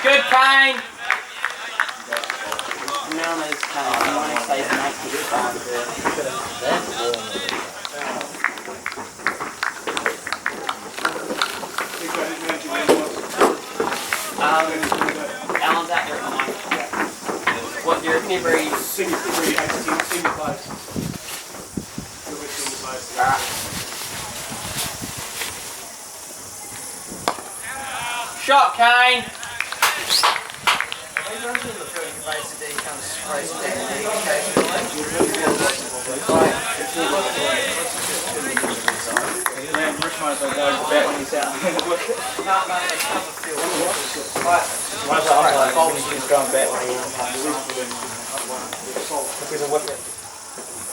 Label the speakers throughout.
Speaker 1: Good, Kane. Now is Kane. You want to say the night to get on. Alan's out there. What your February?
Speaker 2: Senior 18, senior 5.
Speaker 1: Shot, Kane.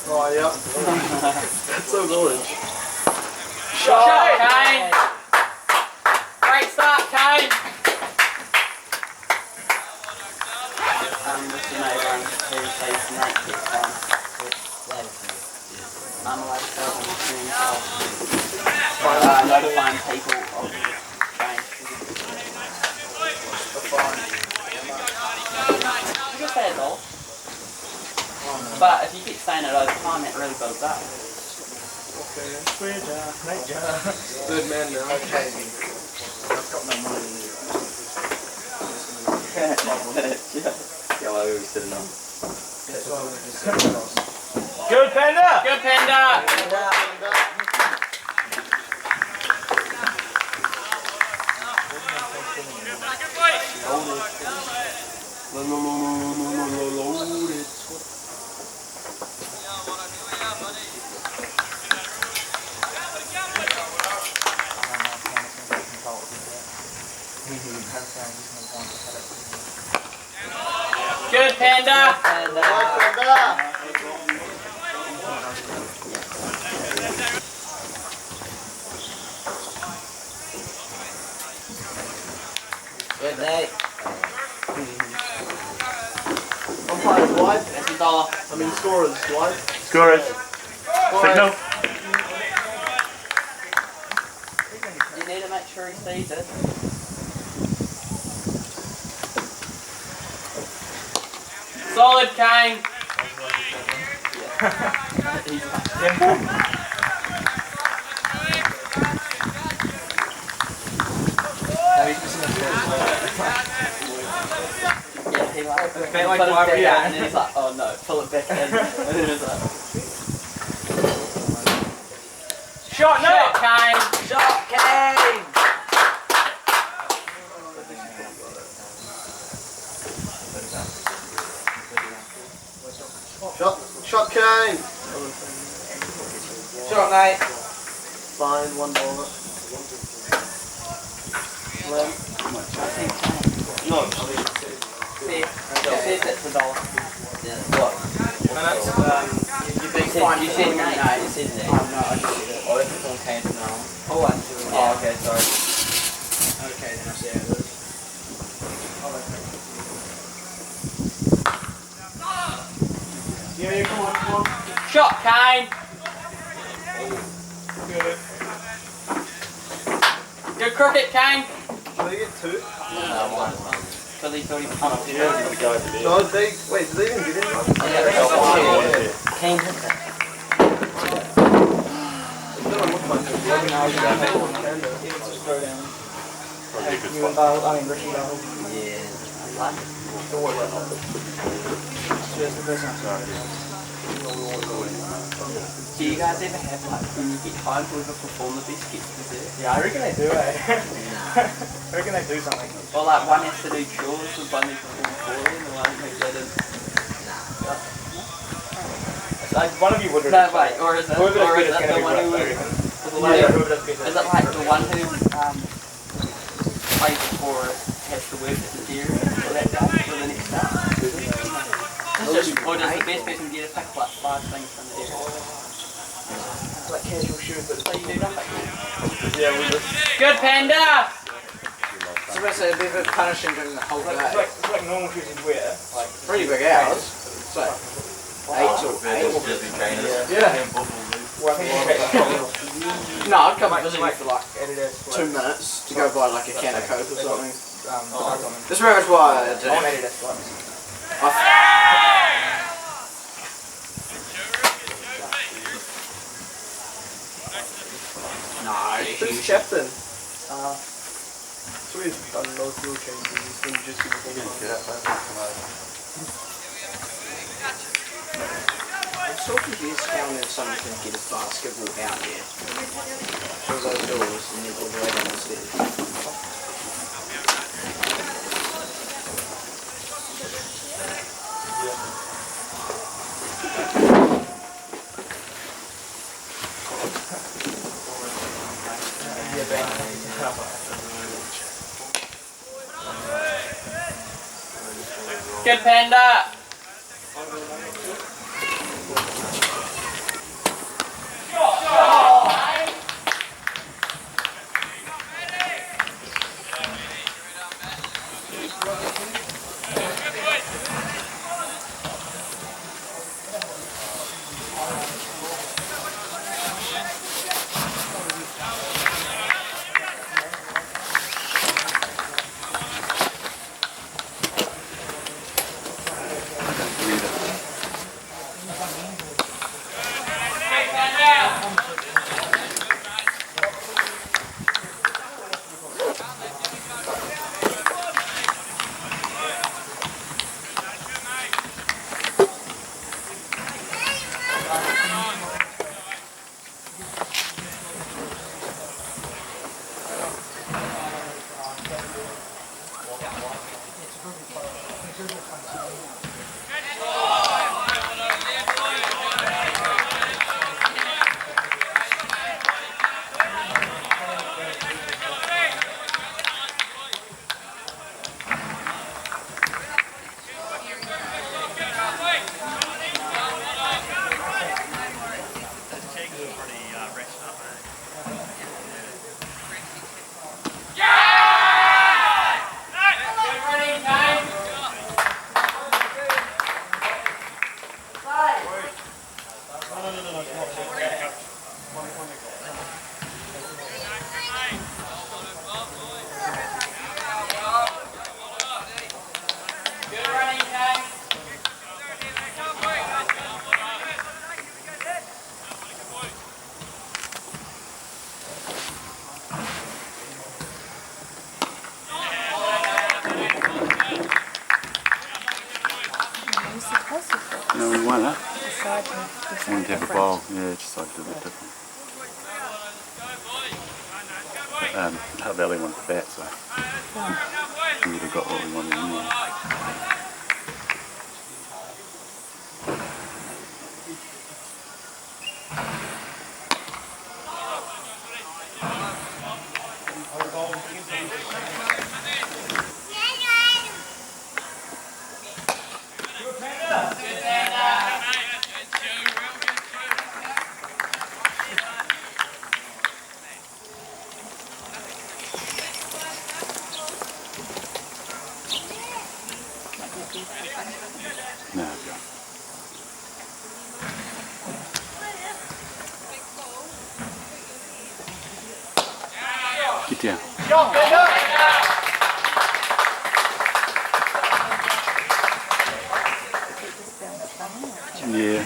Speaker 2: Oh, yeah. That's so village.
Speaker 1: Shot, Kane. Great start, Kane. Just to know everyone who says night gets on. I'm allowed to tell them to notifying people of change. You can say it all. But if you keep saying it over time, it really builds up.
Speaker 2: Good man now. Okay. I've got no money
Speaker 3: Good, Panda!
Speaker 1: Good, Panda! Good, Panda!
Speaker 4: Good night.
Speaker 2: Umpire's wide.
Speaker 1: That's $1.
Speaker 2: I mean, scorer's wide.
Speaker 3: Scorers. Signal.
Speaker 1: You need to make sure he sees it. Solid, Kane. Yeah, he like put it down and then he's like, oh no, pull it back in. And then he's like,
Speaker 3: Shot, no!
Speaker 1: shot, Kane.
Speaker 4: Shot, Kane!
Speaker 2: Shot Kane.
Speaker 4: Shot, mate.
Speaker 2: Fine, $1.
Speaker 1: I think Kane.
Speaker 2: No, I mean,
Speaker 1: It says it's $1.
Speaker 4: What?
Speaker 2: and that's, you're being fined.
Speaker 1: You said no,
Speaker 4: It says there.
Speaker 1: Oh no, I just said it.
Speaker 4: Oh, if it's on Kane's now.
Speaker 1: Oh, I see it.
Speaker 4: Oh, okay, sorry.
Speaker 2: Okay, then I see how it is. Yeah, come on.
Speaker 1: Shot, Kane.
Speaker 2: Good.
Speaker 1: Good cricket, Kane.
Speaker 2: Did they get 2?
Speaker 1: No, one. Because he thought he was coming up.
Speaker 2: No, they, wait, did they even get anyone?
Speaker 4: Kane hit that.
Speaker 1: Do you guys ever have like when you get home whoever perform the best gets dessert?
Speaker 3: Yeah, I reckon they do, eh? I reckon they do something.
Speaker 1: Or like one has to do chores and one has to perform poorly and the one who didn't.
Speaker 3: Like, one of you would
Speaker 1: No, wait, or is it
Speaker 3: whoever does better is
Speaker 1: the
Speaker 3: going to be
Speaker 1: one who
Speaker 3: right, I reckon.
Speaker 1: yeah,
Speaker 3: Whoever does better.
Speaker 1: is it like the one who plays the chorus has to work at the dairy for that day for the next day? Or does the best person get to pick like 5 things from the dairy?
Speaker 3: It's like casual shoes, but
Speaker 1: So you do nothing.
Speaker 2: Yeah, we just...
Speaker 1: Good, Panda!
Speaker 4: So it'd be a bit punishing during the whole day.
Speaker 3: it's like normal shoes you'd wear. Like,
Speaker 4: Pretty big hours.
Speaker 2: So, 8 till 8.
Speaker 3: Yeah. Well, I think
Speaker 2: No, I'd come visit you
Speaker 3: like
Speaker 2: for like
Speaker 3: Adidas.
Speaker 2: 2 minutes to go buy like a can of Coke or something.
Speaker 3: Something.
Speaker 2: That's very much why I
Speaker 3: I
Speaker 2: did.
Speaker 3: want Adidas gloves.
Speaker 2: No,
Speaker 3: Who's captain? So we've done no fuel changes. He's been just
Speaker 2: I'm so confused how then someone can get a basketball out there. Through those doors and then all the way down the stairs.
Speaker 1: Good Panda!
Speaker 5: No, we won, huh? I wanted to have a bowl, yeah, just like a bit different. That Valley wanted the bat, so we would have got what we wanted anyway. No, yeah. Get down. Yeah.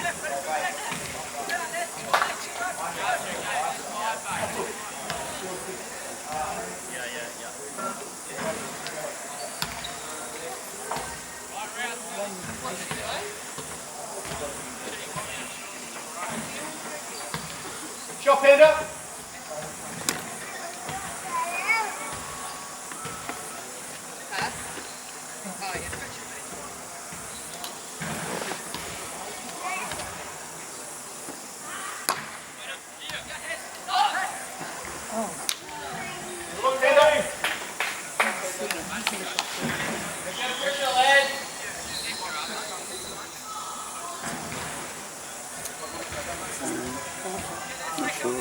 Speaker 3: Shot Panda!
Speaker 5: Not sure.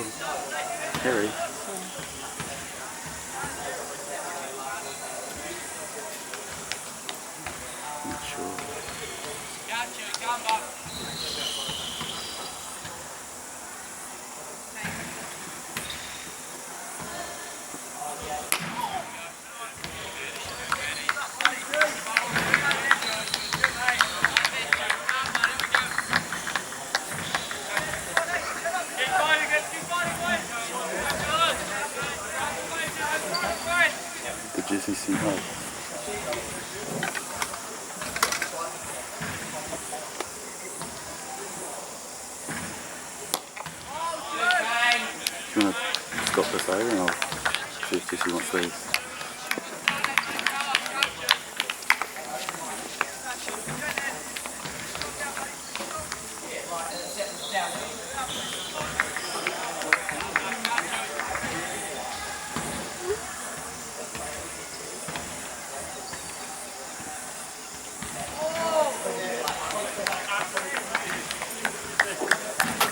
Speaker 5: Harry. Not sure. The GCC hole. Do you want to stop this over and I'll see if Jesse wants these?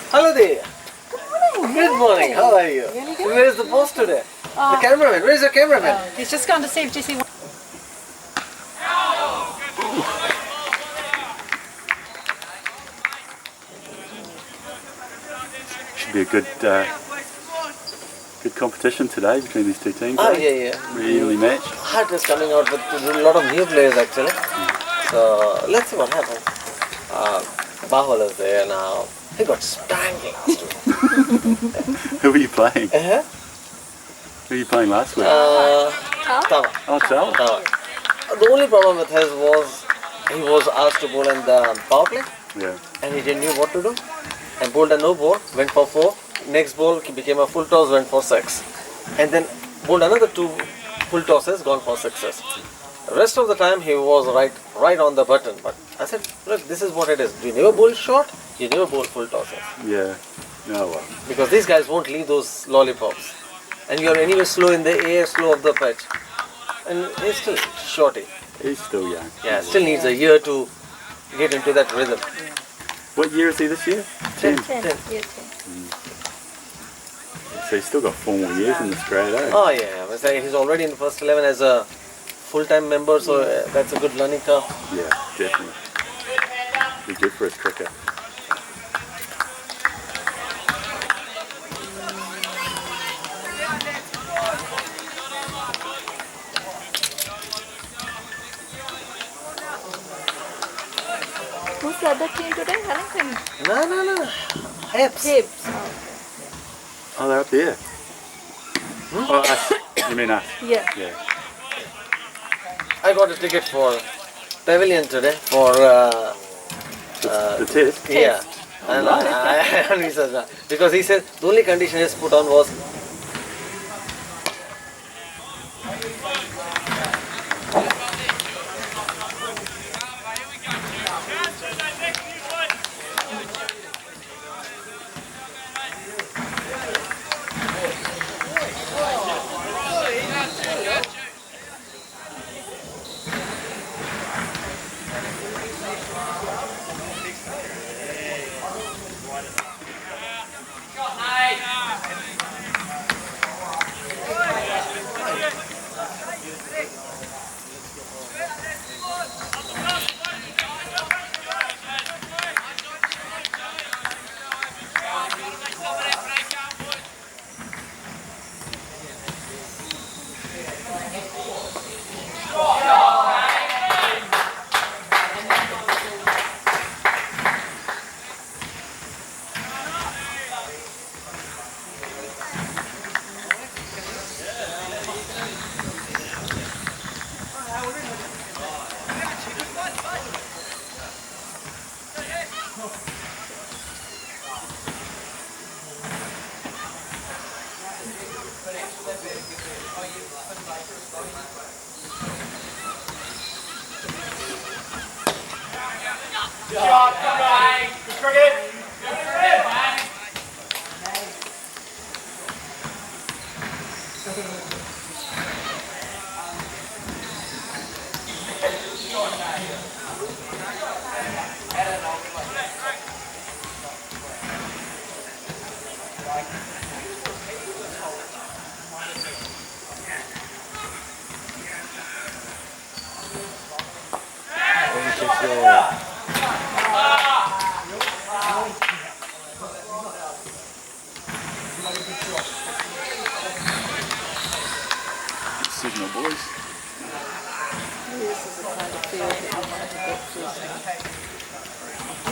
Speaker 6: Hello there. Good morning. How are you?
Speaker 7: Really good.
Speaker 6: Where is the boss today? The cameraman. Where is the cameraman?
Speaker 7: He's just gone to see if Jesse wants.
Speaker 5: Should be a good good competition today between these two teams.
Speaker 6: Oh
Speaker 5: eh?
Speaker 7: Ah,
Speaker 6: yeah.
Speaker 5: Really evenly matched.
Speaker 6: Hart is coming out with a lot of new players actually. So let's see what happens. Bahul is there now. He got spanked last week.
Speaker 5: Who were you playing?
Speaker 6: Uh-huh.
Speaker 5: Who were you playing last week?
Speaker 6: Tawa.
Speaker 5: Oh, Tal.
Speaker 6: Tawa. The only problem with his was he was asked to bowl in the power play
Speaker 5: Yeah.
Speaker 6: and he didn't know what to do. And bowled a no ball, went for 4. Next ball he became a full toss, went for 6. And then bowled another 2 full tosses, gone for 6s. The rest of the time he was right on the button. But I said, look, this is what it is. You never bowl short, you never bowl full tosses.
Speaker 5: Yeah. No, well.
Speaker 6: Because these guys won't leave those lollipops. And you're anyway slow in the air, slow off the pitch. And he's still shorty.
Speaker 5: He's still young.
Speaker 6: Yeah, still needs a year to get into that rhythm.
Speaker 5: What year is he this year? 10.
Speaker 7: 10. Year 10.
Speaker 5: So he's still got 4 more years in this grade, eh?
Speaker 6: Oh yeah, it's like he's already in the first 11 as a full-time member, so that's a good learning curve.
Speaker 5: Yeah, definitely. Be good for his cricket.
Speaker 7: Who's the other team today? Wellington.
Speaker 6: No. HIBS.
Speaker 7: HIBS.
Speaker 5: Oh, they're up there. Oh, us. You mean us?
Speaker 7: Yeah.
Speaker 5: Yeah.
Speaker 6: I got a ticket for Pavilion today for
Speaker 5: The test?
Speaker 6: yeah. And I only said that because he said the only condition he's put on was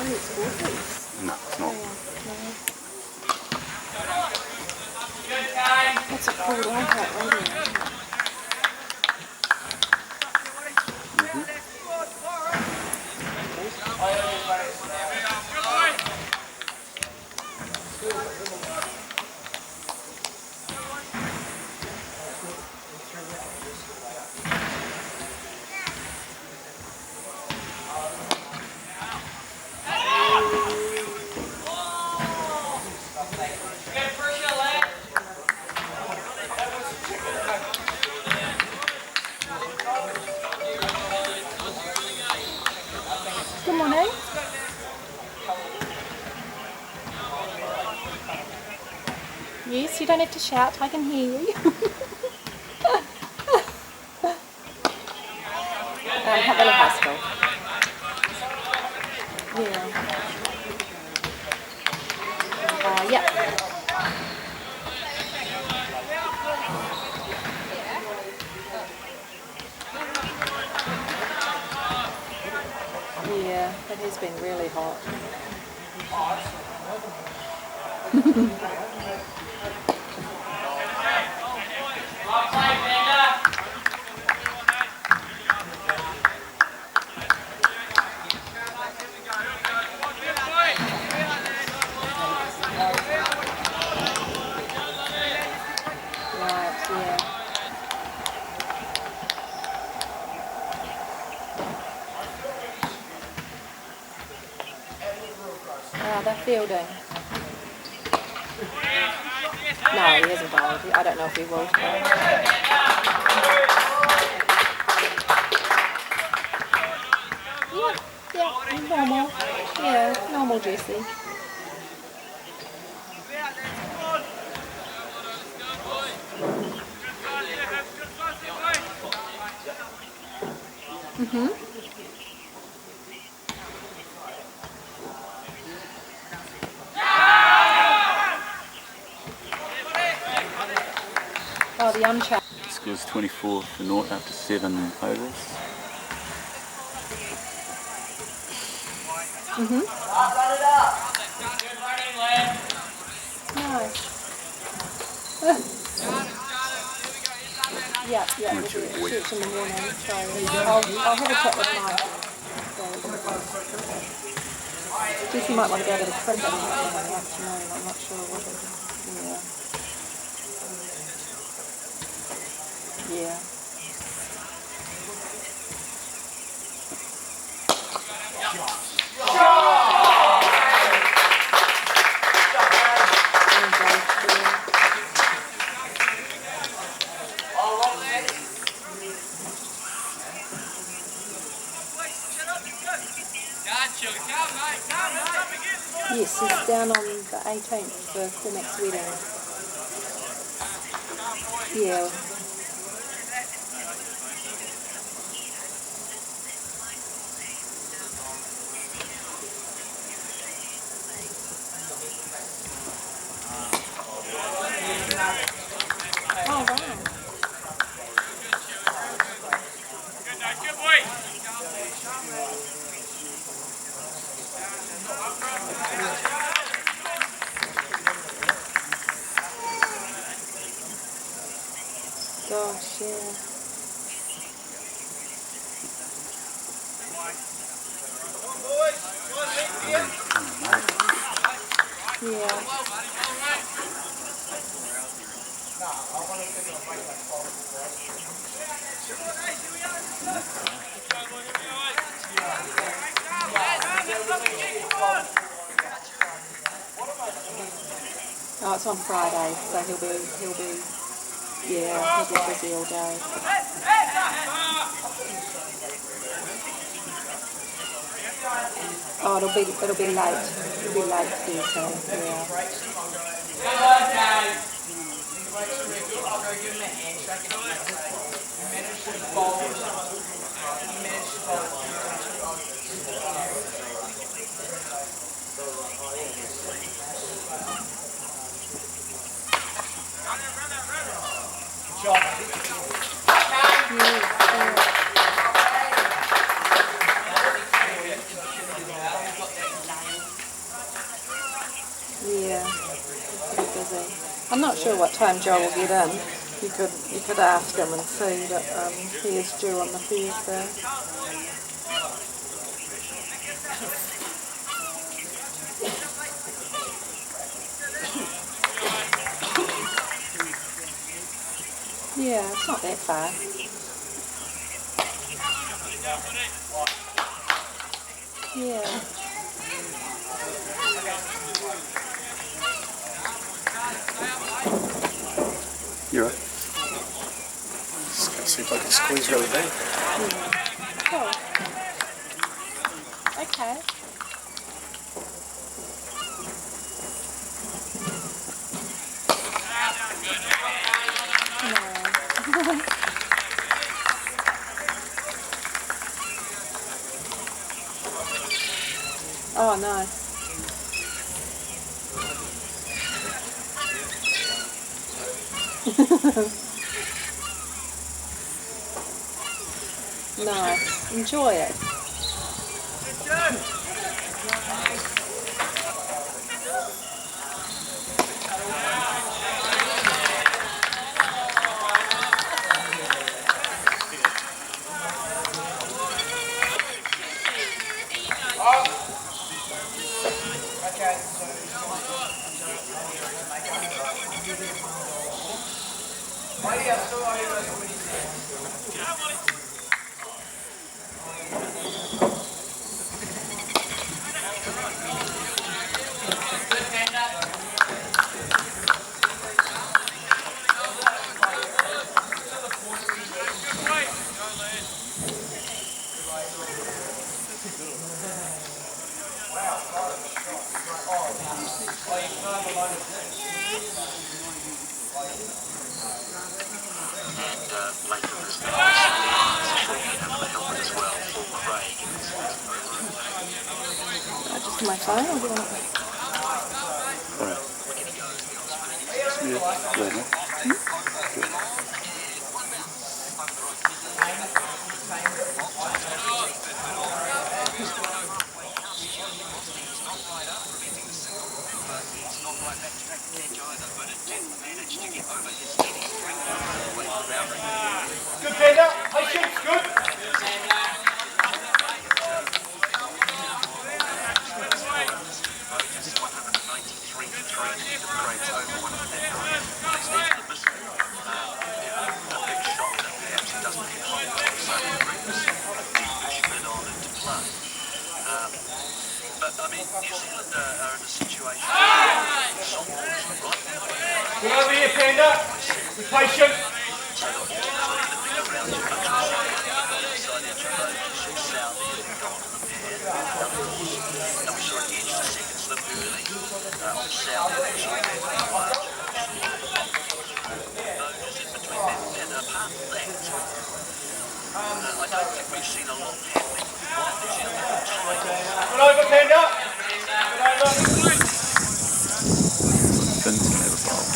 Speaker 7: only sporties.
Speaker 5: No, it's not.
Speaker 7: That's a cool iPad radio. Good morning. Yes, you don't have to shout, I can hear you. Happily Hospital. Yeah. Yeah. Yeah, it has been really hot. Right, yeah. They're fielding. No, he hasn't bowled. I don't know if he will. Yeah, normal. Yeah, normal Jesse. Oh, the unchecked.
Speaker 5: Scores 24 for naught after 7 overs.
Speaker 7: Nice. Yeah, we'll do it. Shoot in the morning. So I'll have a chat with Mike. Jesse might want to go to the cricket in the afternoon. I'm not sure what it is. Yeah. Yes, he's down on the 18th for the next wedding. Yeah. Oh, wow. Gosh, yeah. Yeah. Oh, it's on Friday, so he'll be busy all day. Oh, it'll be late. It'll be late Thursday, yeah. I'm not sure what time Joe will get in. You could ask him and see that he is due on the Thursday. Yeah, it's not that far. Yeah.
Speaker 5: You're right.
Speaker 2: Just gonna see if I can squeeze really big.
Speaker 7: Cool. Okay. Oh, nice. Nice. Enjoy it. Just my phone, or do you want to...
Speaker 5: Right. Yeah, yeah, no.
Speaker 3: Good, Panda. Patience, good. Get over here, Panda. Be patient. Get over, Panda. Get over.
Speaker 5: Fins and level file.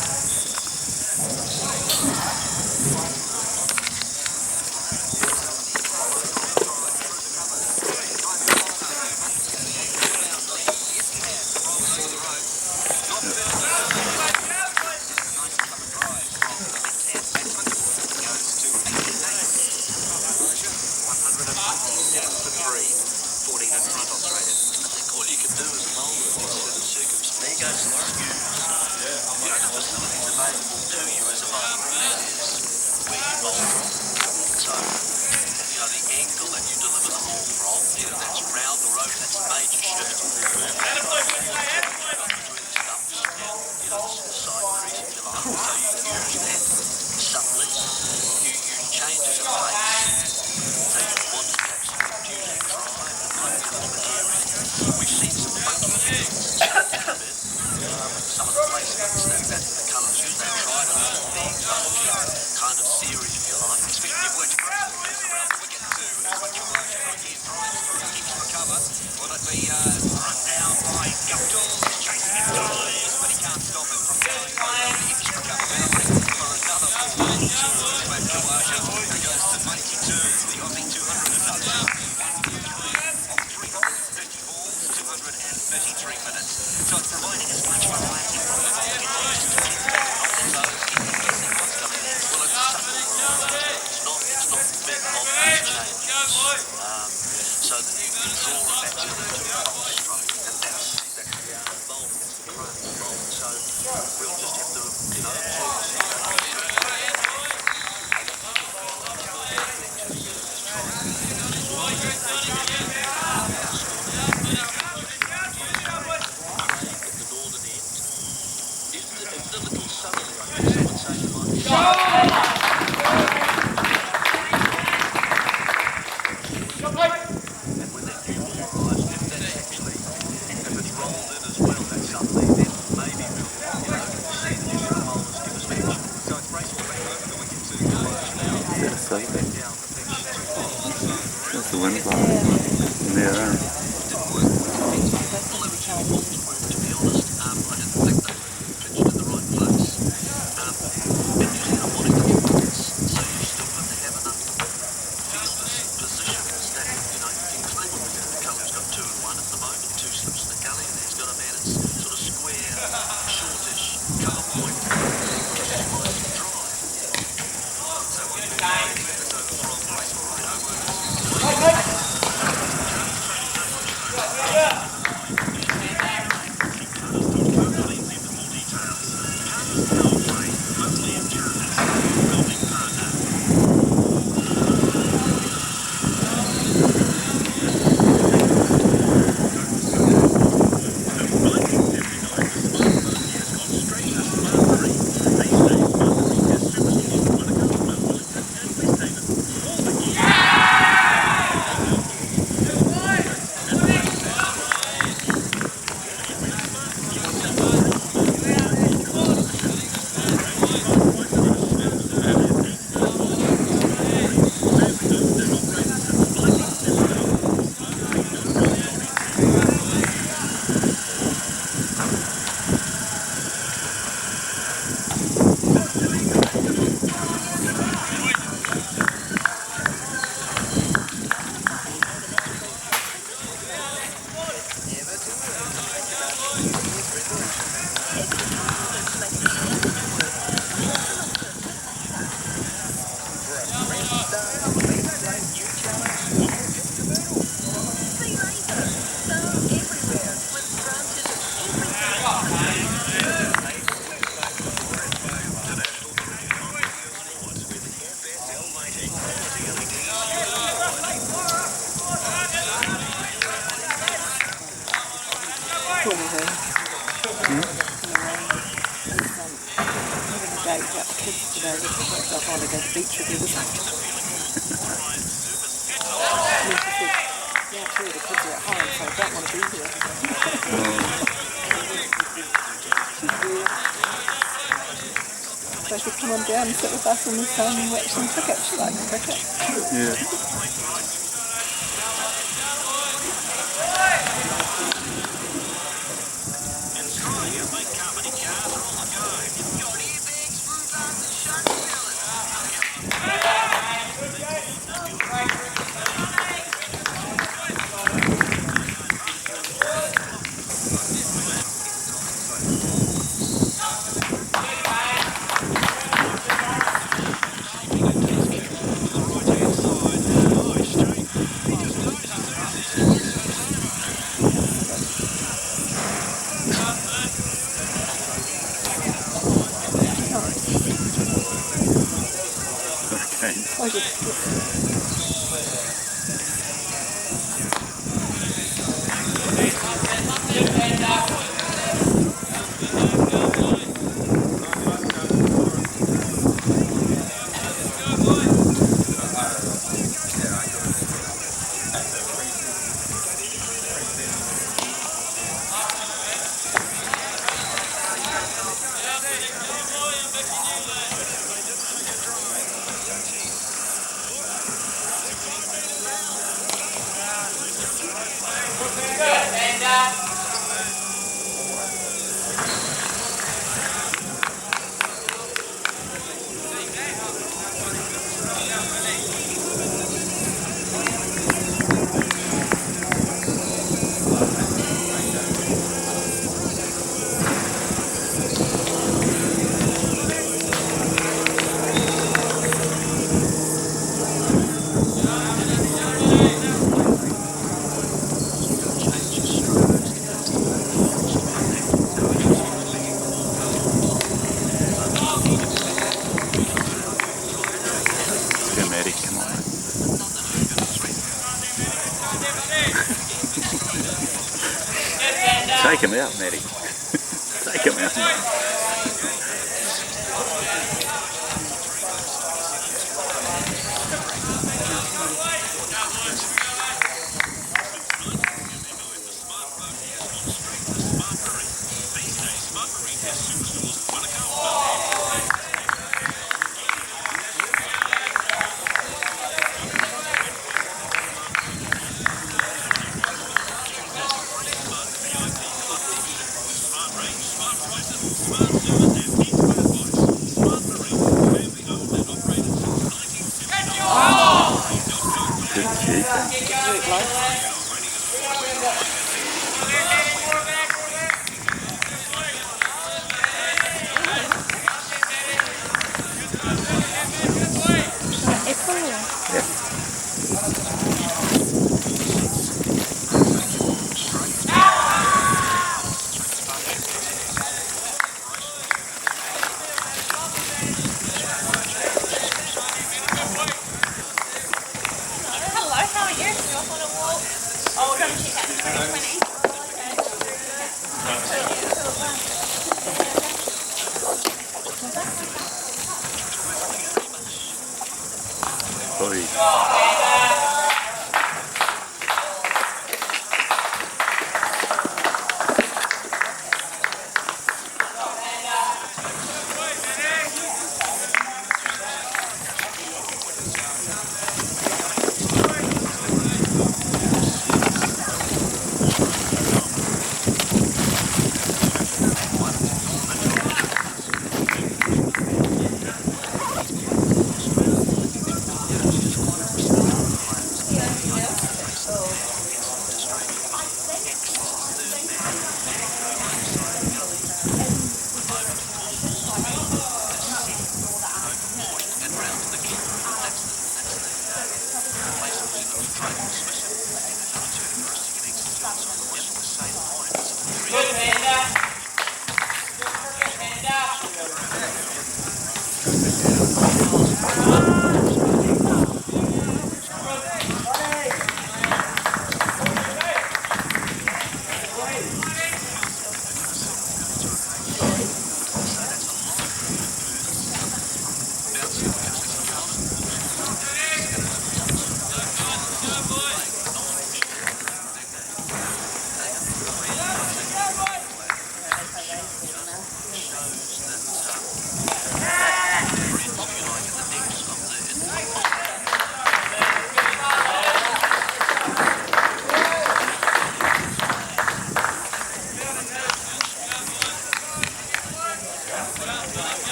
Speaker 5: That's the wind blowing. Yeah.
Speaker 7: So she come on down and sit with us in the sun and watch some cricket. She likes cricket.
Speaker 5: Yeah. Take him out, Matty. Take him out, mate. Good keeping.
Speaker 8: Hello, how are you? You off on a walk? Oh, come check out 2020.
Speaker 5: Oi.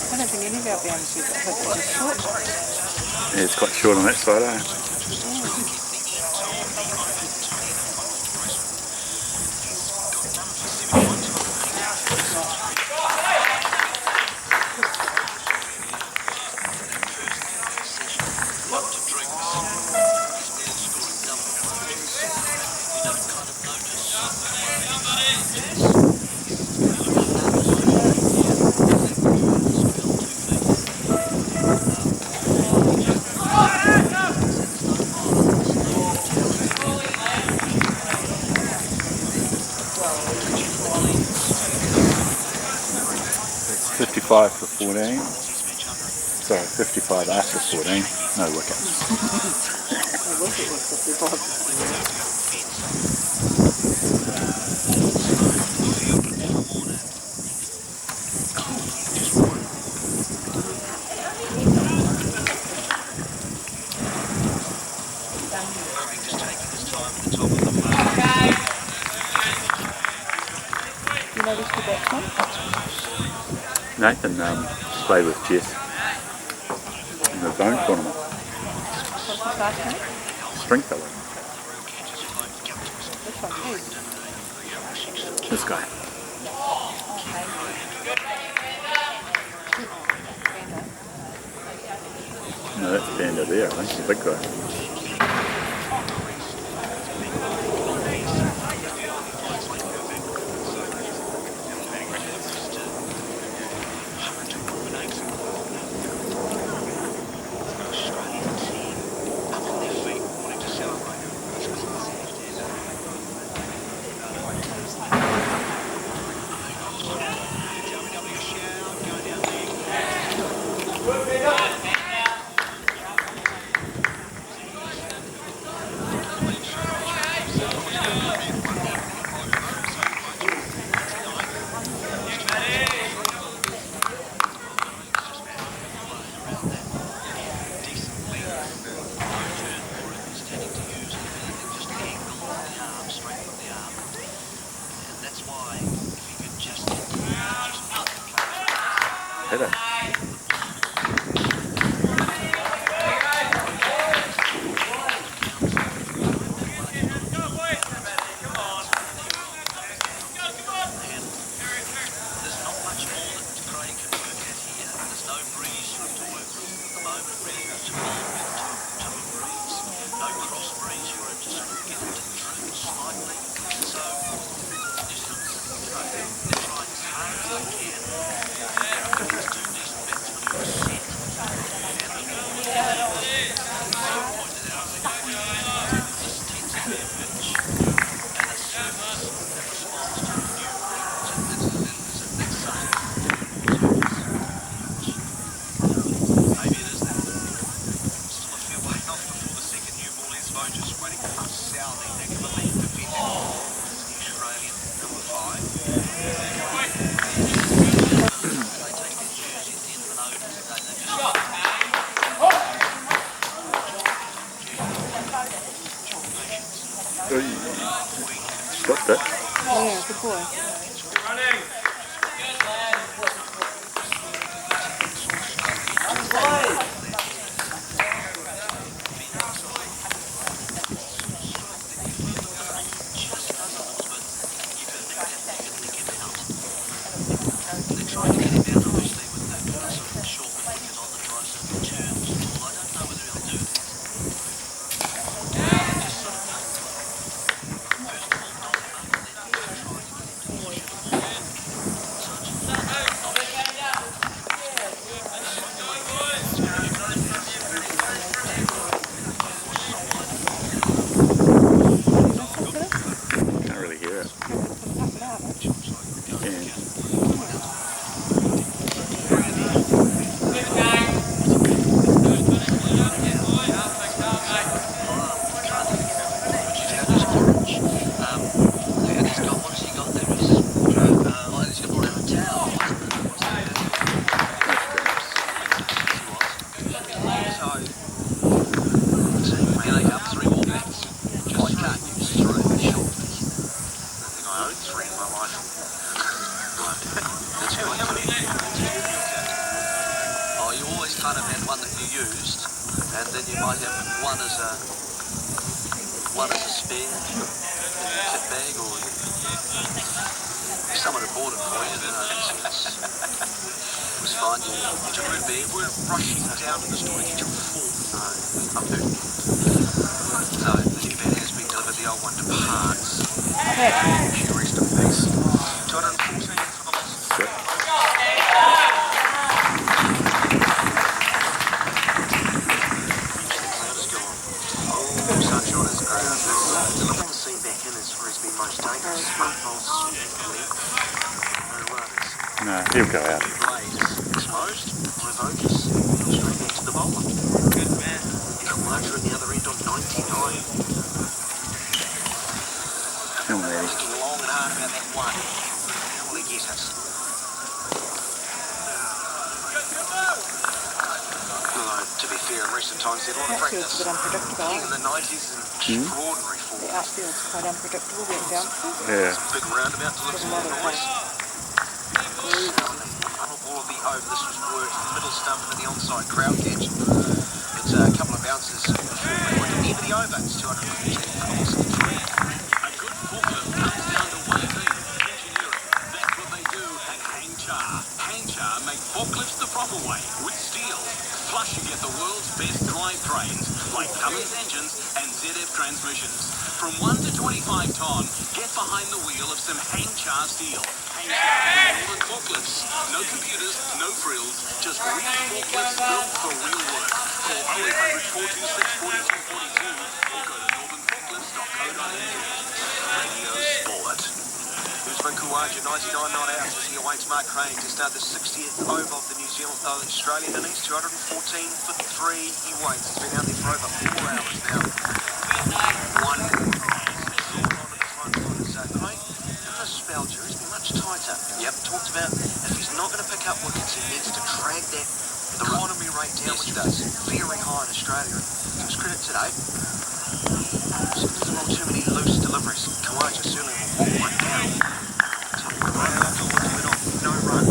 Speaker 7: I don't think any of our boundaries are too short.
Speaker 5: Yeah, it's quite short on that side, eh? It's 55 for 14. Sorry, 55 after 14. No wickets.
Speaker 7: I wish it was 55. 'You notice the batsman?
Speaker 5: Nathan played with Jess. in the zone tournament.
Speaker 7: What's the size count?
Speaker 5: Stringfellow.
Speaker 7: This one, who?
Speaker 5: This guy. No, that's Panda there, I think, the big guy. Hit it. Stopped it.
Speaker 7: Yeah, good boy.
Speaker 5: Can't really hear it.
Speaker 9: You always kind of had one that you used, and then you might have one as a spare in your kit bag, or if someone had bought it for you, then it was fine. You took it bag, we're rushing down to the store to get your full up there. So the new bag has been delivered, the old one departs. She rest in peace. 214 for the loss.
Speaker 5: Yep. No, he'll go out.
Speaker 9: Exposed, refocus, straight back to the bowler. Good man. Larger at the other end on 99.
Speaker 5: Still there.
Speaker 9: Looking long and hard about that one. How will he get us? Although, to be fair, in recent times, there are a lot of
Speaker 7: Outfield's a
Speaker 9: practice.
Speaker 7: bit unpredictable.
Speaker 9: In the 90s, and extraordinary form.
Speaker 7: The outfield's quite unpredictable, wet bounces.
Speaker 5: Yeah.
Speaker 9: Big roundabout to listen to the noise. All of the over, this was worked, middle stump for the onside crowd catch. that's 214 for course of 3. A good forklift comes down to one thing, engineering. That's what they do at Hangchar. Hangchar make forklifts the proper way, with steel. Plus you get the world's best drivetrains, like Cummins engines and ZF transmissions. From 1 to 25 ton, get behind the wheel of some Hangchar steel. Hangchar modern forklifts. No computers, no frills, just real forklifts built for real work. Call 0800 426 4242 or go to northernforklifts.co.nz. Radio Sport. Usman Khawaja, 99 not out as he awaits Mark Crane to start the 60th over of the New Zealand Australian innings. 214 for 3. He waits. He's been out there for over 4 hours now. One on the front foot. So Crane, in the spell, Jerry's been much tighter. Yep, talked about if he's not going to pick up wickets, he needs to drag that economy rate down, which does very high in Australia. To his credit today, so there's not too many loose deliveries. Khawaja certainly will walk one down. Right after walking it off, no run.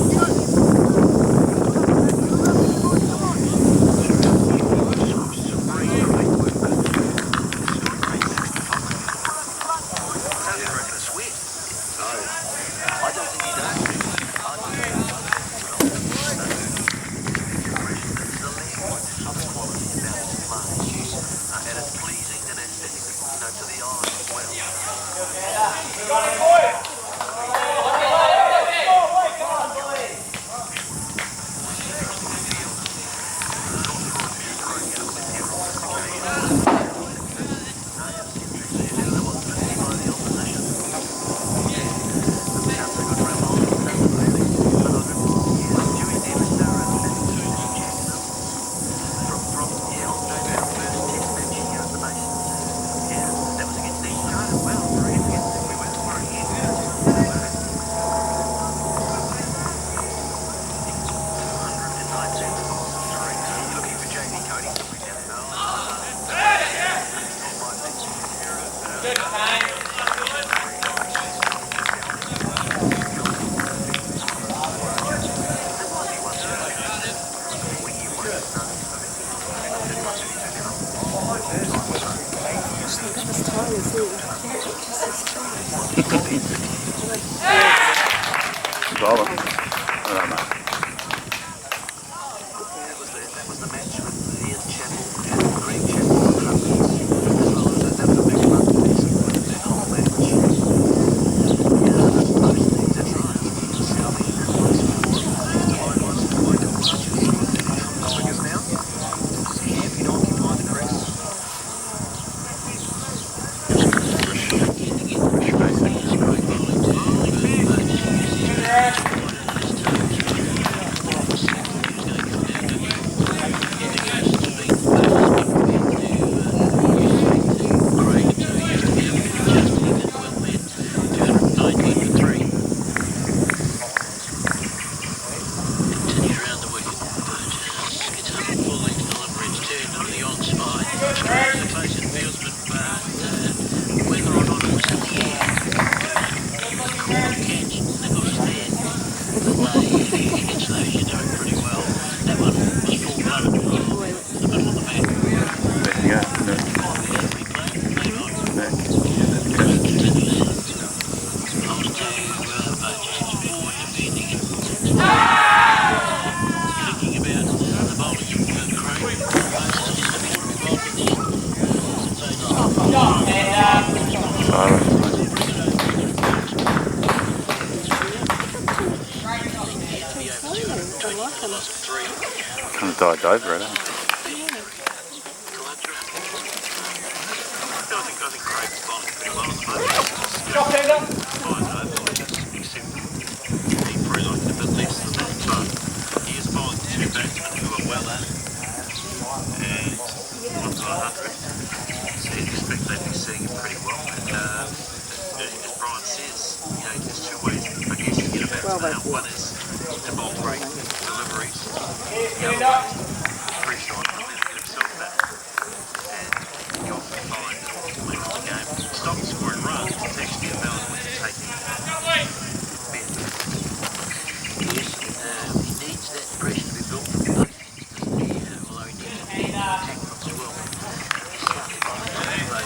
Speaker 5: Kind of dived over it, hasn't it?
Speaker 9: One is to bowl break deliveries. The other one is pressure on him to get himself back. And you often find that when the game stops scoring runs, it's actually a valid way to take it. Yes, he needs that pressure to be built from both ends, although he needs to be attacked as well. He's slightly behind the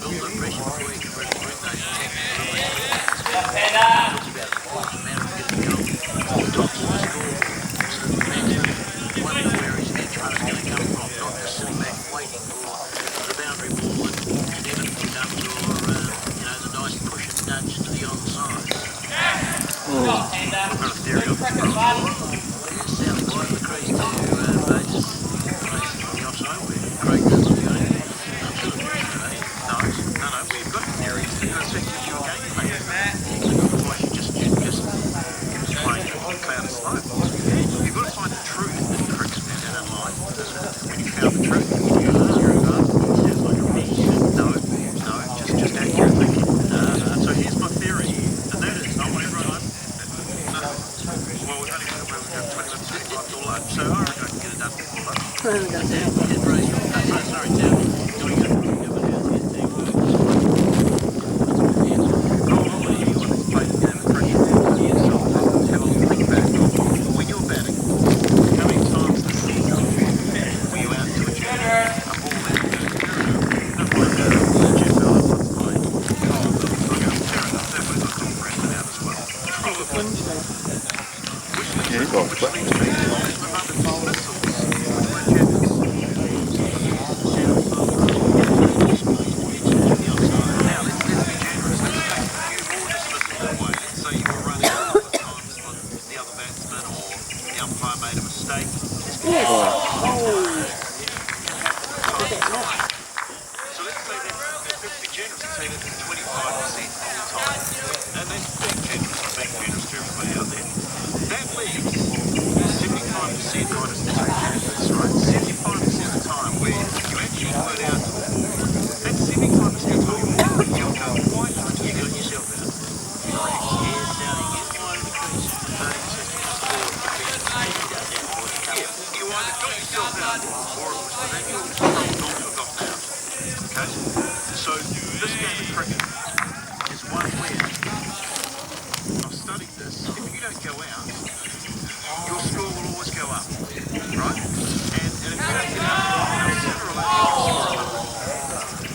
Speaker 9: build the pressure before you can really bring those tanks. Talks about the amount of getting going. The tops of the score, so that the batsman wondering where his next run is going to come from, not just sitting back waiting for the boundary ball that inevitably comes, or the nice push and nudge to the onside. I've got a theory on this, South wide of the crease to Burgess on the offside where Craig does the going. I'm sure the theory today. No, we've got theories that affect your game plan. Otherwise you just playing a cloud of smoke. You've got to find the truth that tricks me down that line. When you found the truth, you use your advantage. It sounds like a reason. No, just accurately. So here's my theory, and that is, I want everyone on. Well, we've only got 20 minutes to get all up, so I reckon I can get it done before lunch. Sorry, Tim. When you're batting, how many times this season were you out to a junior, a ball out to a junior? Don't worry about it. Jeff Allen once played. Fair enough, that would have got Tom Brandon out as well. Which leads me to the mother dismissals for a Jeffers. Now, let's be generous. Let's take a few more dismissals away. Let's say you were running a couple of times on the other batsman or the umpire made a mistake. So let's say let's be generous and say that's 25% of the time. And that's being generous to everybody out there. That leaves 75% minus the two Jeffers, right? 75% of the time where you actually put out to a ball. That's 75% of the time you'll go quite hard to get yourself out. Here's Sally, here's wide of the crease. 30% of the score. You either got yourself out or it was within your control not to have gotten out. Okay? So this game of cricket is one where I've studied this. If you don't go out, your score will always go up, right? And if you don't get out, sooner or later,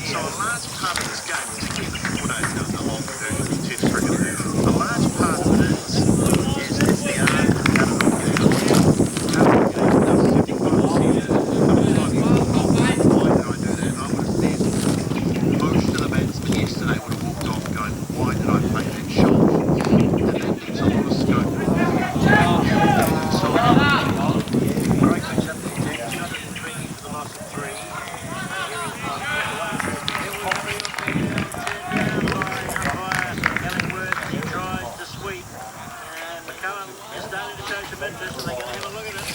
Speaker 9: so a large part of this game, particularly the 4 days, the long Test cricket, a large part of it is the art of how to not get out. How to not get out. Now, 75%, why did I do that? I would have said, most of the batsmen yesterday would have walked off going, why did I play that shot? And that gives a lot of scope. So, great match up there, Jack. 220 for the loss of 3. He tries to sweep. And McCullum is starting to show some interest, so they're going to have a look at it.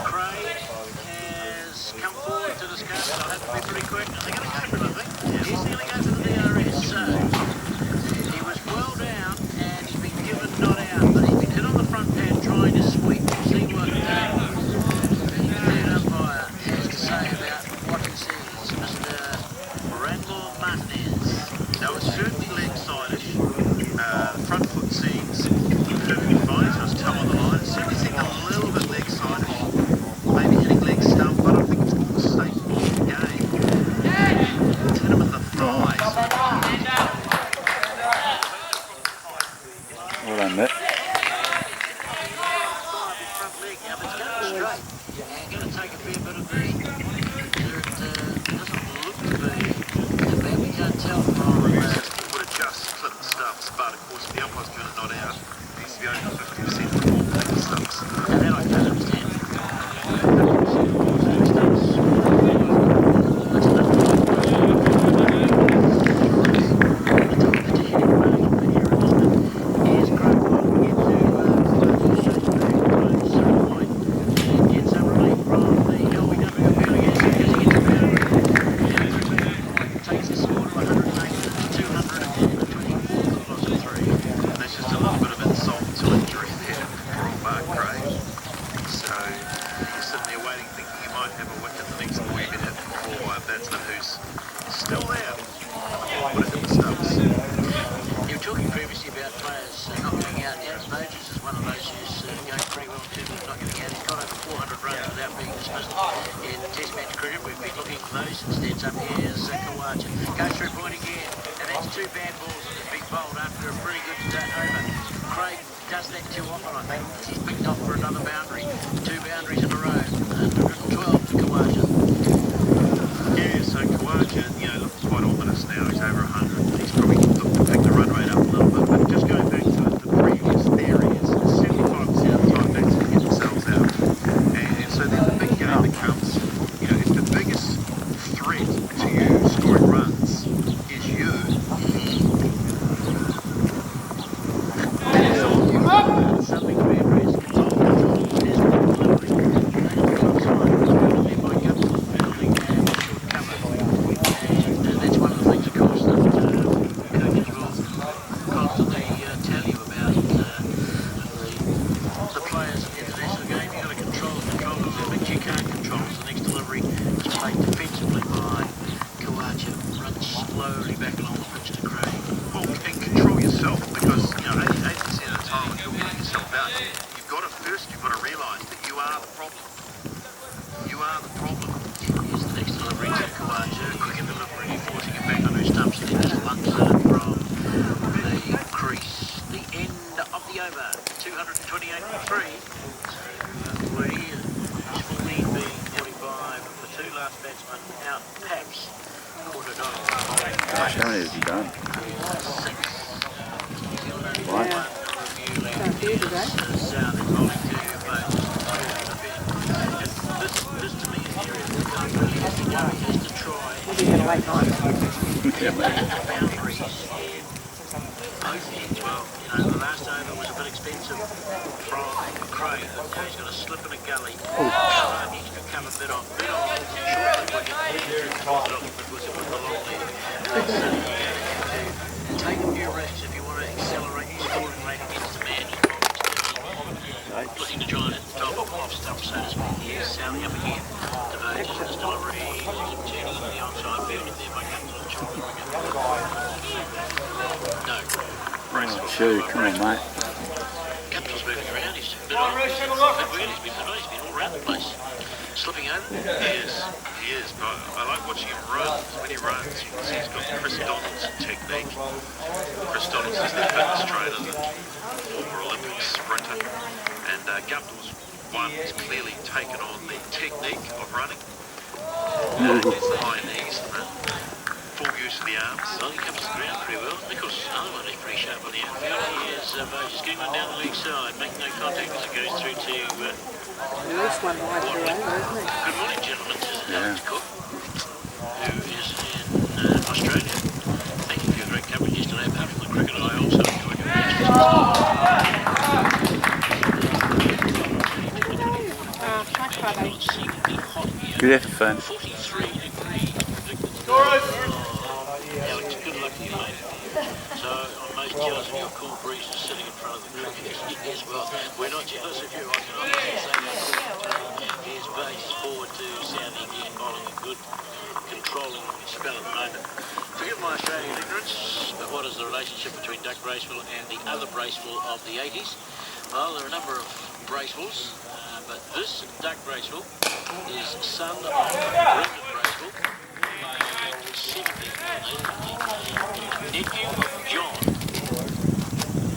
Speaker 9: Craig has come forward to discuss. They'll have to be pretty quick. And they're going to go for it, I think. He's going to go for the DRS. So, he was well down and he's been given not out, but he's been hit on the front pad trying to sweep. See what the third umpire has to say about what he sees. Mr. Randall Martinez. That was certainly leg-sided. The front foot seems perfectly fine, so it's toe on the line. It certainly seemed a little bit leg-sided. Maybe hitting leg stump, but I think it's more the statement of the game. It's hit him in the thighs.
Speaker 5: Well done, Nick.
Speaker 9: Front leg, now it's going straight and going to take a fair bit of beating. It doesn't look to be bad. We can't tell from would have just clipped the stumps, but of course if the umpire's doing it not out, it needs to be only 50% of the ball clip the stumps. And that I can't understand. 50% of the ball clip the stumps. That's enough to do. Here's Craig Bond. We get to gets a relief from the LBW fielding as he gets the boundary. Takes the score to 180 to 200 and the 24th of the loss of 3. And that's just a little bit of insult to injury there for old Mark Craig. So he's sitting there waiting, thinking he might have a wicket the next ball. You've been hit before by a batsman who's still there. Would have hit the stumps. You were talking previously about players not getting out. Aaron Burgess is one of those who's going pretty well in terms of not getting out. He's got over 400 runs without being dismissed in Test match cricket. We've been looking for those instead. Up here is Kawaja. Goes through point again. two bad balls in the big bowl after a pretty good start over. Craig does that too often, I think. He's picked off for another boundary. 2 boundaries in a row. 112 to Kawaja.
Speaker 10: Yeah, so Kawaja, looks quite ominous now. He's over 100. He's probably looked to pick the run rate up a little bit. But just going back to the previous theory, is 75% of the time bats can get themselves out. And so then the big game becomes, if the biggest threat to you scoring runs is you,
Speaker 9: something to be embraced. Control is delivery. They might go for penalty and short cover. And that's one of the things, of course, that coaches will constantly tell you about the players in the international game. You've got to control the bit you can't control. So the next delivery is played defensively by Kawaja. Runs slowly back along the pitch to Craig.
Speaker 10: well, and control yourself, because 80% of the time when you're getting yourself out, you've got to realise that you are the problem. You are the problem.
Speaker 9: Here's the next delivery to Kawaja. Quicker delivery, forcing it back onto his stumps, and then just lunges it from the crease. The end of the over. 228 for 3. So we will lead being 45 for 2 last batsmen out. Perhaps quarter Donald.
Speaker 5: Gosh, how many has he done?
Speaker 9: 6.
Speaker 5: Right.
Speaker 7: Can't do today.
Speaker 9: Sound is bowling to both. This to me is the area that the can't really has to go. He has to try
Speaker 7: Maybe get a late night.
Speaker 9: boundaries in both ends. Well, the last over was a bit expensive from Craig, but now he's got to slip in a gully. He can come a bit off. Shortly wicket. Because it was a long leg. Take a few risks if you want to accelerate your scoring rate against the man. Looking to try and top off stump, so to speak. Here's Sally up again. Devoted to this delivery. Turning into the onside field if they're making a little No.
Speaker 5: Oh, shoot, come on, mate.
Speaker 9: Captain's moving around. He's been all around the place. Slipping over.
Speaker 10: He is, but I like watching him run. When he runs, you can see he's got Chris Donald's technique. Chris Donald's is the fitness trainer, the former Olympic sprinter. And Guptill's one has clearly taken on the technique of running. It's the high knees, full use of the arms.
Speaker 9: Well, he comes to the ground pretty well. Nichols, another one, he's pretty sharp on the outfield. He is just getting one down the leg side, making no contact as it goes through to...
Speaker 7: At least one wide to the over, isn't it?
Speaker 9: Good morning, gentlemen. This is Alex Cook, who is in Australia. Thank you for your great coverage yesterday, apart from the cricket. I also enjoyed your match.
Speaker 5: Good effort, fan.
Speaker 9: 43 degrees. Alex, good luck to you, mate. So I'm most jealous of your cool breeze sitting in front of the cricket as well. We're not jealous of you, I can honestly say that. Here's base forward to Southie again, bowling a good controlling spell at the moment. Forgive my Australian ignorance, but what is the relationship between Doug Bracewell and the other Bracewell of the 80s? Well, there are a number of Bracewells, but this Doug Bracewell is son of Brendan Bracewell, nephew of John,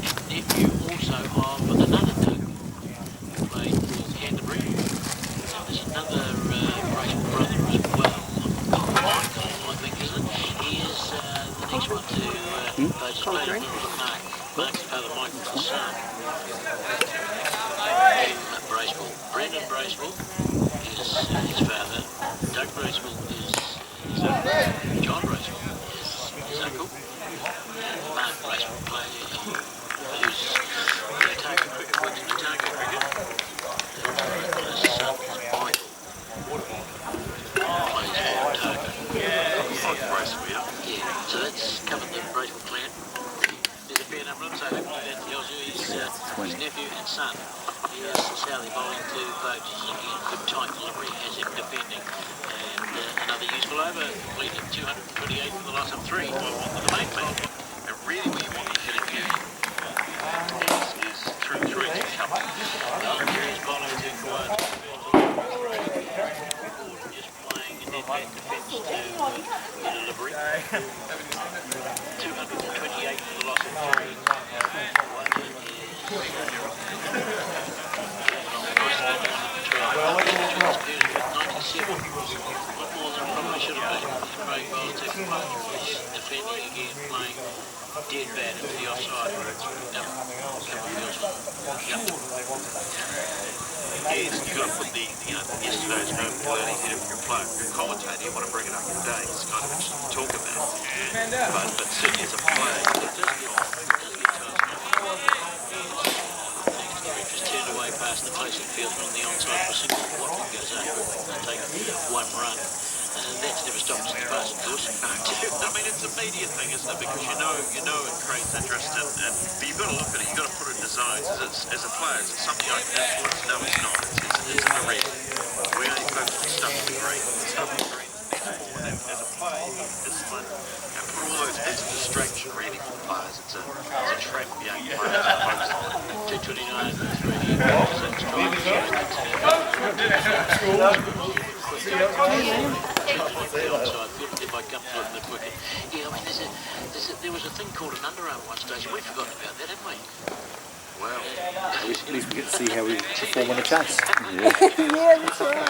Speaker 9: and nephew also of another Doug who played for Canterbury. There's another Bracewell brother as well, Michael, I think, isn't it? He is the next one to those played with Mark. Mark's father, Michael's the son. Bracewell. Brendan Bracewell is his father. Doug Bracewell is his uncle. John Bracewell is his uncle. And Mark Bracewell who's the Otago cricket, works in Otago cricket. His son is Michael. Plays for Otago.
Speaker 10: Bracewell,
Speaker 9: Yeah, so that's covered the Bracewell clan. There's a fair number of them, so hopefully that tells you his nephew and son. Here's Sally bowling to Boats. Again, good tight delivery as in defending. And another useful over, completed 228 for the loss of 3. The main man.
Speaker 10: and really what you want to hit again is through the cover.
Speaker 9: Here's bowling to Kawaja. Just playing and then back defence to the delivery. 228 Defending again, playing dead bad into the offside where it's couple of fields. Yes, you've got to put yesterday's home play ahead of your player. Your commentator, you want to bring it up today. It's kind of interesting to talk about. But certainly as a player, it does get just turned away past the closing fieldsman on the onside for a single. Watford goes up and take one run. That's never stopped us in the past, of course.
Speaker 10: I mean, it's a media thing, isn't it? Because you know it creates interest, but you've got to look at it. You've got to put it into zones. As a player, is it something I can influence? No, it's not. It's in the red. We only focus on stuff in the green. Stuff in the green. As a player, you need discipline and put all those. It's a distraction, really, for players. It's a trap for young players to focus on.
Speaker 9: 229, if I come to it a bit quicker. Yeah, I mean, there was a thing called an underarm at one stage. We've forgotten about that, haven't we?
Speaker 10: Well,
Speaker 5: At least we get to see how we perform on the chance.
Speaker 7: Yeah, that's right.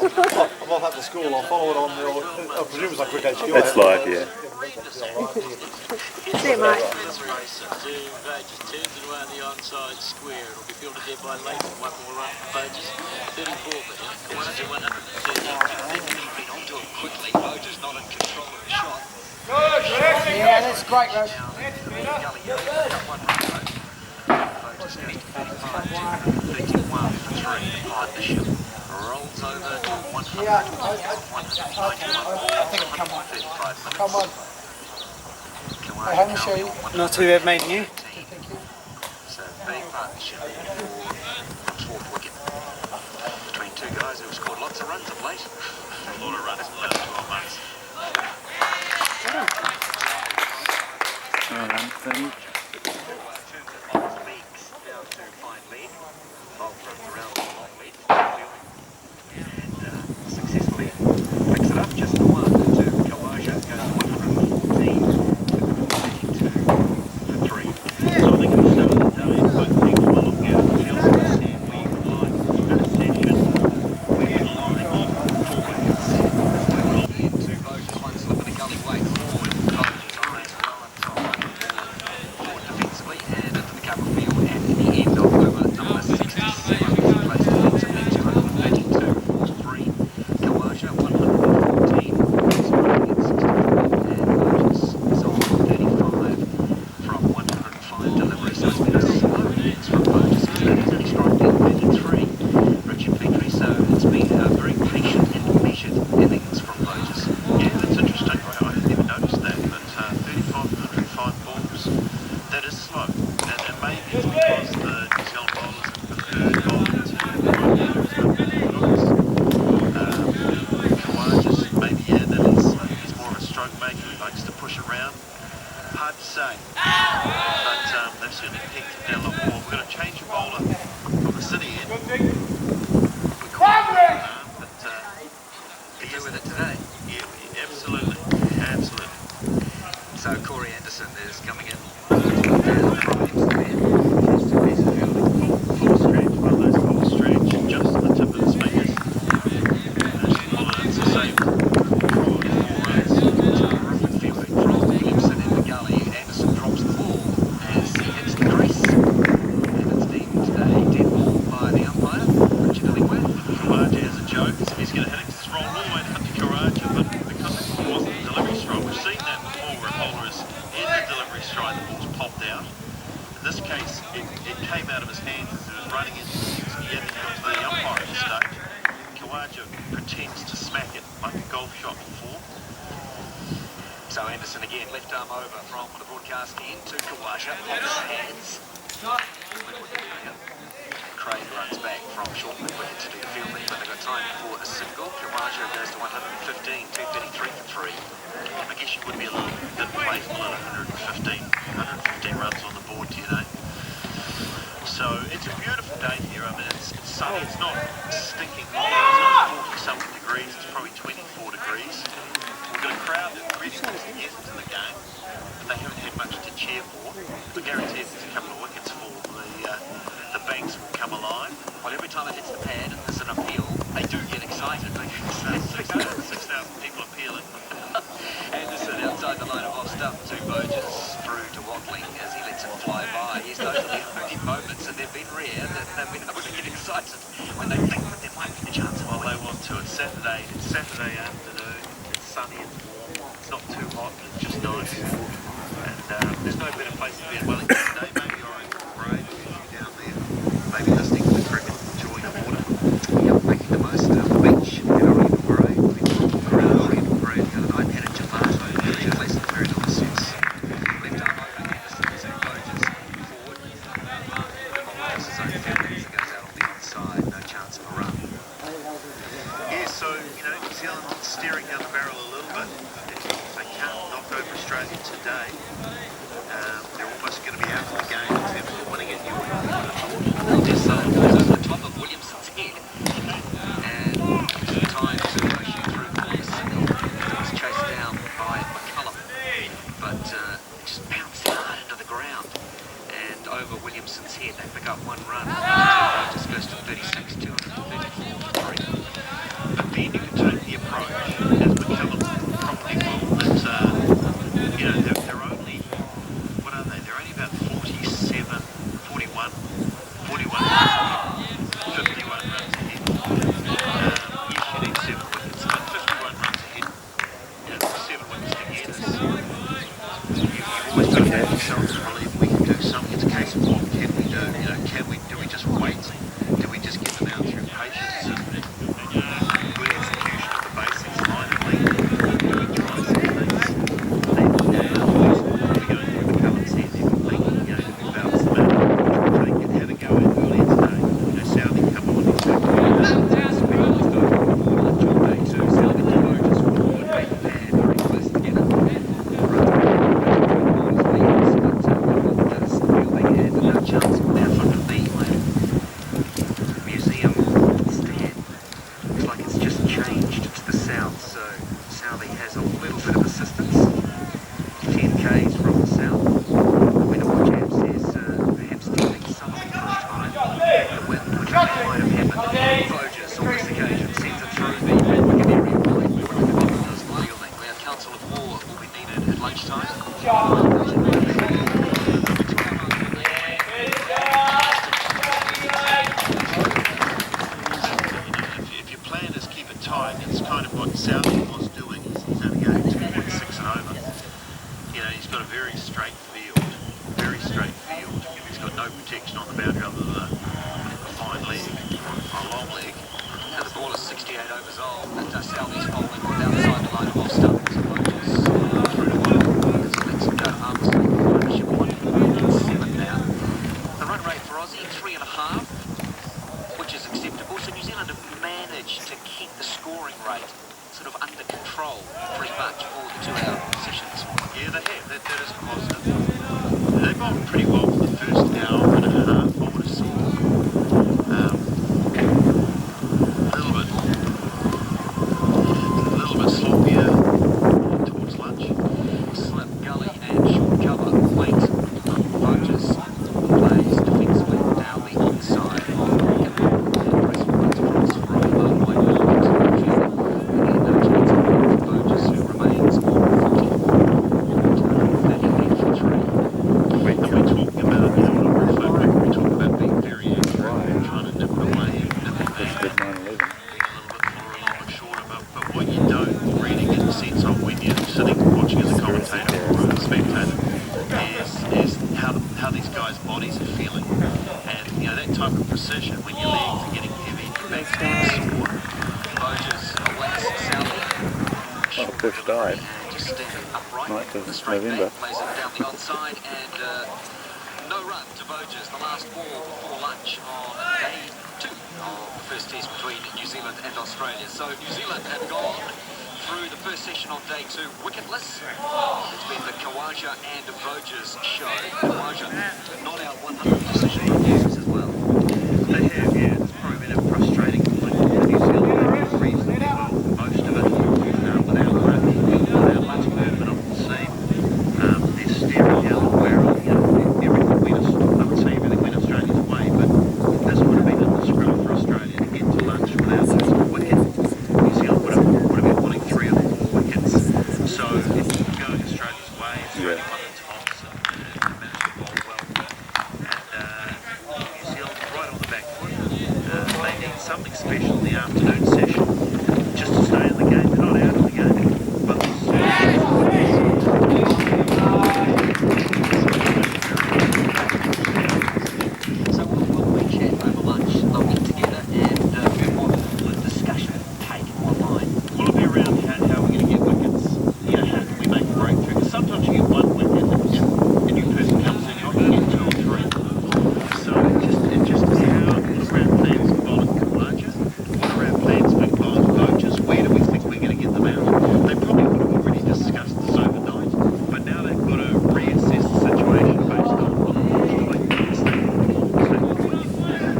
Speaker 3: I'm off at the school, I'll follow it on the old, I presume it's like Quick HQ.
Speaker 5: It's live, yeah.
Speaker 7: See you, mate.
Speaker 9: Two Burgess turns it away on the onside square. It'll be fielded there by Leighton. One more run for Burgess. 34, but it's to 130. Been onto it quickly. Burgess not in control of the shot.
Speaker 2: Yeah, that's great, Rose.
Speaker 9: Rolls over to 100.
Speaker 2: Yeah, I think it'll come on. Come on. How much are you?
Speaker 3: Not too bad, mate, you?
Speaker 9: So big partnership for fourth wicket between two guys who have scored lots of runs of late.
Speaker 10: a lot of runs in the last 12 months.
Speaker 9: Successfully picks it up, just the one to Kawaja, goes to 114, 32 for 3. So I think at the start of the day, both teams were looking at the field and saying we would like a session, we would like 4 wickets. Two voters, one slip of the gully way forward, forward defensively and into the cover field, and in the end of over number 67, placed defensively 232 for 3. Kawaja 114, scoring at 64, and Burgess is on 35 from 105 delivery. So it's been a slow innings from Burgess. He's only struck out 33, Richard Petrie, so it's been a very patient and measured innings from Burgess.
Speaker 10: Yeah, that's interesting. I hadn't even noticed that, but 35, 105 balls, that is slow. And maybe it's because the New Zealand bowlers have preferred bowling to Kawaja's, maybe, yeah, that he's more of a stroke maker, he likes to push around. Hard to say, but they've certainly picked it down a lot more. We're going to change the bowler from the city end. We call it, but
Speaker 9: Deal with it today.
Speaker 10: yeah, absolutely, absolutely.
Speaker 9: So Corey Anderson is coming in. Down from
Speaker 10: Full stretch, one of those full stretch, just at the tip of his fingers. It's the same for 4 runs.
Speaker 9: terrific fielding from Williamson in the gully. Anderson drops the ball as he hits the crease. And it's deemed a dead ball by the umpire, Richard Illingworth.
Speaker 10: Kawaja has a joke, so he's going to hit it. It's rolled all the way down to Kawaja, but because it wasn't the delivery strike, we've seen that before where a bowler is in the delivery strike, the ball's popped out. In this case, it came out of his hands as he was running it. He had to go to the umpire at the stage. Kawaja pretends to smack it like a golf shot before.
Speaker 9: So Anderson again, left arm over from the broadcast end to Kawaja on his hands. Craig runs back from short mid wicket to do the fielding, but they've got time for a single. Kawaja goes to 115, 233 for 3.
Speaker 10: I guess you would be a little bit playful at 115 runs on the board today. So it's a beautiful day here. I mean, it's sunny. It's not stinking hot. It's not 40-something degrees. It's probably 24 degrees. We've got a crowd that really wants to get into the game, but they haven't had much to cheer for. I guarantee if there's a couple of wickets fall, the banks will come alive.
Speaker 9: Well, every time it hits the pad and there's an appeal, they do get excited. They
Speaker 10: 6,000 people appealing.
Speaker 9: Anderson outside the line of off stump to Burgess, through to Watling as he lets it fly by. He's those are the only moments, and they've been rare, that they've been able to get excited when they think that there might be a chance.
Speaker 10: Well, they want to. It's Saturday afternoon. It's sunny and warm. It's not too hot. It's just nice. And there's no better place to be in Wellington today. Maybe Orange Parade down there. Maybe listening to the cricket, enjoying the water.
Speaker 9: Yep, making the most of the beach at Oriental Parade. We've been walking around Oriental Parade the other night, had a gelato, very pleasant, very nice sense. Left arm open, Anderson to Burgess, forward. Bowler his own feelings, it goes out on the inside, no chance of a run.
Speaker 10: Yeah, so, New Zealand steering down the barrel a little bit. If they can't knock over Australia today, they're almost going to be out of the game in terms of winning it. You would have thought.
Speaker 9: Just over the top of Williamson's head, and time to shoot through corner signal. It was chased down by McCullum, but it just bounced hard into the ground and over Williamson's head. They pick up one run. Just goes to 36, 234 for 3.
Speaker 10: But then you can take the approach, as McCullum probably will, that, they're only, what are they? They're only about 47, 41, 51 51 runs ahead. Yes, you need 7 wickets, but 51 runs ahead, 7 wickets to get us. You've always got to make yourselves believe we can do something. It's a case of what can we do? Do we just wait? Do we just get them out through patience and good execution of the basics finally? Do we try some things? And we're going through the colours here, they're thinking, about the matter. They can have a go at earlier today. Southey come on, he's got to
Speaker 5: November.
Speaker 9: Plays it down the outside and no run to Burgess. The last ball before lunch on day 2 of the first test between New Zealand and Australia. So New Zealand have gone through the first session on day 2 wicketless. It's been the Kawaja and Burgess show. Kawaja not out 100 decision reviews as well.
Speaker 10: They have, yeah. It's probably been a frustrating point for New Zealand. Reasonably well, most of it, without much movement on the seam. They're staring down the barrel, special in the afternoon session, just to stay in the game. They're not out of the game, but
Speaker 9: So we chat over lunch, they'll get together and do a model discussion take online.
Speaker 10: will it be around how we're going to get wickets? You know, how can we make a breakthrough? Because sometimes you get one wicket and a new person comes in, you're going to get two or three. So it just is how, what are our plans for bowling Kamaja? What are our plans for bowling coaches? Where do we think we're going to get them out? They probably would have already discussed this overnight, but now they've got to reassess the situation based on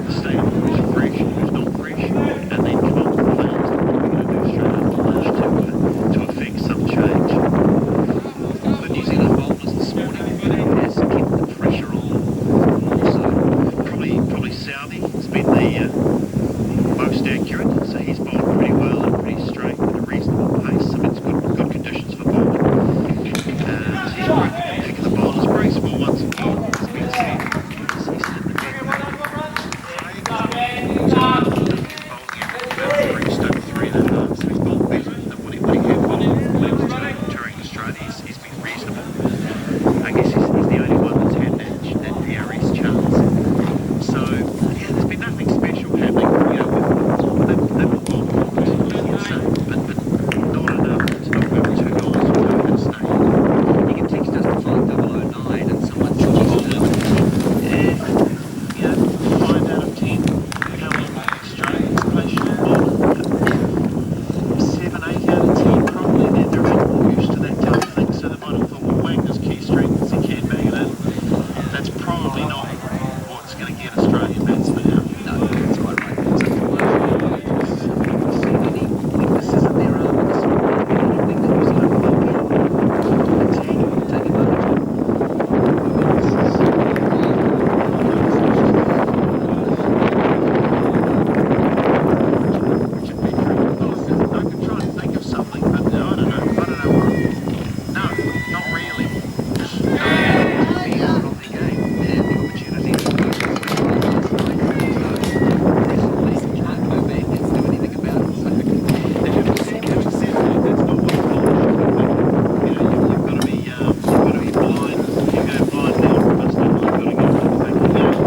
Speaker 10: the state of who's fresh, who's not fresh, and then come up with plans that we're going to do straight after lunch to affect some change.
Speaker 9: The New Zealand bowlers this morning has kept the pressure on. So
Speaker 10: Probably Southey has been the most accurate, so he's bowled pretty well and pretty straight with a reasonable pace. I mean, it's good conditions for bowling. He's picking the bowlers. Bracewell once again has been seen. He's hit the deck. Reached over 3.5, so he's bowled better than what he had bowled during Australia. He's been reasonable. I guess he's the only one that's had that DRS chance. So, yeah, there's been nothing special happening. You know, they've got bowled but not enough to knock over two guys who are going to stay.
Speaker 9: you can text us to 5009 and someone suggested
Speaker 10: You know, 5 out of 10 how long Australians play short bowling. 7, 8 out of 10 probably. They're a bit more used to that type of thing, so they might have thought, well, Wagner's key strength is he can bang it in. That's probably not what's going to get Australian batsmen out.
Speaker 9: no, that's quite right. So see any weaknesses in their arms, anything that New Zealand will take advantage of.
Speaker 10: Which would be true. I could try and think of something, but I don't know what. No, not really.
Speaker 9: Be out of the game and the opportunity to definitely can't go back and do anything about it. So
Speaker 10: Having said that, that's not what bowling should be. You know, you've got to be blind. If you go blind now from a step, you've got to go to the back of the game.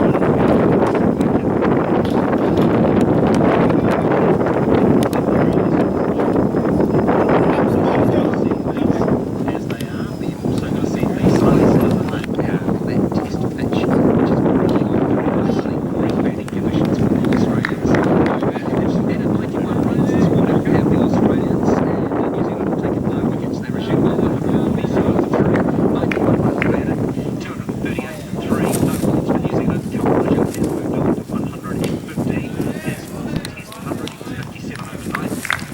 Speaker 10: As they are, but you've also got to see these sides of the lane.
Speaker 9: that test pitch, which is really nicely great batting conditions for the Australians. And at 91 runs this morning, we have the Australians and New Zealand have taken no wickets. They resume by 147 for 91 runs batted, 238 for 3. No runs for New Zealand. Kamaja has moved on to 115 as well. Test 100, he was 57 overnight.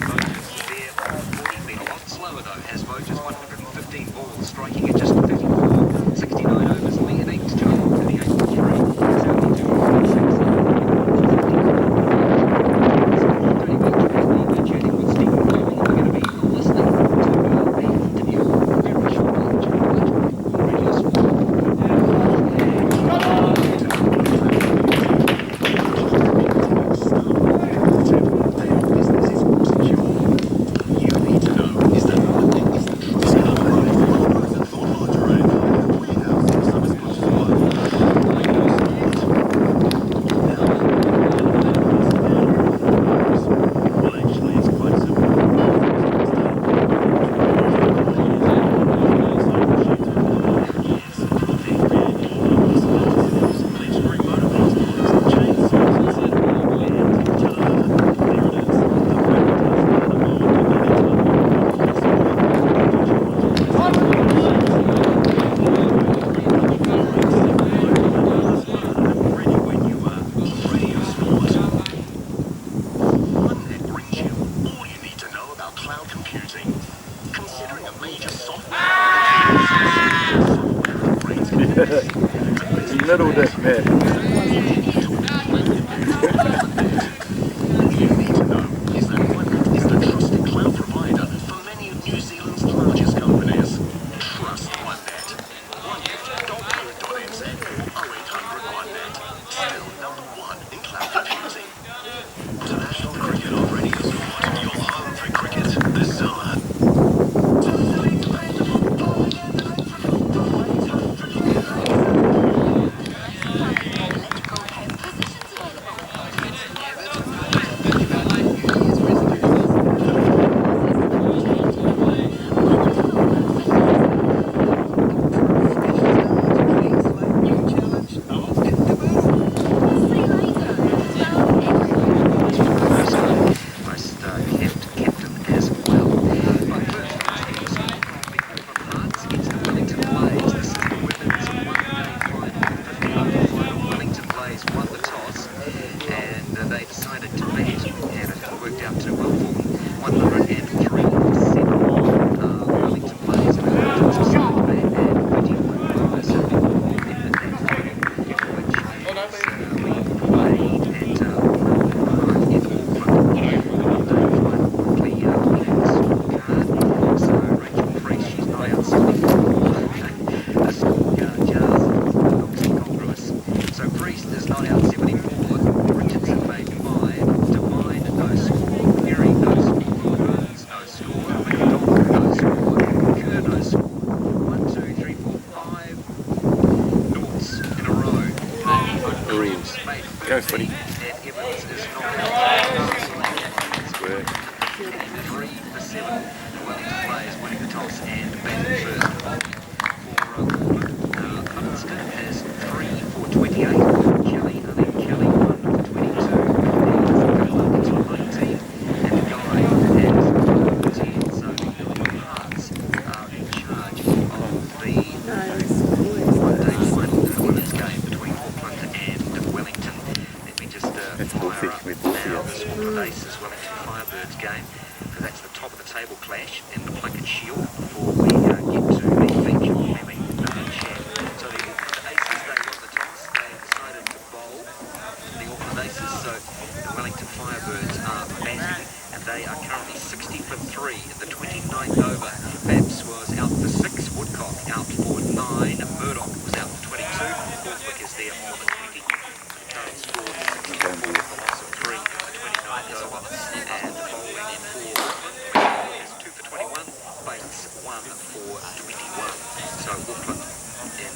Speaker 9: Moses there on 40, been a lot slower though. Has Moses 115 balls, striking at just 34, 69 overs, and Lee and 8, 238 for 3, 72 for 46. Chatting with Stephen Bowling, we're going to be listening to an interview, very short lunch on Radio Sport.
Speaker 10: Well, actually, it's quite simple.
Speaker 5: Little bit, man.
Speaker 9: International
Speaker 5: Go footy.
Speaker 9: And Evans is not.
Speaker 5: Square.
Speaker 9: 3-7. The Wellington players winning the toss and batting first. For Auckland, Huddleston has 3 for 28. Kelly 1 for 22. And it's on 19. And the guy has 10. So the Hearts are in charge of the one-day final women's game between Auckland and Wellington. Let me just fire up now this Auckland Aces Wellington Firebirds game. So that's the top of the table clash in the Plunket Shield before we get to the feature Fleming chat. So the Auckland Aces, they got the toss. They decided to bowl the Auckland Aces. So the Wellington Firebirds are batting and they are currently 60 for 3 in the 29th over. Babs was out for 6, Woodcock out for 9, Murdoch was out for 22, Borthwick is there for the 20. The current score is 64 for the loss of 3 in the 29th over. And the bowling for Auckland is 2 for 21, Bates 1 for 21. So Auckland in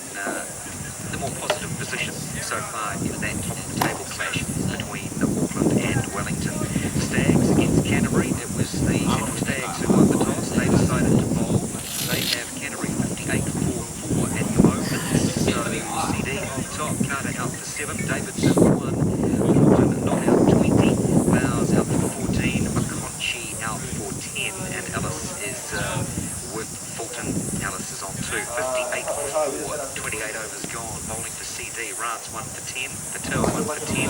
Speaker 9: the more positive position so far in that top of the table clash between Auckland and Wellington. Stags against Canterbury, it was the Central Stags who won the toss. They decided to bowl. They have Canterbury 58 for 4 at the moment. So CD on top, Carter out for 7, Davidson 1, Fulton not out 20, Bowes out for 14, McConchy out for 10, and Ellis is with Fulton. Ellis is on 2, 58 for 4, 28 overs gone. Bowling for CD, Rance 1 for 10, Patel 1 for 10,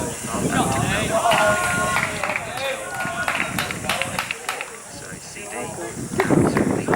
Speaker 9: so CD to the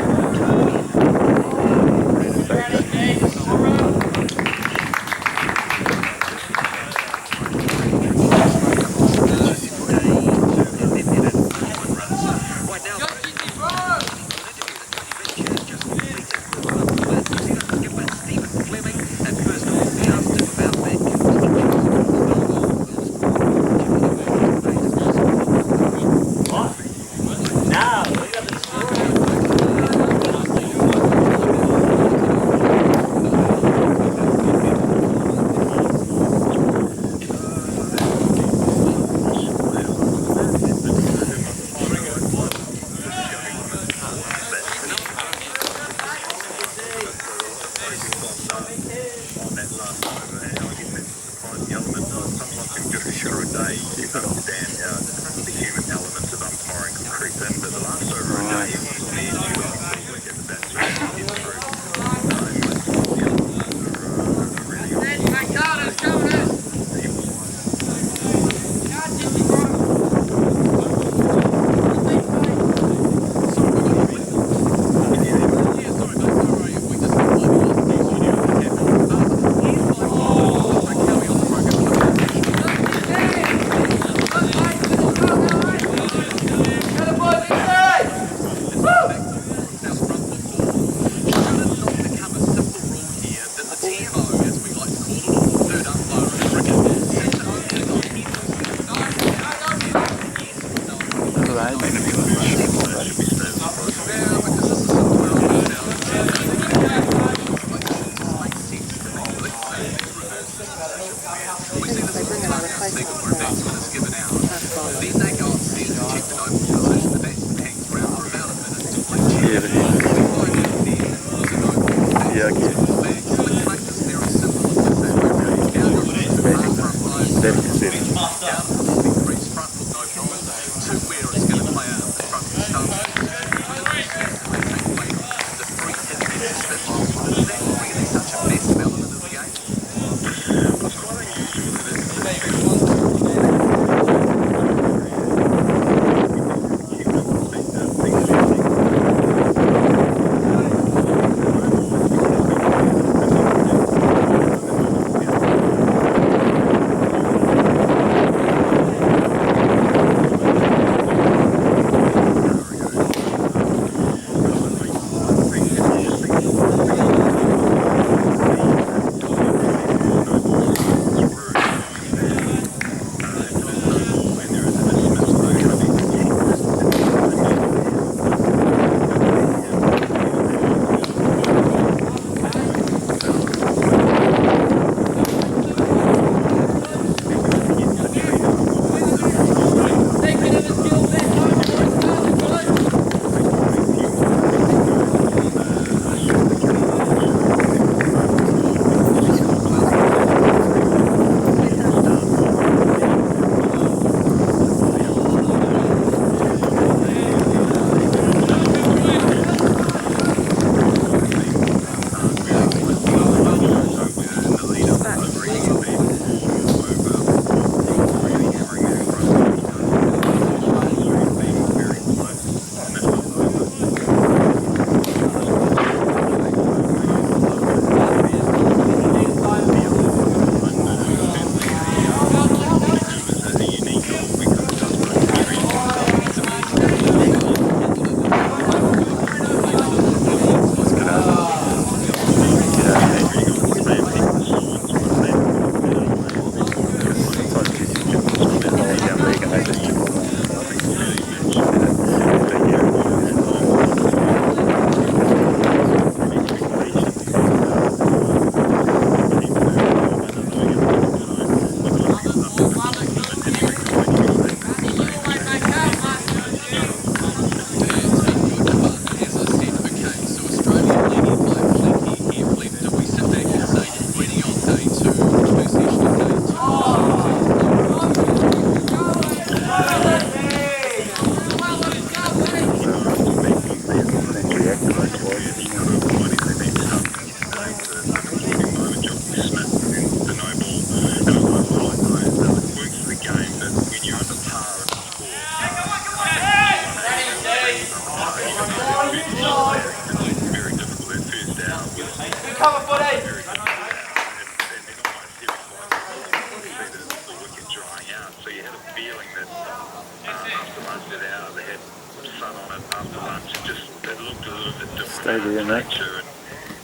Speaker 5: Stay there, mate.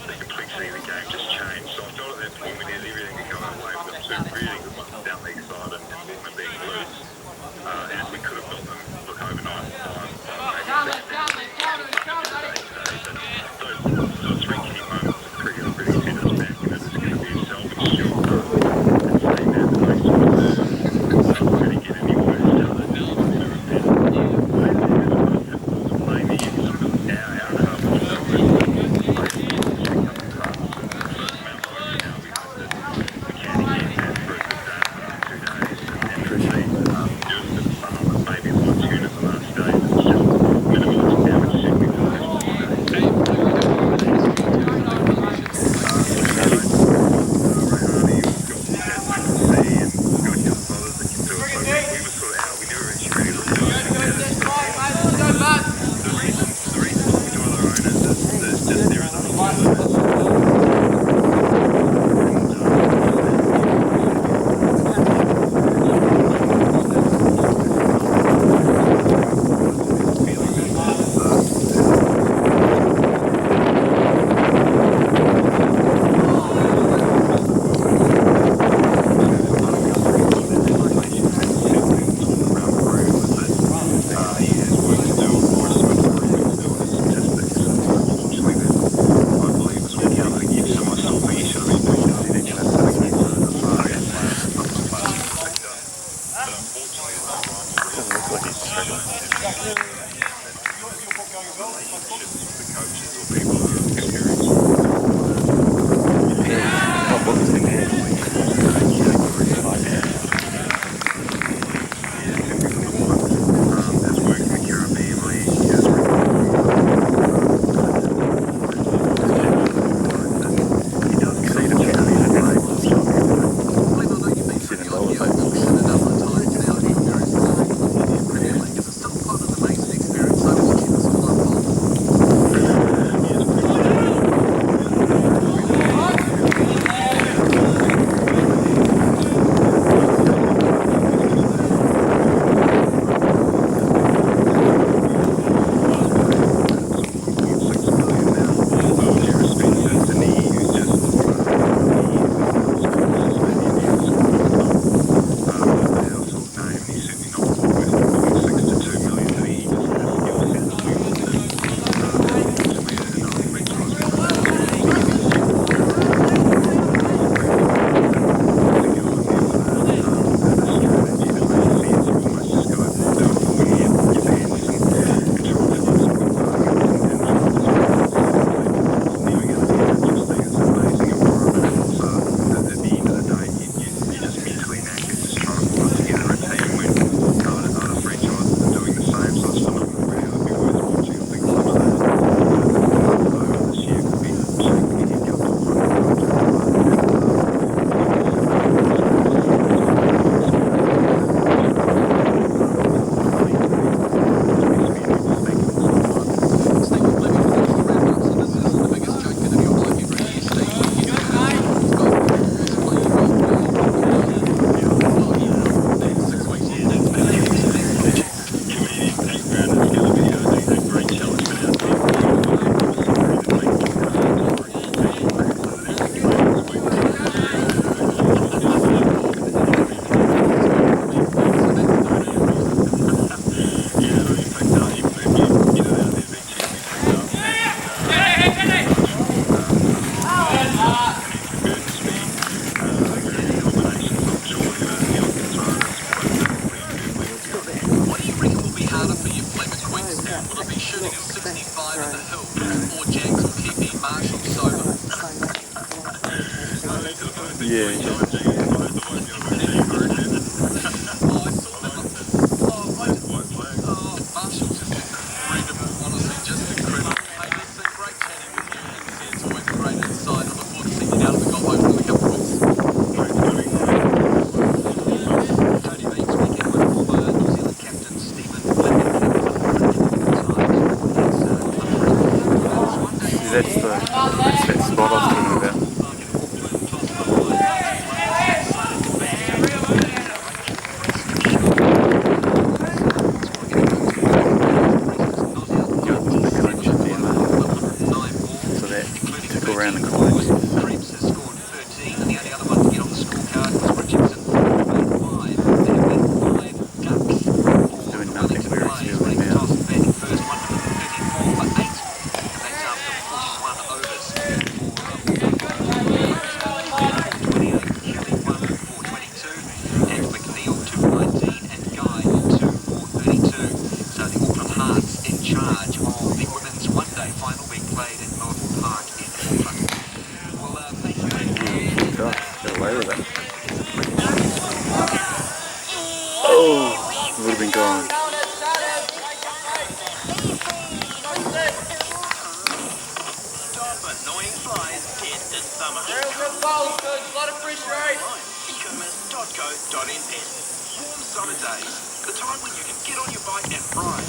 Speaker 10: The complexity of the game just changed. So I felt at that point we needed everything to go our way. We've got two really good ones down the east side and Bournemouth being loose. And we could have got them, look, overnight, five, those three key moments of cricket really set us back. You know, there's going to be a salvage shot. And saying that, the next one is not going to get any worse.
Speaker 5: That's that spot I was talking about. Got away with it. Oh, it would have been gone.
Speaker 9: Annoying flies get this summer. E-commerce.co.nz. Warm summer days, the time when you can get on your bike and ride.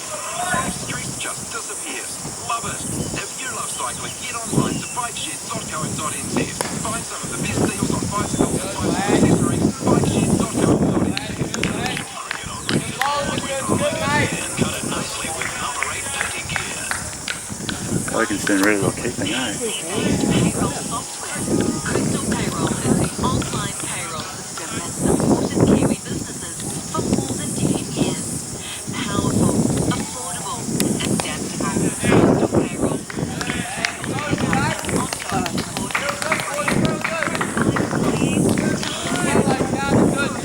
Speaker 9: Stress just disappears. Love it. If you love cycling, get online to bikeshed.co.nz. Find some of the best deals on bicycles and bicycle accessories. Bikeshed.co.nz. And cut it nicely with number 8 painting gear.
Speaker 5: Logan's doing really well keeping, eh?
Speaker 11: Payroll software. Crystal Payroll is the online payroll system that's supported Kiwi businesses for more than 10 years. Powerful, affordable, adaptable. Crystal Payroll.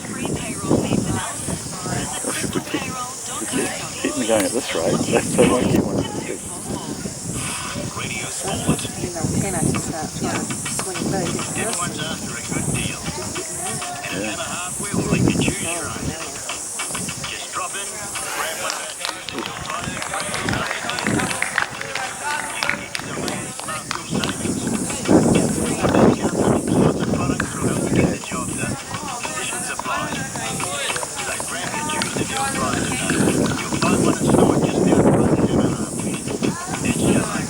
Speaker 11: Free payroll needs analysis. Visit crystalpayroll.co.nz.
Speaker 5: Keep me going at this rate, they won't get one this week.
Speaker 9: Radio Sport.
Speaker 7: Can I just start trying to swing big?
Speaker 9: Everyone's after a good deal.
Speaker 7: Just getting out.
Speaker 9: And if you have a hardware, we'll let you choose your own. Just drop in, grab one of our Tuesdays on Friday, grab your smart fuel savings. Discounts on exclusive products will help you get the job done. Conditions apply. So grab your Tuesday deal Friday today. You'll find one in store just down the road at our hardware. It's just like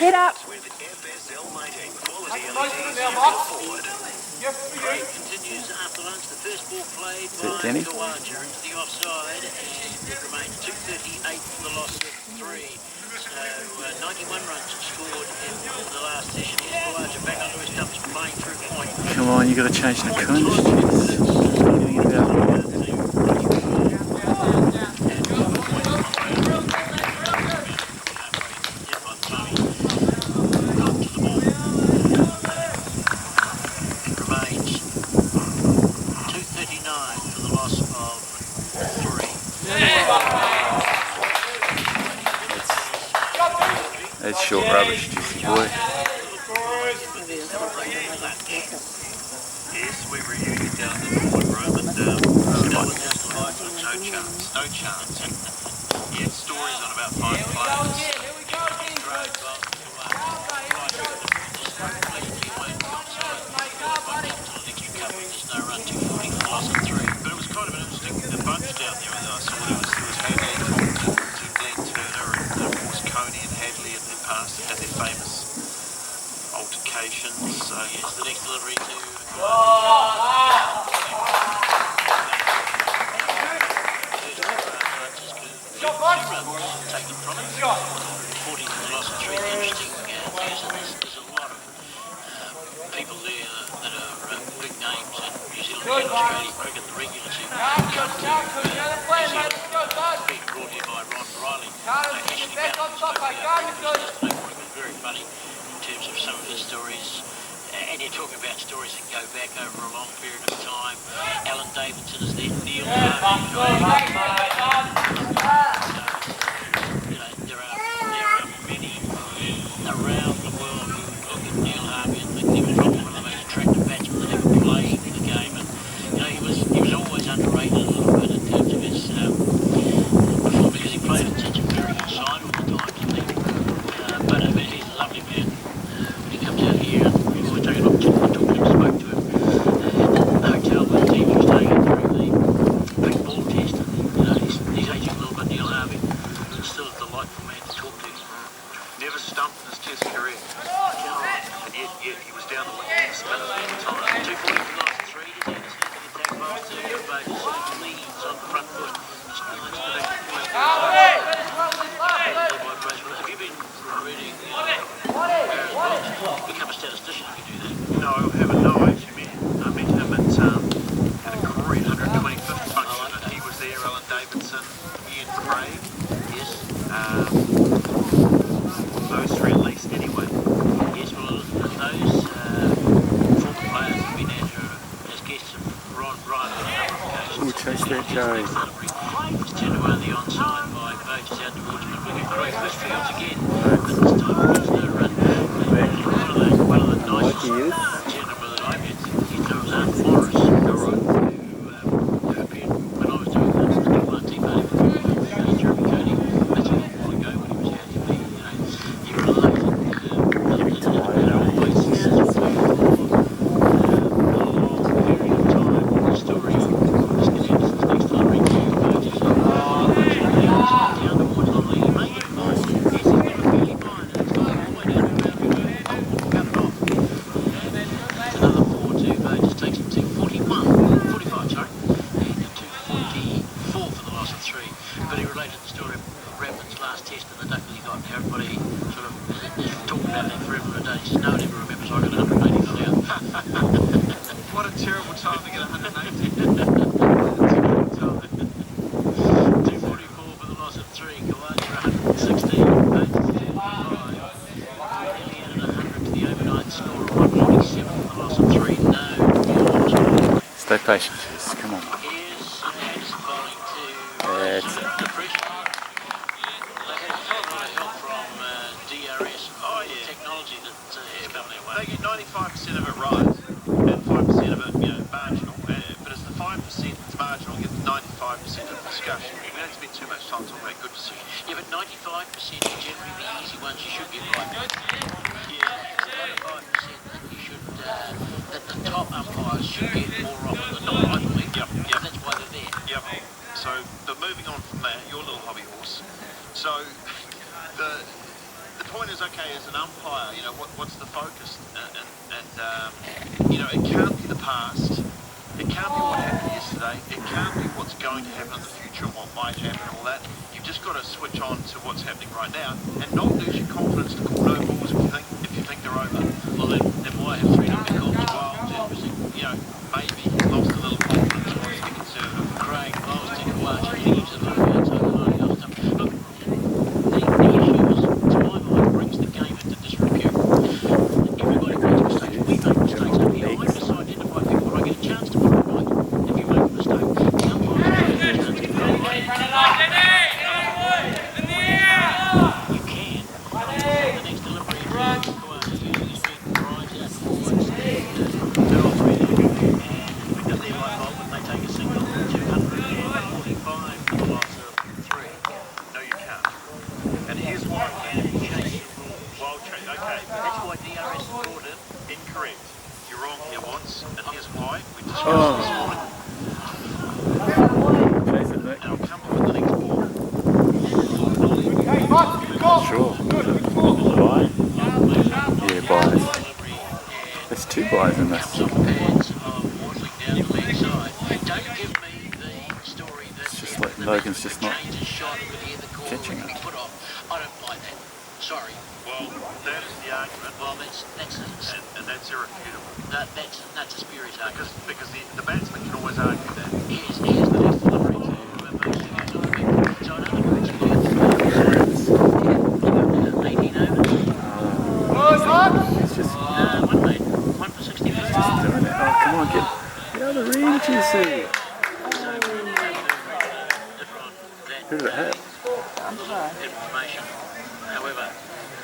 Speaker 7: Head up.
Speaker 9: Continues after lunch. The first ball played by
Speaker 5: Denny?
Speaker 9: Kawaja into the offside, and it remains 2:38 for the loss of 3. So 91 runs scored in the last session. Here's Kawaja back under his stumps, playing through point.
Speaker 5: Come on, you got to change the conditions. That's short rubbish, juicy boy.
Speaker 9: Yes, we reviewed down the Norwood Road, but no chance. He had stories on about 5 players. No run, 240 for loss of 3. But it was kind of an interesting bunch down there. I saw there was Hadley, Dan Turner, and of course Coney and Hadley in their past had their famous altercations. So yes, the next delivery to taken from it. 40
Speaker 10: Australian cricket, the regular team, come to New Zealand, being brought here by Ron Riley. Actually, it was very funny in terms of some of his stories. And you're talking about stories that go back over a long period of time. Alan Davidson is there, Neil Harvey. There are many around the world who look at Neil Harvey and think he was probably one of the most attractive batsmen that ever played the game. And he was always underrated a little bit in terms of his performance because he played at such a very good side all the time, didn't he? But I mean, he's a lovely man. When he comes out here, we always take it up, talked to him, spoke to him at the hotel where the team was staying at during the big ball test. And, he's aging a little bit, Neil Harvey. He's still a delightful man to talk to. Never stumped in his test career. And yet he was down the wicket for spinners all the time.
Speaker 9: 240 for last 3, did he? Attack pass to everybody, leads on the front foot. Have you been reading become a statistician if you do that?
Speaker 10: No, I haven't. No, I actually met him at a Korean 125th function. And he was there, Alan Davidson, Ian Prem.
Speaker 9: Yes.
Speaker 10: Those three at least, anyway.
Speaker 9: Yes, well, those former players have been out here as guests of Ron Riley on a number of occasions.
Speaker 5: We'll chase that, Joey.
Speaker 9: It's 10 away on the onside by Voters out towards Midwick. Craig Westfields again, but this time there's no run. One of the nicest gentlemen that I met, he throws out Morris, who appeared when I was doing the tea party with Jeremy Cody. That's a long while ago when he was out here. He related the story of Bradman's last test and the duck that he got. Everybody sort of talked about that for every day. No one ever remembers I got 180 for now.
Speaker 10: What a terrible time to get 180.
Speaker 9: 244 for the loss of 3. Kawaja 116. Bates 10-5. Nearly added 100 to the overnight score of 147 for the loss of 3. No.
Speaker 5: Stay patient, come on.
Speaker 9: Here's Anderson bowling to
Speaker 5: That's
Speaker 9: the pressure. They had a lot of help from DRS.
Speaker 10: Oh, yeah.
Speaker 9: Technology that's come their way.
Speaker 10: They get 95% of it right and 5% of it, marginal. But it's the 5% that's marginal gets 95% of the discussion. We don't spend too much time talking about good decisions.
Speaker 9: Yeah, but 95% is generally the easy ones you should get right. Yeah, it's 95% that you should, that the top umpires should get more often than not, I believe.
Speaker 10: Yep.
Speaker 9: That's why they're there.
Speaker 10: Yep. So, but moving on from that, your little hobby horse. So, the point is, okay, as an umpire, what's the focus? It can't be the past. It can't be what happened yesterday. It can't be what's going to happen in the future and what might happen and all that. You've just got to switch on to what's happening right now and not lose your confidence to call no balls if you think they're over.
Speaker 9: Well, then why have 3 different calls? Well,
Speaker 10: maybe lost a little confidence, wants to be conservative.
Speaker 9: Craig bowls to Kawaja, leaves it over outside the line. Look, the issue is, to my mind, brings the game into disrepute. Everybody makes mistakes. We make mistakes over here. I just identify people where I get a chance to put it right. If you make a mistake, the umpires don't get a chance to put it right. You can. The next delivery is Kawaja using his feet and drives out forwards. They're off really. And because they're by Bolton, they take a single 245 for the loss of 3.
Speaker 10: No, you can't. And here's why. Wild chase. Okay.
Speaker 9: That's why DRS scored it.
Speaker 10: Incorrect. You're wrong here once, and here's why. We discussed this morning.
Speaker 5: Chase it, Nick.
Speaker 10: And I'll come to the next ball.
Speaker 5: Sure. Bye. Yeah, buys. There's 2 buys in this. It's just like Logan's just not catching it.
Speaker 9: I don't buy that. Sorry.
Speaker 10: Well, that is the argument.
Speaker 9: Well, that's
Speaker 10: And that's irrefutable.
Speaker 9: that's a spurious argument.
Speaker 10: Because the batsman can always argue that.
Speaker 9: Here's the next delivery to whoever who's not a big. So in other words, you've got 18 overs.
Speaker 5: It's just
Speaker 9: One mate, 1 for 60.
Speaker 5: doing it. Oh, come on, get the other range, you see. Who did it hit?
Speaker 9: Information. However,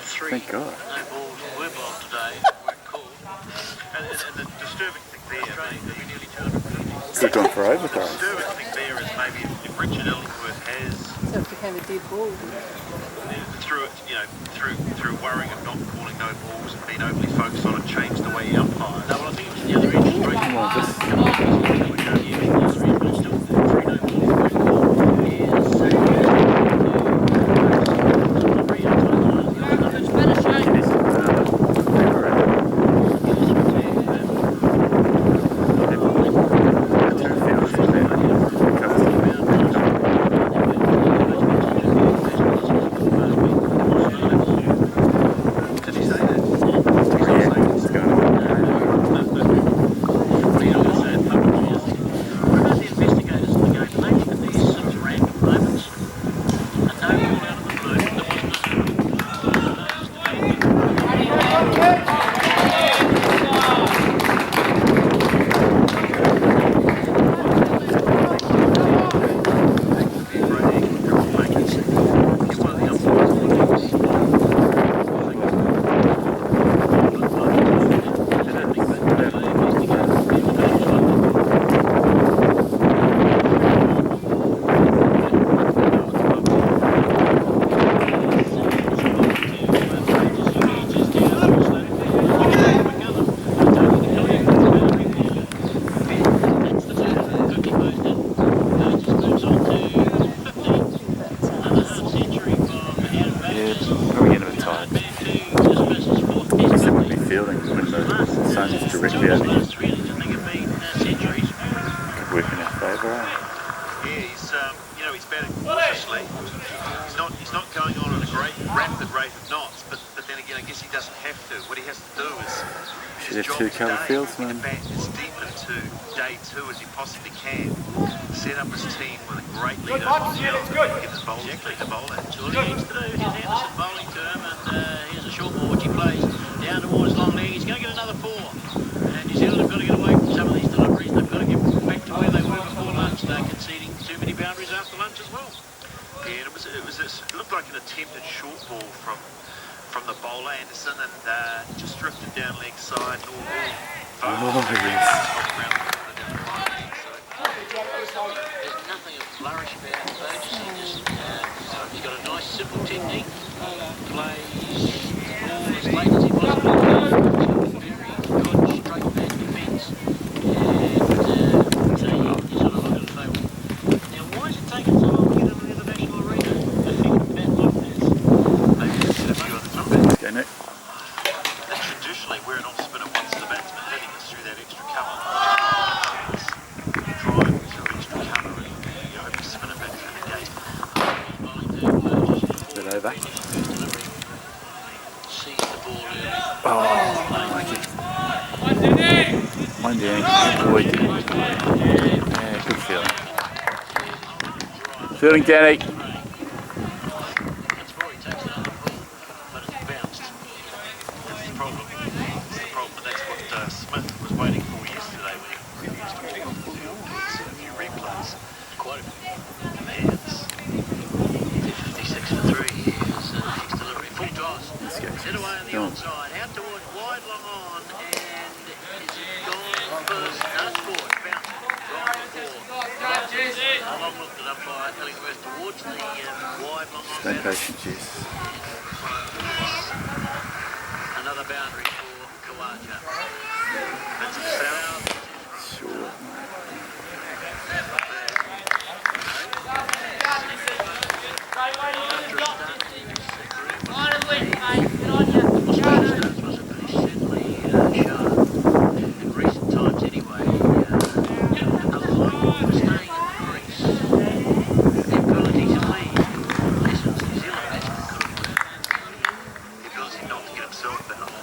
Speaker 9: 3
Speaker 5: Thank God.
Speaker 9: no balls were bowled today, weren't called.
Speaker 10: And the disturbing thing there,
Speaker 9: Maybe nearly 250.
Speaker 5: Could have gone for
Speaker 10: the
Speaker 5: overthrows.
Speaker 10: disturbing thing there is maybe if Richard Ellsworth has,
Speaker 7: So it became a dead ball.
Speaker 10: through worrying of not calling no balls and being overly focused on it, changed the way he umpires.
Speaker 9: No, well, I think it was the other end.
Speaker 5: Come on, just
Speaker 10: he's not going on at a great rapid rate of knots, but then again, I guess he doesn't have to. What he has to do is
Speaker 5: should have 2 cover fields, man.
Speaker 10: Get as deep into day 2 as he possibly can. Set up his team with a great leader. Get the bowlers to bowl at.
Speaker 9: All he needs to do is Anderson bowling to him, and here's a short ball which he plays down towards long leg. He's going to get another 4. And New Zealand have got to get away from some of these deliveries. They've got to get back to where they were before lunch. They're conceding too many boundaries after lunch as well.
Speaker 10: Yeah, and it looked like an attempted short ball from the bowler Anderson, and just drifted down leg side.
Speaker 5: Oh, yes.
Speaker 9: There's nothing of flourish about Burgess. He's got a nice simple technique. Plays the ball as late as he possibly can. Very good straight back defence. And so you sort of look at it and say, now why is it taking so long to get into the international arena? I think about like this. Maybe there's a few other numbers.
Speaker 5: Okay, Nick.
Speaker 10: Traditionally, where an off-spinner wants the batsman hitting is through that extra cover. Driving through extra cover and you hope to spin it back through the gate.
Speaker 5: Is it over?
Speaker 9: Sees the ball early.
Speaker 5: Oh, like it. One day, boy. Yeah, good feeling. Feeling, Danny.
Speaker 9: That's where he takes it under full, but it's bounced.
Speaker 10: That's the problem. And that's what Smith was waiting for yesterday when he was getting off the field. It's a few replays.
Speaker 9: Quite a few.
Speaker 10: Hands.
Speaker 9: 56 for 3. Here's next delivery. Full toss.
Speaker 5: Let's go.
Speaker 9: Hit away on the onside. Out towards wide long on. And is it gone first? No, it's forward. Bounced. Gone for 4. A long look at umpire telling the rest towards the wide long on.
Speaker 5: Stay patient, Jess.
Speaker 9: Another boundary for Kawaja. That's a foul.
Speaker 5: Sure.
Speaker 9: In recent times anyway, a lot of staying in the crease. The ability to lead lessons New Zealand batsmen could have learned. southbound.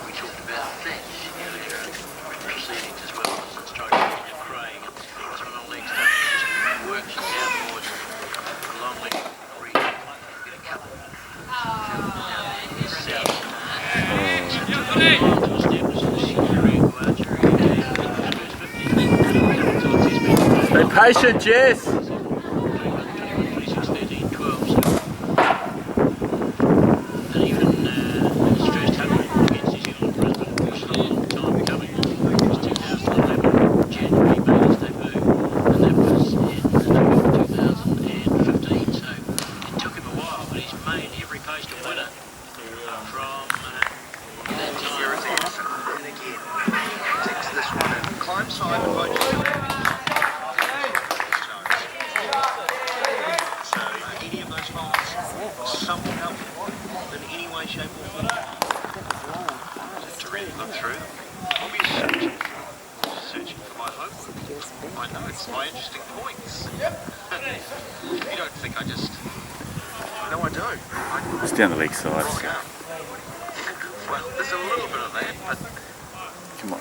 Speaker 9: We talked about that earlier in proceedings as well as stroking into Craig. That's when the leg starts just working downwards the long leg region. Get a couple down the south.
Speaker 5: Stay patient, Jess. It's down the leg side. So.
Speaker 9: Well, there's a little bit of that, but
Speaker 5: come on,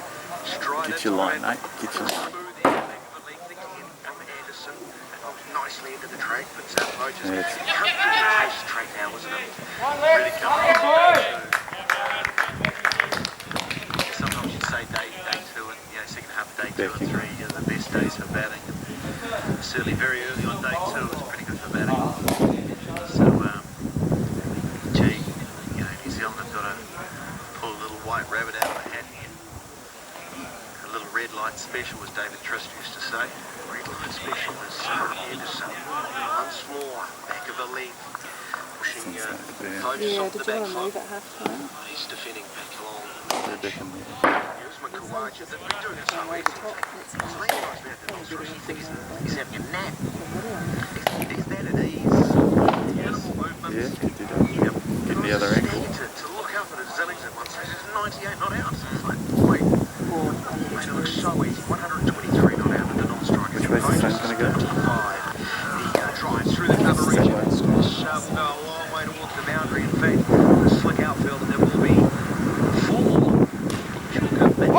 Speaker 5: get your line, mate. Get your line.
Speaker 9: Nicely into the track, but Mo just pace track now, wasn't it? Really sometimes you'd say day 2 and second half of day 2 and 3 are the best days for batting. Certainly very early on day 2 it was pretty good for batting. So New Zealand have got to pull a little white rabbit out of the hat here. A little red light special, as David Trist used to say. Red light special is Anderson once more back of the leg, pushing Hodges off the back foot. He's defending back along. Here's McKawaja. They've been doing it so easily. It's really nice about the monstrous. You think he's having a nap. He's that at ease. Minimal movement.
Speaker 5: Yeah, could do that. Yep. Get the other ankle.
Speaker 9: To look up at his Zillings at one stage, it's 98 not out. It's like, boy, made it look so easy. 123 not out at the non-striker.
Speaker 5: Which way's the sun going to go?
Speaker 9: 5. He drives through the cover region. Shove go a long way towards the boundary. In fact, a slick outfield, and there will be 4. She'll come back.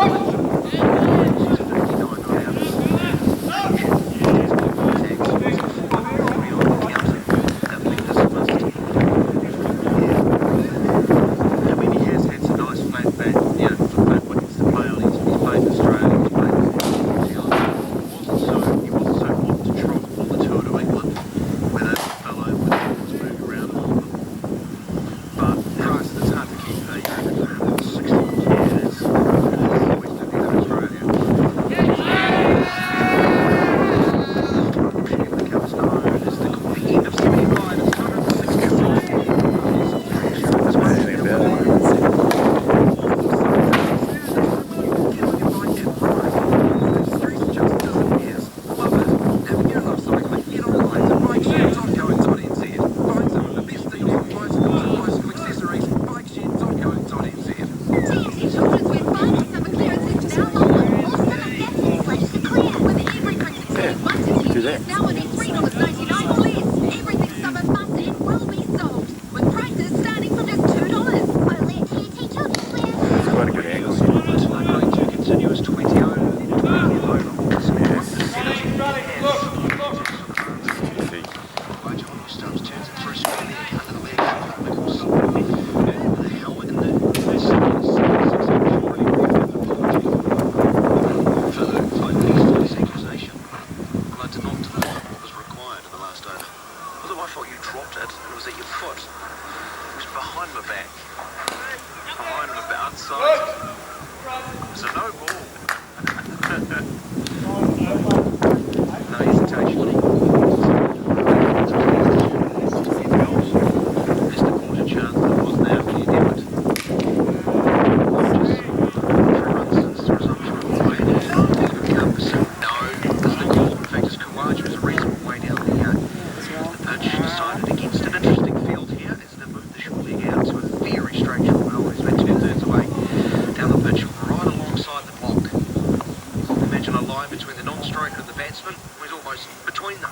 Speaker 9: Between them.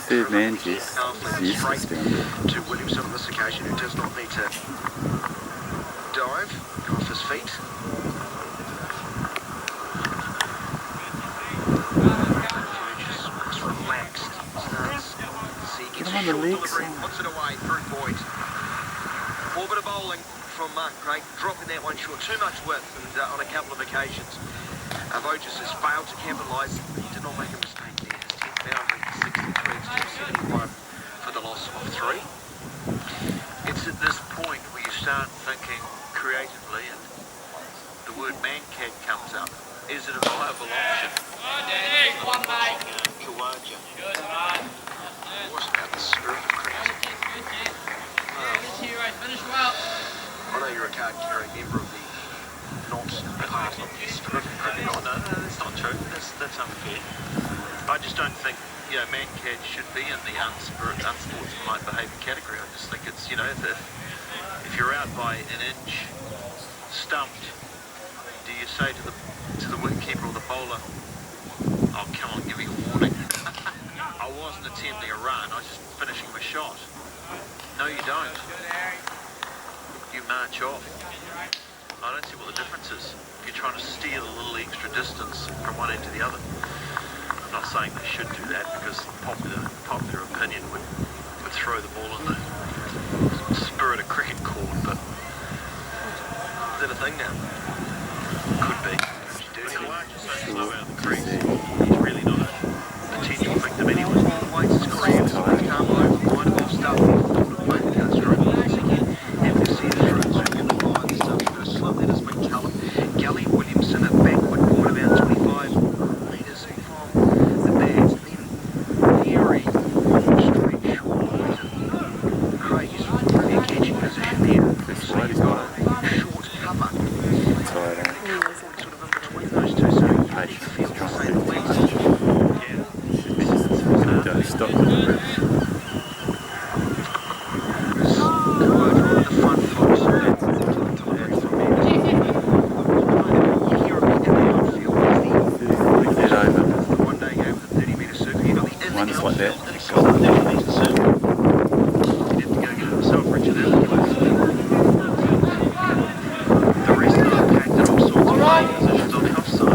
Speaker 5: third man, Jess, is useless down there.
Speaker 9: To Williamson on this occasion, who does not need to dive off his feet. Just relaxed.
Speaker 5: Get him on the legs.
Speaker 9: Puts it away through Boyd. More bit of bowling from Mark Craig, dropping that one short. Too much width, and on a couple of occasions, HIBSvHVHS has failed to capitalise. He did not make a mistake there. His 10th boundary, 63 to 71 for the loss of 3. It's at this point where you start thinking creatively, and the word man-cat comes up. Is it a viable option? Kawaja. What about the spirit of cricket? I know you're a card-carrying member of the not part of the spirit of cricket. Oh, no, that's not true. That's unfair. I just don't think, man-cat should be in the unsportsmanlike behaviour category. I just think it's, if you're out by an inch, stumped, do you say to the wicketkeeper or the bowler, oh, come on, give me a warning. I wasn't attempting a run, I was just finishing my shot. No, you don't. You march off. I don't see what the difference is. If you're trying to steal a little extra distance from one end to the other. I'm not saying they should do that, because popular opinion would throw the ball in the spirit of cricket court, but is that a thing now? Could be. The largest slow out of the crease. He's really not a potential victim. And he was always his career. He's come over, mind of off stuff. Can't strike once again. And we see the throws in the line. There's something that is slow. That is McCullum. Gally Williamson, a backward point about 25 metres from the bags. Then Fury, straight short. Craig is really a catching position there. So you've got a short cover. Sort of in between those two, so you need to feel the same least.
Speaker 5: Don't stop it. One's like that.
Speaker 9: The rest of them packed in all sorts of playing positions on the offside.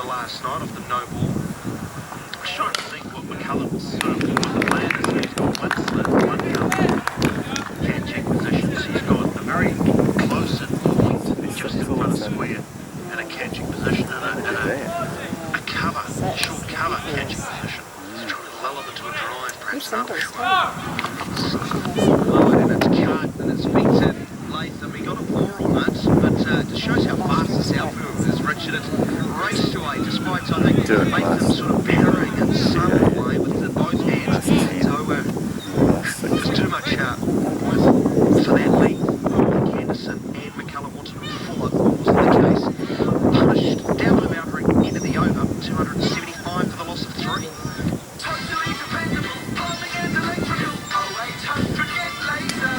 Speaker 9: Last night off the no ball. I was trying to think what McCullum's what the plan is. He's got one slip, one cover, can check positions. He's got a very close in point just in front of square and a catching position and a cover, short cover catching position. He's trying to lull him into a drive, perhaps an and it's cut and it's beats it. Latham, he got a 4 on it, but it just shows how fast the Southfield is. Richard, it's raced away despite, I think, Latham sort of battering in some way with both hands. So there's too much width for that length. Anderson and McCullum wanted to full it, wasn't the case. Punished down the boundary, end of the over, 275 for the loss of 3. Totally dependable, plumbing and electrical, 0800 laser.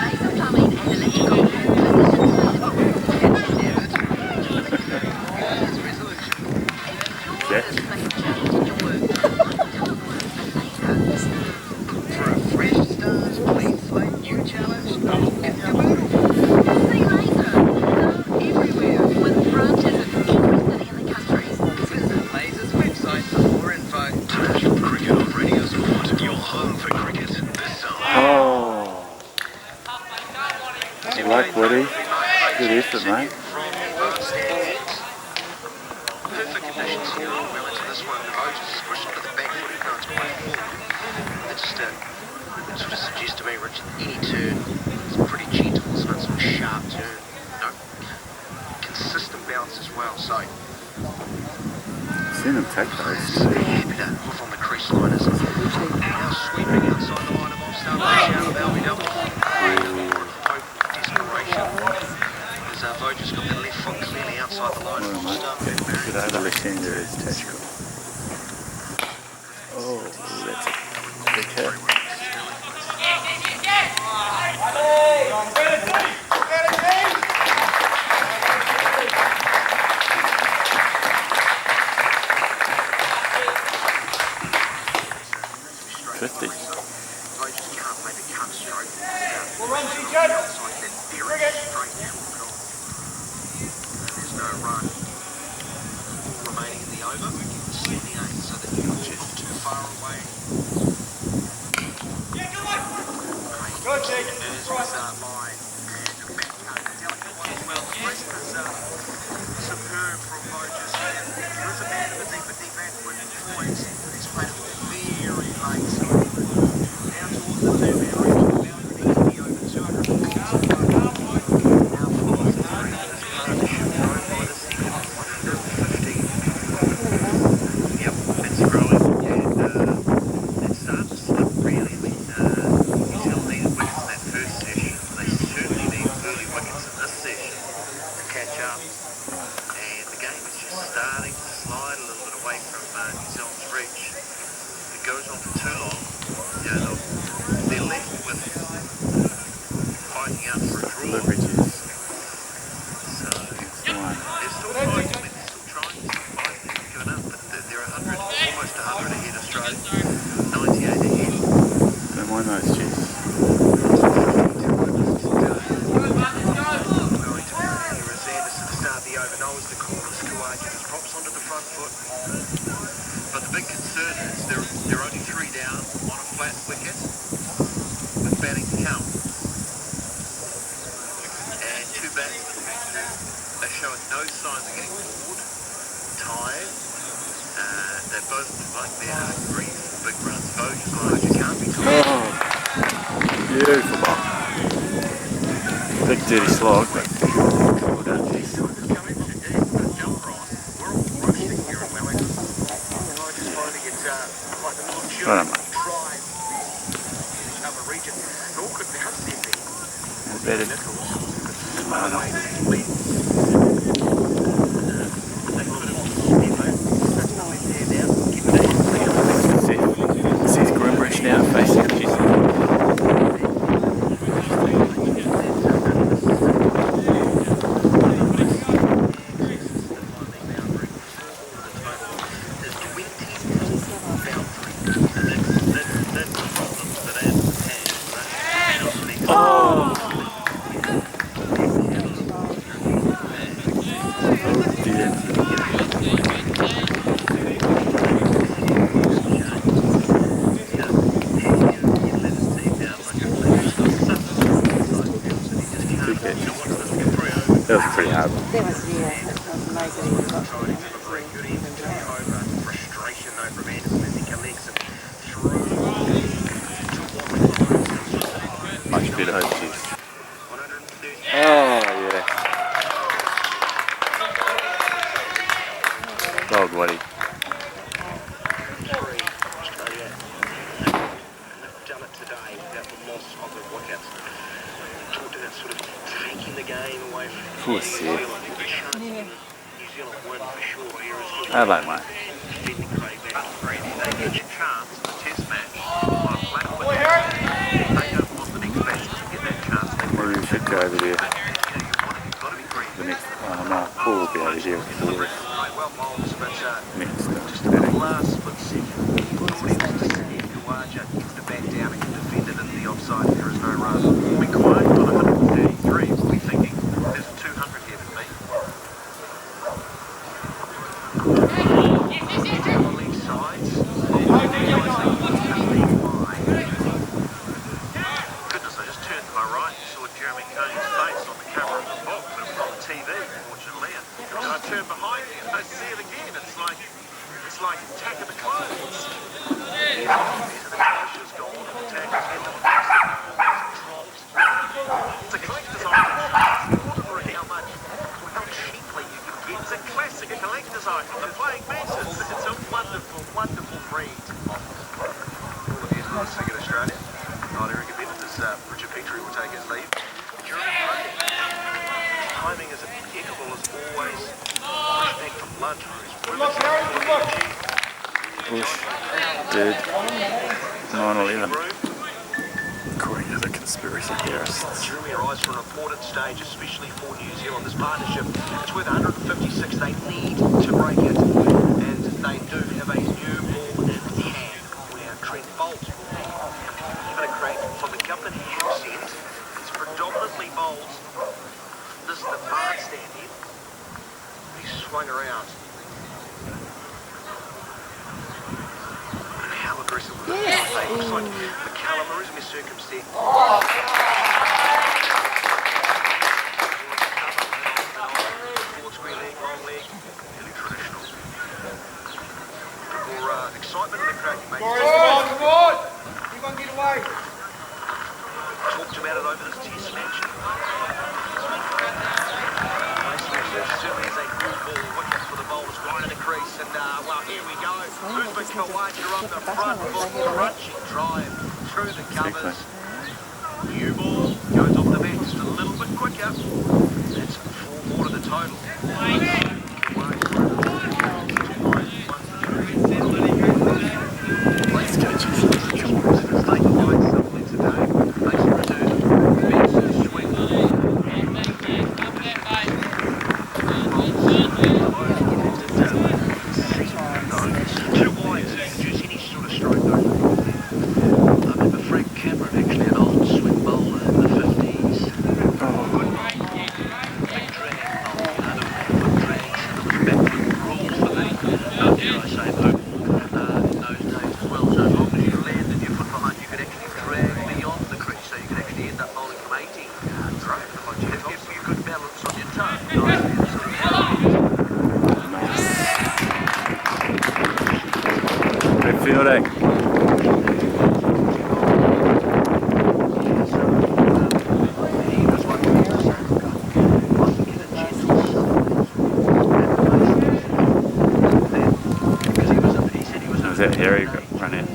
Speaker 11: Laser plumbing and electrical.
Speaker 9: For a fresh start, clean slate, new challenge,
Speaker 11: Everywhere with branches in every city in the country.
Speaker 9: visit Laser's website for more info. International Cricket on Radio Sport, your home for cricket this summer.
Speaker 5: Oh. Good luck, Woody. Good effort, mate.
Speaker 9: Perfect conditions here. Well into this one, the boat is average. Any turn is pretty gentle, it's not sort of sharp turn. No, consistent bounce as well. So
Speaker 5: Seen them take those.
Speaker 9: happy to move on the crease liners. Now sweeping outside the line of off-start rush out of LBW. Hope, desperation. As Vo just got the left foot clearly outside the line of off-start.
Speaker 5: Should I have a listen to his Teshko? Oh, that's a big hit. 50.
Speaker 9: I just can't make a cut stroke.
Speaker 3: We'll run to each other.
Speaker 9: Bring it. Straight short off. There's no run. All remaining in the over. 78, so that you're not too far away.
Speaker 3: Go, Jake.
Speaker 9: There's the start line. And the back cut, delicate one as well. The rest is superb from Vo just there. There is a bit of a deep backward point. He's played it very late. Down towards the third man range. Boundary over 200. Now follows the three. This partnership grown by the second 150. Yep, it's growing. And it started to slip really. I mean, New Zealand needed wickets in that first session. They certainly need early wickets in this session to catch up. And the game is just starting to slide a little bit away from New Zealand's reach. If it goes on for too long, you know, they're left with fighting out for a draw. So they're still fighting. I mean, they're still trying to survive. They're going up, but they're 100, almost 100 ahead of Australia. 98 ahead.
Speaker 5: Don't mind those cheats.
Speaker 9: But the big concern is they're only 3 down on a flat wicket with batting to count. And 2 batsmen, they showing no signs of getting bored, tired. They both look like they're hungry for big runs. Vo just like you can't be tired.
Speaker 5: Oh, beautiful ball. Big dirty slog, but well done. Well done, mate. Better. See Grimbridge now facing New Zealand. That was pretty hard.
Speaker 7: That was, yeah, it was amazing.
Speaker 9: Frustration though from Anderson as he collects it through.
Speaker 5: Much better hope, cheers. Oh, yeah. Dog, Waddy.
Speaker 9: Australia have done it today without the loss of the wicket. Talked about sort of taking the game away from New Zealand. New Zealand won for sure.
Speaker 5: Hello, mate.
Speaker 9: Defending Craig back to Prem. They get a chance in the test match on a flat wicket. They don't want the next batsman to get that chance.
Speaker 5: Maybe we should go over there.
Speaker 9: You've got to be green.
Speaker 5: The next, no, Paul will be over here for the
Speaker 9: Well bowls, but
Speaker 5: next
Speaker 9: just a
Speaker 5: batting.
Speaker 9: last split second. Kawaja gets the bat down and can defend it into the offside. There is no run. We'll be quiet on 133. We'll be thinking there's a 200 here for me. On these sides. Goodness, I just turned to my right and saw Jeremy Coney's face on the camera of the box, but it was on the TV, unfortunately. And I turned behind me and I see it again. It's like Attack of the Clones. These are the Ashes gone. Attack is in the
Speaker 5: did 9/11, according to the conspiracy theorists.
Speaker 9: Germany arrives for an important stage, especially for New Zealand. This partnership, it's worth 156. They need to break it, and they do have a new ball in hand. Where Trent Bolt, even a crack from the government HIBS end, it's predominantly bowls. This is the bandstand here. He swung around. How aggressive was it? It looks like McCallum is my circumstance. Forward square leg, long leg, really traditional. More excitement in the crowd, you mate.
Speaker 3: Come on! Keep on, get away!
Speaker 9: Talked about it over this test match. Certainly is a good ball wicket for the bowlers right in the crease, and well, here we go. Movement Kawaja on the front foot, crunching drive through the covers. New ball goes off the bat just a little bit quicker. That's 4 more to the total.
Speaker 5: Let's go, Jesus. Come on. Good fielding. Was that Harry run in?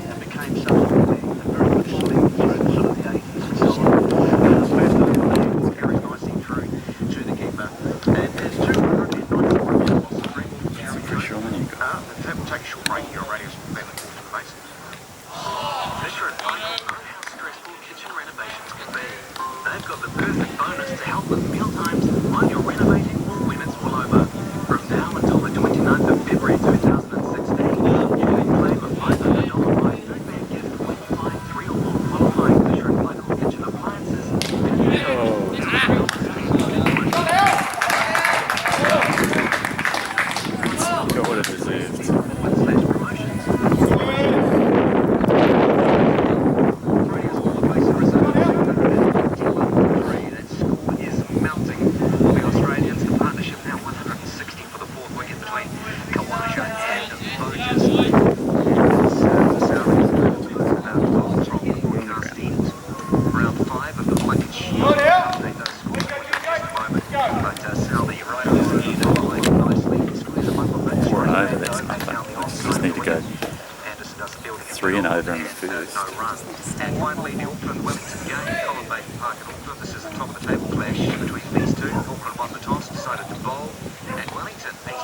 Speaker 5: Over in the first.
Speaker 9: And finally, the Auckland-Wellington game, Colin Bay Park at Auckland. This is a top of the table clash between these two. Auckland won the toss, decided to bowl, and Wellington 87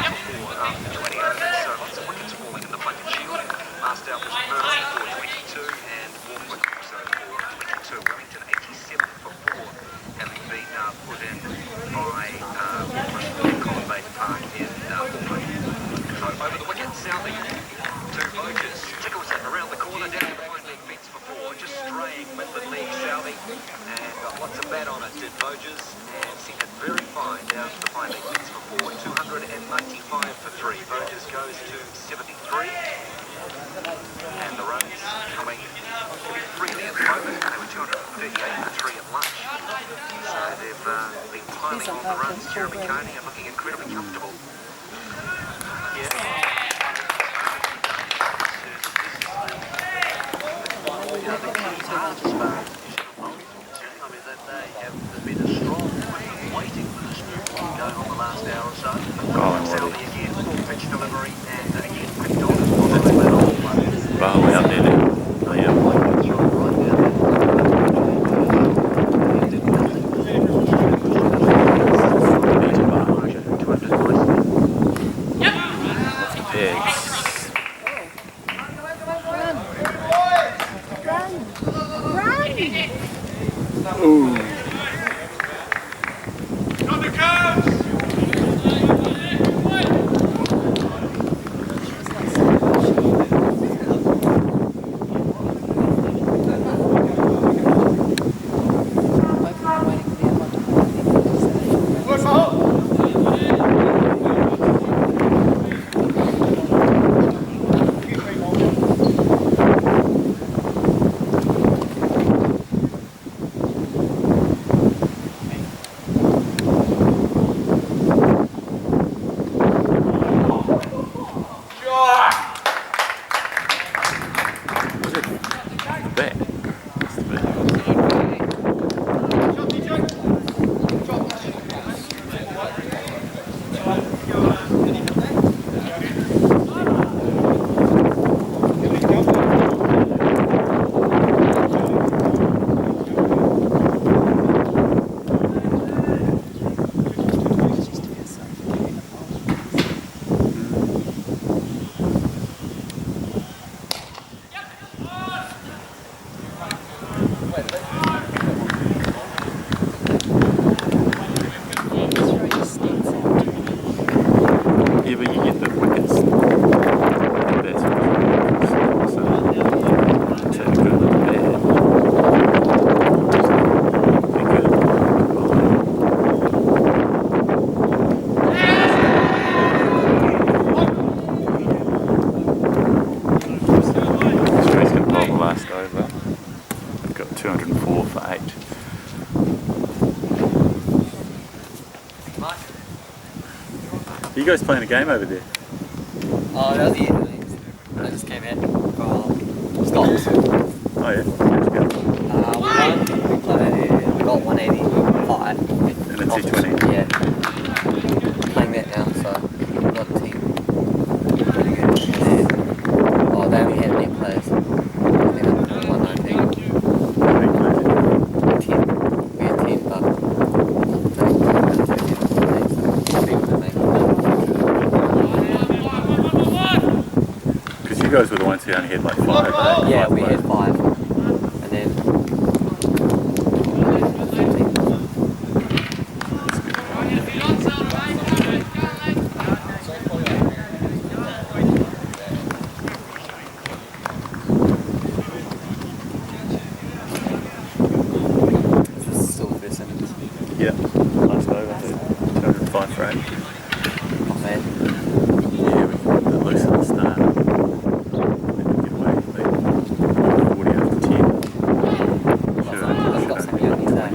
Speaker 9: for 4 after 20 overs. So lots of wickets falling in the Plunkett Shield. Last out was Murray for 22 and Warwick also for 22. Wellington 87 for 4, having been put in by Auckland and Colin Bay Park in Auckland. So over the wicket, Southey. 2 Voges, tickles it around the corner, down the fine leg beats for 4, just straying midland leg Southey, and got lots of bat on it, did Voges, and sent it very fine down to the fine leg beats for 4, 295 for 3, Voges goes to 73, and the runs coming freely at the moment. They were 238 for 3 at lunch, so they've been piling on the runs. Jeremy Coney are looking incredibly comfortable. Yeah.
Speaker 5: Wow, out there then. Oh, yeah. Pigs. Ooh. Yeah, but you get the wickets. That's so take good and bad. Be good. Straight's going to bowl the last over. I've got 204 for 8. Are you guys playing a game over there?
Speaker 4: Oh, that was the Italy. I just came in for stops.
Speaker 5: Oh yeah? Let's go.
Speaker 4: We got 185.
Speaker 5: And a T20?
Speaker 4: Yeah. Playing that now, so we've got the team pretty good. And then, oh, they only had 8 players. I think I'm 119.
Speaker 5: How many players?
Speaker 4: 10. We had 10, but
Speaker 5: Because you guys were the ones who only had like 5, right?
Speaker 4: yeah,
Speaker 5: 5
Speaker 4: we
Speaker 5: players.
Speaker 4: had 5. And then 15. This is still the first innings.
Speaker 5: Yeah, last over, 205 for 8.
Speaker 4: Not bad.
Speaker 5: Yeah, we got the loose at the start. And then we get away with like 40 after 10.
Speaker 4: I've got something on today.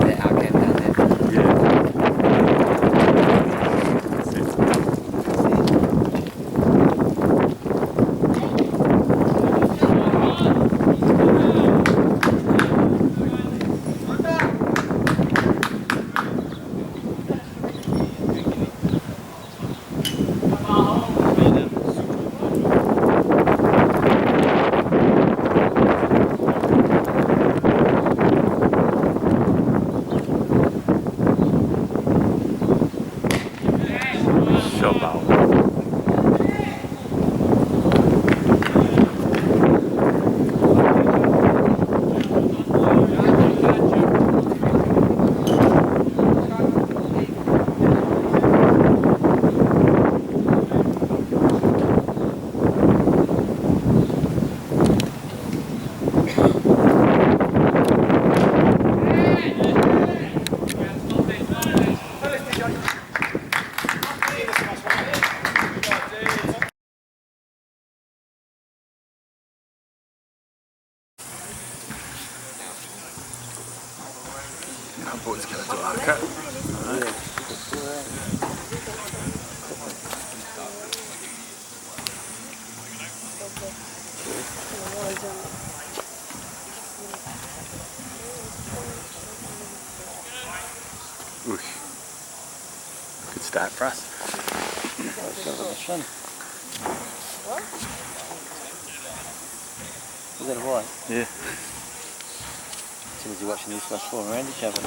Speaker 4: That outcame down there.
Speaker 5: Yeah. That's it. Shot bowl. Our boy's going to do our cut. Oosh. Good start for us.
Speaker 4: Is that a boy?
Speaker 5: Yeah.
Speaker 4: As soon as you're watching these flash forward around each other,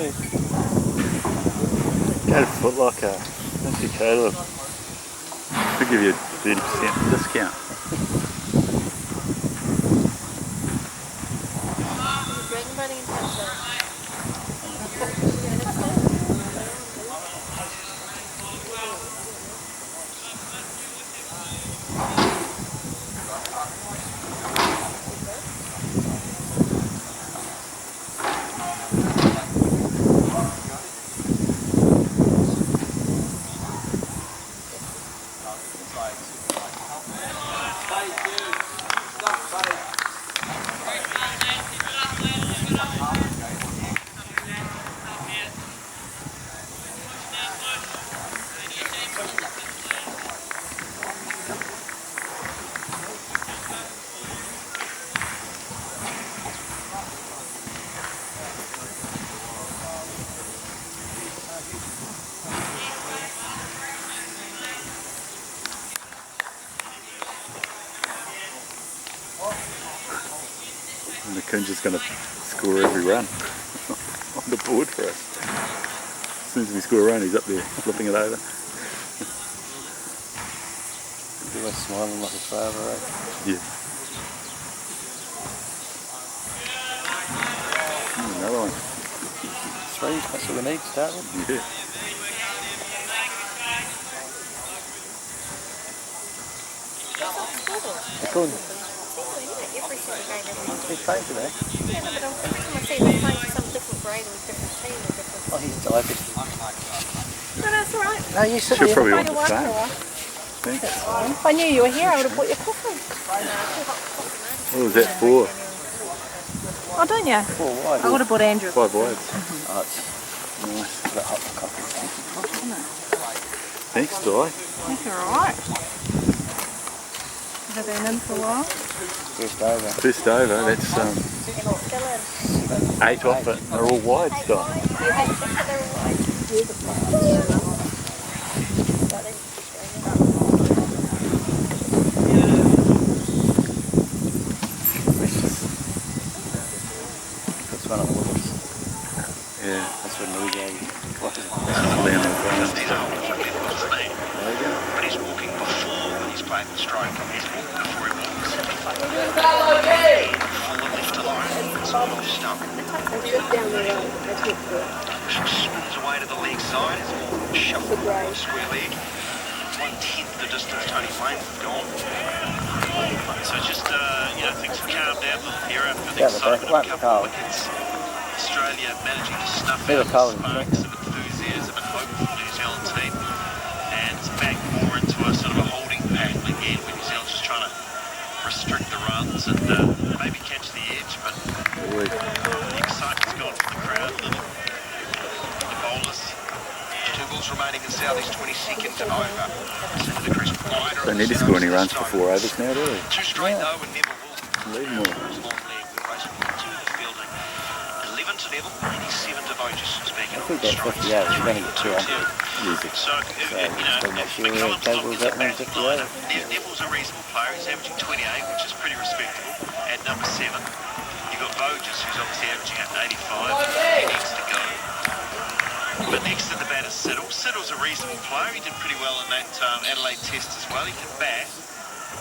Speaker 4: too.
Speaker 5: Go to Foot Locker. That's your code. They'll give you a 30% discount.
Speaker 8: Dragon Bunny and Tesla.
Speaker 5: And the Kunja's going to score every run on the board for us. As soon as we score a run, he's up there flipping it over.
Speaker 4: He was smiling like a father, right?
Speaker 5: Yeah. Another one.
Speaker 4: 3, that's what we need to start with.
Speaker 5: Yeah.
Speaker 4: They're good.
Speaker 8: Every single game is
Speaker 4: He's playing today.
Speaker 8: yeah, no, but every time I see them playing for some different grade or different team or different...
Speaker 4: Oh, he's diabetic.
Speaker 8: No, that's alright.
Speaker 4: No, you sit
Speaker 5: She'll
Speaker 4: there.
Speaker 5: probably
Speaker 8: I
Speaker 5: want
Speaker 8: don't
Speaker 5: the
Speaker 8: work for a
Speaker 5: same.
Speaker 8: while.
Speaker 5: Thanks.
Speaker 8: If I knew you were here, I would have bought your coffee.
Speaker 5: What was that for?
Speaker 8: Oh, don't you?
Speaker 4: 4 wide.
Speaker 8: I would have bought Andrew.
Speaker 5: 5 wides.
Speaker 4: Oh, it's
Speaker 5: Nice.
Speaker 4: that hot coffee.
Speaker 5: Thanks, Di.
Speaker 8: That's alright. Have they been in for a while?
Speaker 4: First over.
Speaker 5: First over, that's
Speaker 8: Still in.
Speaker 5: 8 off it. They're all wide, Di.
Speaker 4: That's one of the wickets.
Speaker 5: Yeah.
Speaker 4: That's what we gave.
Speaker 5: Leon O'Brien.
Speaker 9: But he's walking before when he's playing the stroke. He's walking before he walks. Full left alone. It's off stump. Spins away to the leg side. It's more shuffled square leg. 1/10 the distance Tony Flames has gone. So just, things have calmed down a little here after the excitement of a couple of wickets. Australia managing to snuff out sparks of enthusiasm and hope for the New Zealand team. And it's back more into a sort of a holding pattern again where New Zealand's just trying to restrict the runs and maybe catch the edge, but the excitement's gone from the crowd a little. The bowlers, 2 balls remaining in Southeast 22nd over.
Speaker 5: Don't need to score any runs for 4 overs now, do we?
Speaker 9: 2 straight though and never will.
Speaker 5: Leave more.
Speaker 9: Long leg with race 1 to the fielding. 11 to Neville, 87 to Voges speaking
Speaker 4: I
Speaker 9: of
Speaker 4: think that's 50 hours. You're going to get 200.
Speaker 5: Easy.
Speaker 9: So, McCullum's not the best of liner. Neville's a reasonable player. He's averaging 28, which is pretty respectable. At number 7, you've got Voges, who's obviously averaging at 85. He needs to go. But next to the bat is Siddle. Siddle's a reasonable player. He did pretty well in that Adelaide Test as well. He can bat,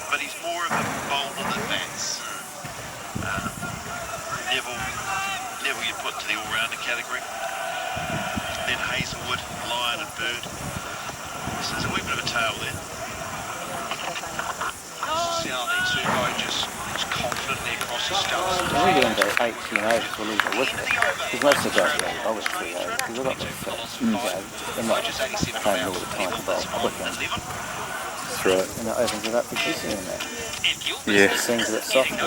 Speaker 9: but he's more of a bowler than bats. Neville you put to the all-rounder category. Then Hazelwood, Lyon and Bird. So there's a wee bit of a tail there. See how they 2 Voges. He's confident there across his stumps.
Speaker 4: When we get into 18 overs, we'll lose a wicket. Because most of the guys go, I was 3 overs. Because we've got the they're not playing all the time to bowl quick ones.
Speaker 5: That's right.
Speaker 4: And that opens it up for kissing in there.
Speaker 5: Yeah.
Speaker 4: It seems a bit softer.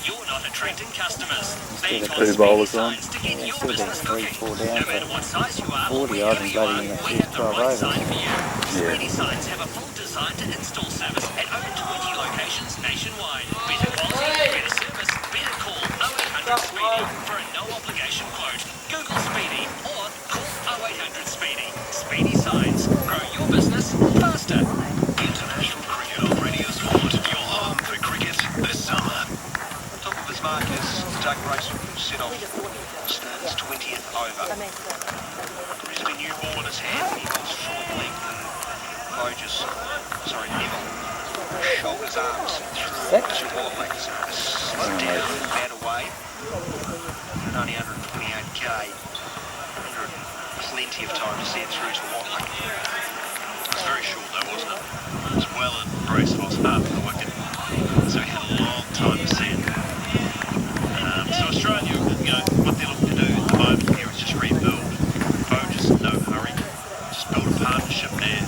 Speaker 9: You're not attracting customers.
Speaker 4: Instead of
Speaker 5: 2 bowlers on.
Speaker 4: Yeah, instead of being 3-4 down for 40 odd and bloody in the first 12 overs.
Speaker 5: Yeah.
Speaker 9: Signs have a full design to install service at over 20 locations nationwide. Better quality, better service, better call 0800 Speedy for a no obligation quote. Google Speedy or call 0800 Speedy. Speedy Signs. Grow your business faster. International Cricket on Radio Sport. Your home for cricket this summer. Top of his mark is Doug Grayson from set off Stearns' 20th over.
Speaker 10: He's been new ball in his hand. Neville's full of length and Neville shoulders arms through to Warwick. Slowed down and bat away. Only 128k. Plenty of time to see it through to Warwick. It was very short though, wasn't it? It was well in Bracewell's half of the wicket. So he had a long time to see it. So Australia, what they're looking to do at the moment here is just rebuild. Just no hurry. Just build a partnership there.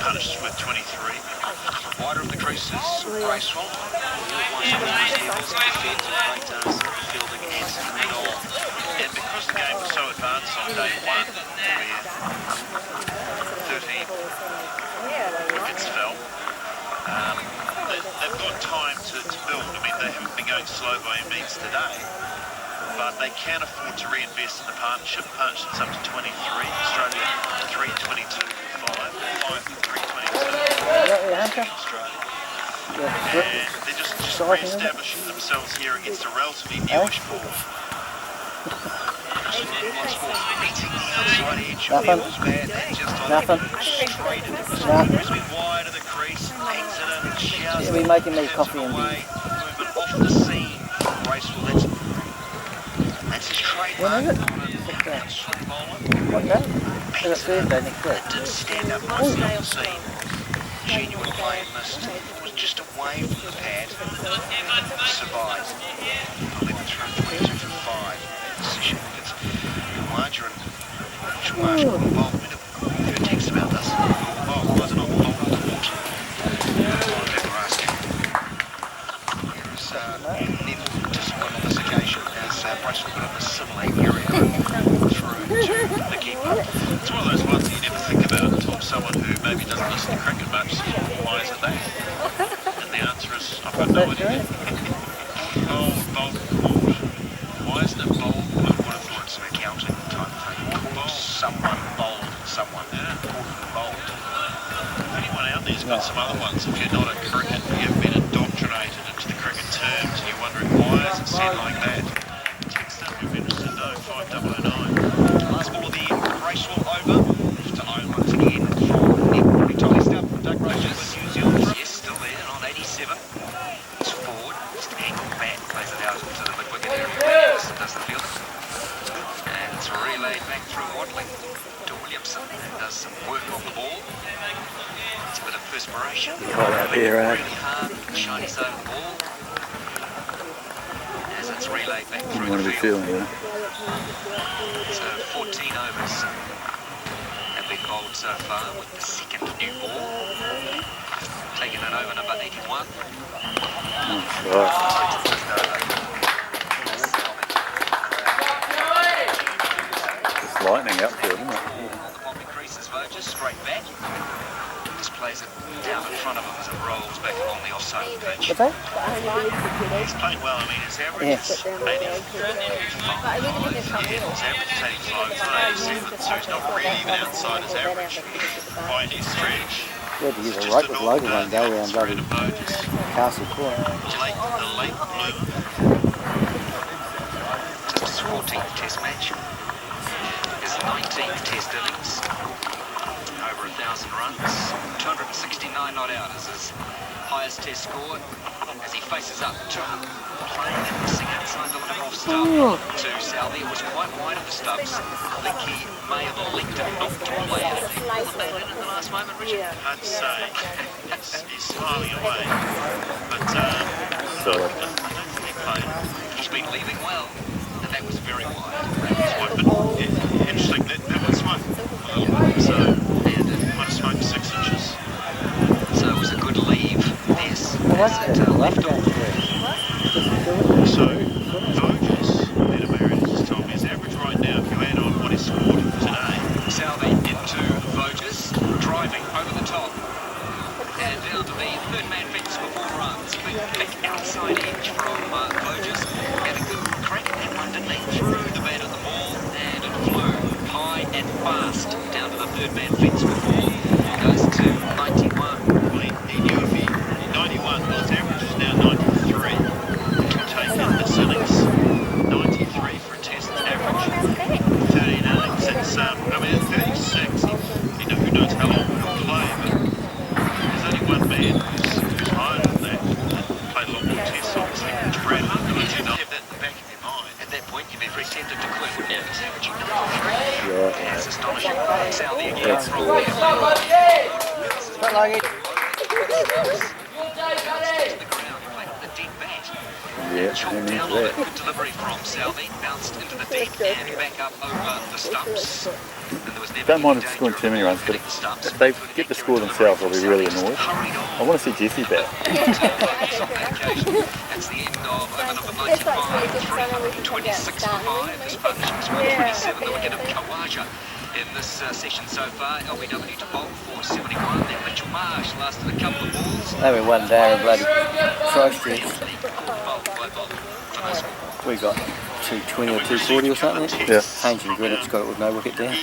Speaker 10: Punished with 23. Wider of the creases, Bracewell. Some of these levels of defence and great fielding and some goal. And because the game was so advanced on day one, where 13 wickets fell, they've got time to build. I mean, they haven't been going slow by any means today, but they can afford to reinvest in the partnership. The partnership's up to 23. Australia 322 for 5 for 322 in Australia. And they're just re-establishing themselves here against a relatively newish ball. Beating the outside edge of the ball's bad, and just on straight into the Brisbane wide of the crease, hangs it in, shouts
Speaker 12: We're making me coffee and
Speaker 10: away, movement off the seam. Graceful, that's his trademark.
Speaker 12: When is it?
Speaker 10: Swing bowler.
Speaker 12: What day? It's Thursday next week.
Speaker 10: It did stand up nicely on the seam. Genuine play and missed. It was just away from the pad. Survived. 11 through 22 for 5. Decision wickets. Margarine. Marginal involvement. If you text about this. Oh, was it not the ball? That's what I'm ever asking. Here's Neville disappointed on this occasion as Bracewell got in a similar area through to the keeper. It's one of those ones that you never think about until someone who maybe doesn't listen to cricket much says, why is it that? And the answer is, I've got no idea. Bold. Why isn't it bold? I would have thought it's an accounting type thing. Someone bold, someone. Bold. Anyone out there's got some other ones. If you're not a cricket, you've been indoctrinated into the cricket terms and you're wondering why is it said like that? Text up, you'll be interested to know, 5009. Last ball of the Bracewell over. To own once again for Nick. Tidied up from Doug Rogers. New Zealand, yes, still there on 87. It's forward. Just angled back, plays it out into the mid-wicket area. Does the field. And it's relayed back through Wadley to Williamson. Does some work on the ball. It's a bit of perspiration.
Speaker 5: Really
Speaker 10: hard, shiny side of the ball. As it's relayed back through
Speaker 5: want
Speaker 10: the
Speaker 5: to be
Speaker 10: field.
Speaker 5: feeling that.
Speaker 10: So 14 overs have been bowled so far with the second new ball. Taking it over number 81.
Speaker 5: It's lightning outfield, isn't it?
Speaker 10: The bombing creases Vogers straight back. Just plays it down in front of him as it rolls back along the offside of the pitch.
Speaker 12: What's that?
Speaker 10: He's playing well. I mean, his average is 85. His average is 85. It's not 87, so he's not really even outside his average by any stretch.
Speaker 12: Yeah, to use a rope with logo one go around bloody Castle Court.
Speaker 10: The late bloomer. Just his 14th test match. His 19th test innings. Over 1,000 runs. 269 not out is his highest test score as he faces up to playing and missing outside the limit off stump to Southey. It was quite wide of the stumps. I think he may have linked it not to play it. Did he pull the bat in the last moment, Richard?
Speaker 1: Hard to say. He's smiling away. But
Speaker 5: So,
Speaker 10: I don't think he played. He's been leaving well, and that was very wide.
Speaker 1: Interesting, that one smoked a little bit, so might have smoked 6 inches.
Speaker 10: So it was a good leave. Yes, as it left off.
Speaker 1: So, Vogers, Peter Merritt has told me his average right now, if you add on what he scored today.
Speaker 10: Southey into Vogers, driving over the top. And down to the third man fence for 4 runs. Big outside edge from Vogers. Had a good crack at that one, didn't he? Through the bat of the ball, and it flew high and fast down to the third man fence for 4. Goes to 91.
Speaker 1: Well, he knew if he 91, well, his average is now 93. Take in this innings, 93 for a test average, 13 innings.
Speaker 10: it's, I mean, at 36, who knows how long he'll play, but there's only one man who's higher than that, and played a lot more tests, obviously, which Brad have that in the back of your mind. At that point, you'd be very tempted to quit, wouldn't you? But you know, it's astonishing. Southie again.
Speaker 12: Don't like it.
Speaker 5: Yeah,
Speaker 10: Chopped down on it, good delivery from Southie, bounced into the deep and back up over the stumps. And there was never
Speaker 5: don't mind if scoring too many runs, but if they get the score themselves, I'll be really annoyed. I want to see Jesse back.
Speaker 10: That's the end of over number 95, 326 for 5. This partnership is 127 that we get of Kawaja in this session so far. LBW to bolt for 71. Then Mitchell Marsh lasted a couple of balls.
Speaker 12: Maybe one day of bloody Christchurch. We got 220 or 240 or something.
Speaker 5: Yeah.
Speaker 12: Ancient Greenwich got it with no wicket down.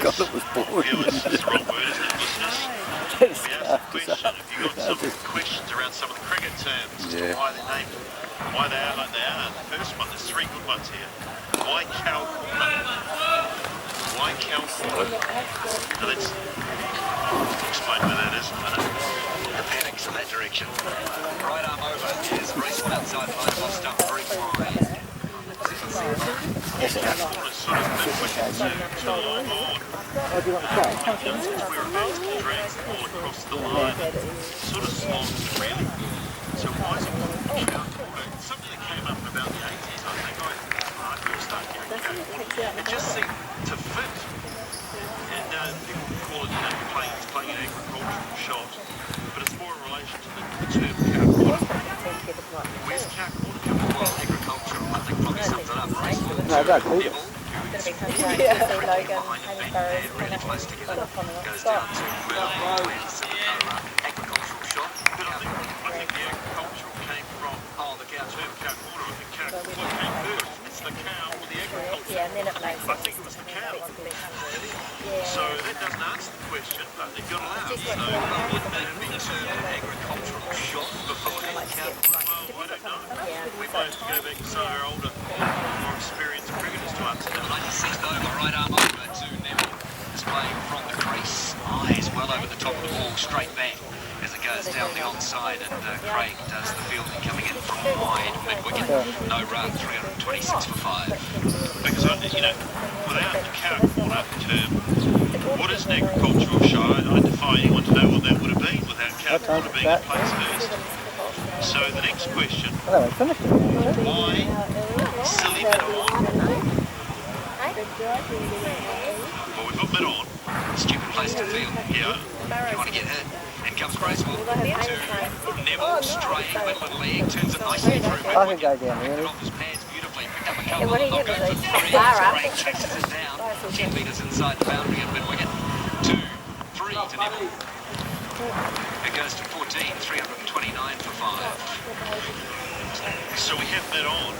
Speaker 12: God, it was boring.
Speaker 10: If you've got some questions around some of the cricket terms, as to why they're named, why they are like they are. The first one, there's 3 good ones here. Why cow corner? Why cow corner? Now let's explain what that is in a minute.
Speaker 9: The panics in that direction. Right arm over is racing outside line off stump very wide.
Speaker 10: Cow corner is sort of midway to the line board.
Speaker 12: What do you want to try?
Speaker 10: We're about to drag the ball across the line. Sort of slants really. So why is it cow corner? It's something that came up in about the 80s, I think. I first started hearing cow corner. It just seemed to fit. And people call it, playing an agricultural shot. But it's more in relation to the term cow corner. Where's cow corner coming from?
Speaker 9: Well, agricultural, I think probably sums it up, right?
Speaker 12: No, don't do it.
Speaker 9: Really close together. Goes down to agricultural shot.
Speaker 10: But I think the agricultural came from
Speaker 9: the cow
Speaker 10: term cow corner. I think cow corner came first. It's the cow or the agriculture.
Speaker 8: Yeah, and then it makes
Speaker 10: I think it was the cow. So that doesn't answer the question, but it got allowed. So wouldn't that have been termed an agricultural shot before the cow corner? Well, I don't know. We might have to go back to some of our older, more experienced cricketers to answer that.
Speaker 9: 96th over, right arm over to Neville. Displaying from the crease. Eyes well over the top of the ball, straight back as it goes down the onside, and Craig does the fielding coming in from wide mid-wicket. No run, 326 for 5.
Speaker 10: Because, without the cow corner term, what is an agricultural shot? I defy anyone to know what that would have been without cow corner being in place first. So the next question, why silly mid on? Well, we've got mid on.
Speaker 9: Stupid place to field.
Speaker 10: Yeah.
Speaker 9: If you want to get hit, in comes graceful to Neville, straight mid with leg, turns it nicely through.
Speaker 12: I can go down really.
Speaker 9: Off his pads beautifully, picked up a couple of them, go for 3, Craig chases it down, 10 metres inside the boundary and mid-wicket. 2, 3 to Neville. It goes to 14, 329 for 5.
Speaker 10: So we have mid on,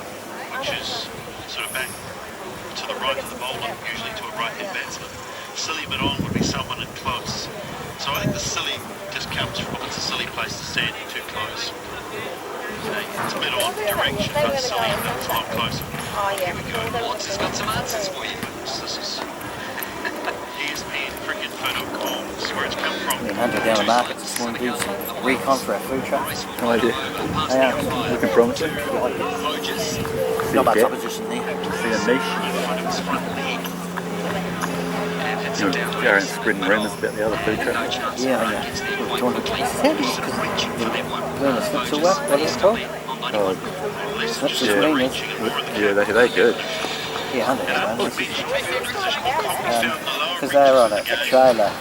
Speaker 10: which is sort of back to the right of the bowler, usually to a right-hand batsman. Silly mid on would be someone in close. So I think the silly just comes from it's a silly place to stand too close. It's mid on direction, but silly it's a lot closer.
Speaker 9: Here we go. Watts has got some answers for you.
Speaker 10: This is ESPNcricketfo.com. This is where it's come from.
Speaker 12: We hunted down the market this morning, do some recon for our food truck.
Speaker 5: No idea.
Speaker 12: They are
Speaker 5: Looking promising.
Speaker 12: not much opposition there.
Speaker 5: See a niche. You'll go around spreading rumours about the other food truck.
Speaker 12: Yeah, I know. We're trying to learn a snipsel well, what it's called?
Speaker 5: Oh,
Speaker 12: Snipsel's
Speaker 5: yeah, they're good.
Speaker 12: Yeah, 100 because they're on a trailer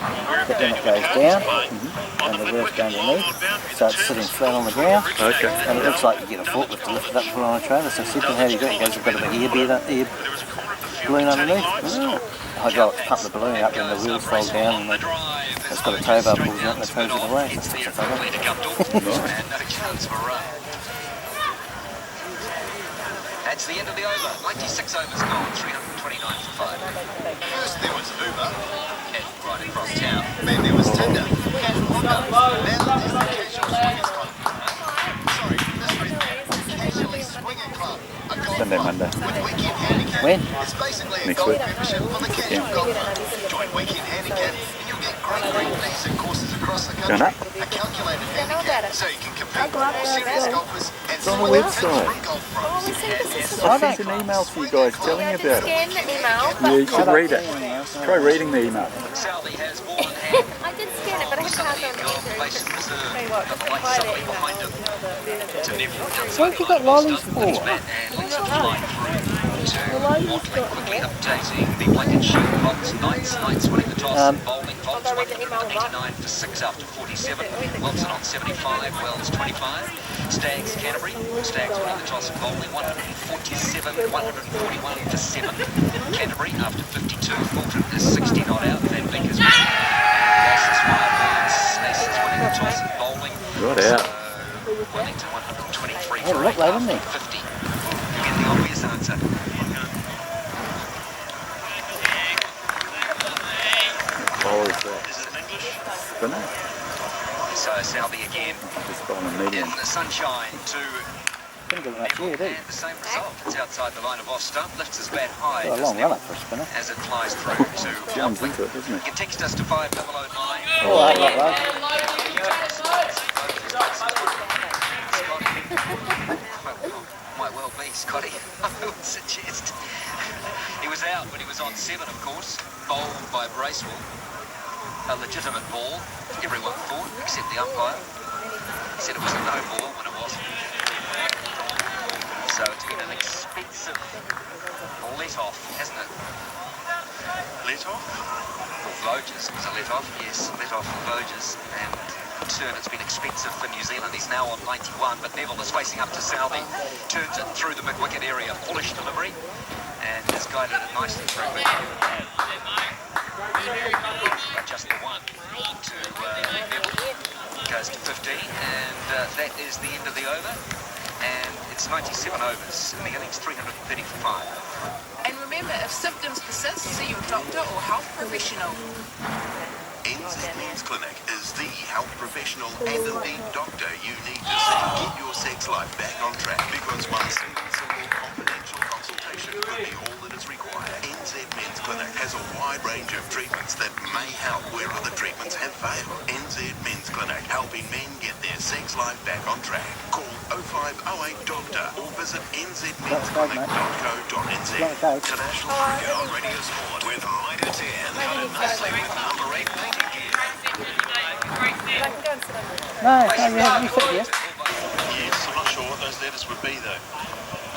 Speaker 12: that then it goes down and the wheels go underneath, so it's sitting flat on the ground.
Speaker 5: Okay.
Speaker 12: And it looks like you get a forklift to lift it up and put it on a trailer. So Sid, how do you do it? He goes, you've got a bit ear balloon underneath. Hydraulics pump the balloon up and the wheels fold down and it's got a tow bar pulls out and it tows it away. So it's
Speaker 9: That's the end of the over. 96 overs gone, 329 for 5.
Speaker 13: First there was Uber,
Speaker 9: Right across town.
Speaker 13: then there was Tinder, now there's the Casual Swingers Club. Sorry, this way, Casually Swinger Club. A golf
Speaker 5: Sunday,
Speaker 13: club
Speaker 5: Monday.
Speaker 13: with weekend handicap
Speaker 12: When?
Speaker 13: It's basically a
Speaker 5: Next
Speaker 13: golf
Speaker 5: week.
Speaker 13: membership for the casual golfer. Join Weekend Handicap and you'll get great fees and courses across the
Speaker 5: Going
Speaker 13: country.
Speaker 5: up.
Speaker 13: A calculated handicap so you can compete with more serious golfers and
Speaker 5: It's on the
Speaker 13: swing
Speaker 5: website.
Speaker 13: free golf pros.
Speaker 5: I sent an email to you guys telling you about it.
Speaker 8: Scan the email,
Speaker 5: Yeah, you should read it. Try reading the email.
Speaker 9: Sally has more than hand.
Speaker 8: I did scan it, but I had cards on
Speaker 9: Places reserved.
Speaker 8: Tell you what,
Speaker 9: Got the light
Speaker 8: try
Speaker 9: somebody
Speaker 8: that
Speaker 9: behind him. To Neville.
Speaker 12: What have you got lollies for?
Speaker 9: And Lisa flying through to Watley, quickly updating the blanket sheet box. Knights winning the toss and bowling. Fox 189 for 6 after 47. Wilson on 75. Wells 25. Stags Canterbury. Stags winning the toss and bowling. 147. 141 for 7. Canterbury after 52. Fulton is 60 not out. Van Beek is winning. Glasses 5 points. Snacers winning the toss and bowling.
Speaker 5: Got out.
Speaker 9: Wellington 123
Speaker 12: Yeah,
Speaker 9: for
Speaker 12: look
Speaker 9: 8
Speaker 12: like, didn't
Speaker 9: after 50. You get the obvious answer.
Speaker 5: Oh, is that? Spinner?
Speaker 9: So Southey again
Speaker 5: Just on a medium.
Speaker 9: in the sunshine to
Speaker 12: Couldn't get much here, do you?
Speaker 9: and the same result. It's outside the line of off stump, lifts his bat high
Speaker 12: Got a long run up for a spinner.
Speaker 9: as it flies through to
Speaker 5: Jumps
Speaker 9: Watley.
Speaker 5: into it, doesn't
Speaker 9: You
Speaker 5: it?
Speaker 9: can text us to 5009.
Speaker 12: Oh, right, right, right.
Speaker 9: Might well be Scotty. I would suggest. He was out when he was on 7, of course, bowled by Bracewell. A legitimate ball. Everyone thought, except the umpire. He said it was a no ball when it wasn't. So it's been an expensive let-off, hasn't it?
Speaker 10: Let-off?
Speaker 9: For Voges, it was a let-off, yes, let-off for Voges. And in turn, it's been expensive for New Zealand. He's now on 91, but Neville is facing up to Southey. Turns it through the mid-wicket area. Bullish delivery. And has guided it nicely through mid. Just the one to Neville. Goes to 15, and that is the end of the over. And it's 97 overs in the innings, 330 for 5.
Speaker 14: And remember, if symptoms persist, see your doctor or health professional.
Speaker 10: NZ Men's Clinic is the health professional and indeed doctor you need to see to get your sex life back on track, because one simple confidential consultation could be all that is required. NZ Men's Clinic has a wide range of treatments that may help where other treatments have failed. NZ Men's Clinic, helping men get their sex life back on track. Call 0508 Doctor or visit nzmensclinic.co.nz. International cricket on Radio Sport with Mitre 10. Covered nicely with number 8 painting gear.
Speaker 12: No, you sit here.
Speaker 10: Yes, I'm not sure what those letters would be though.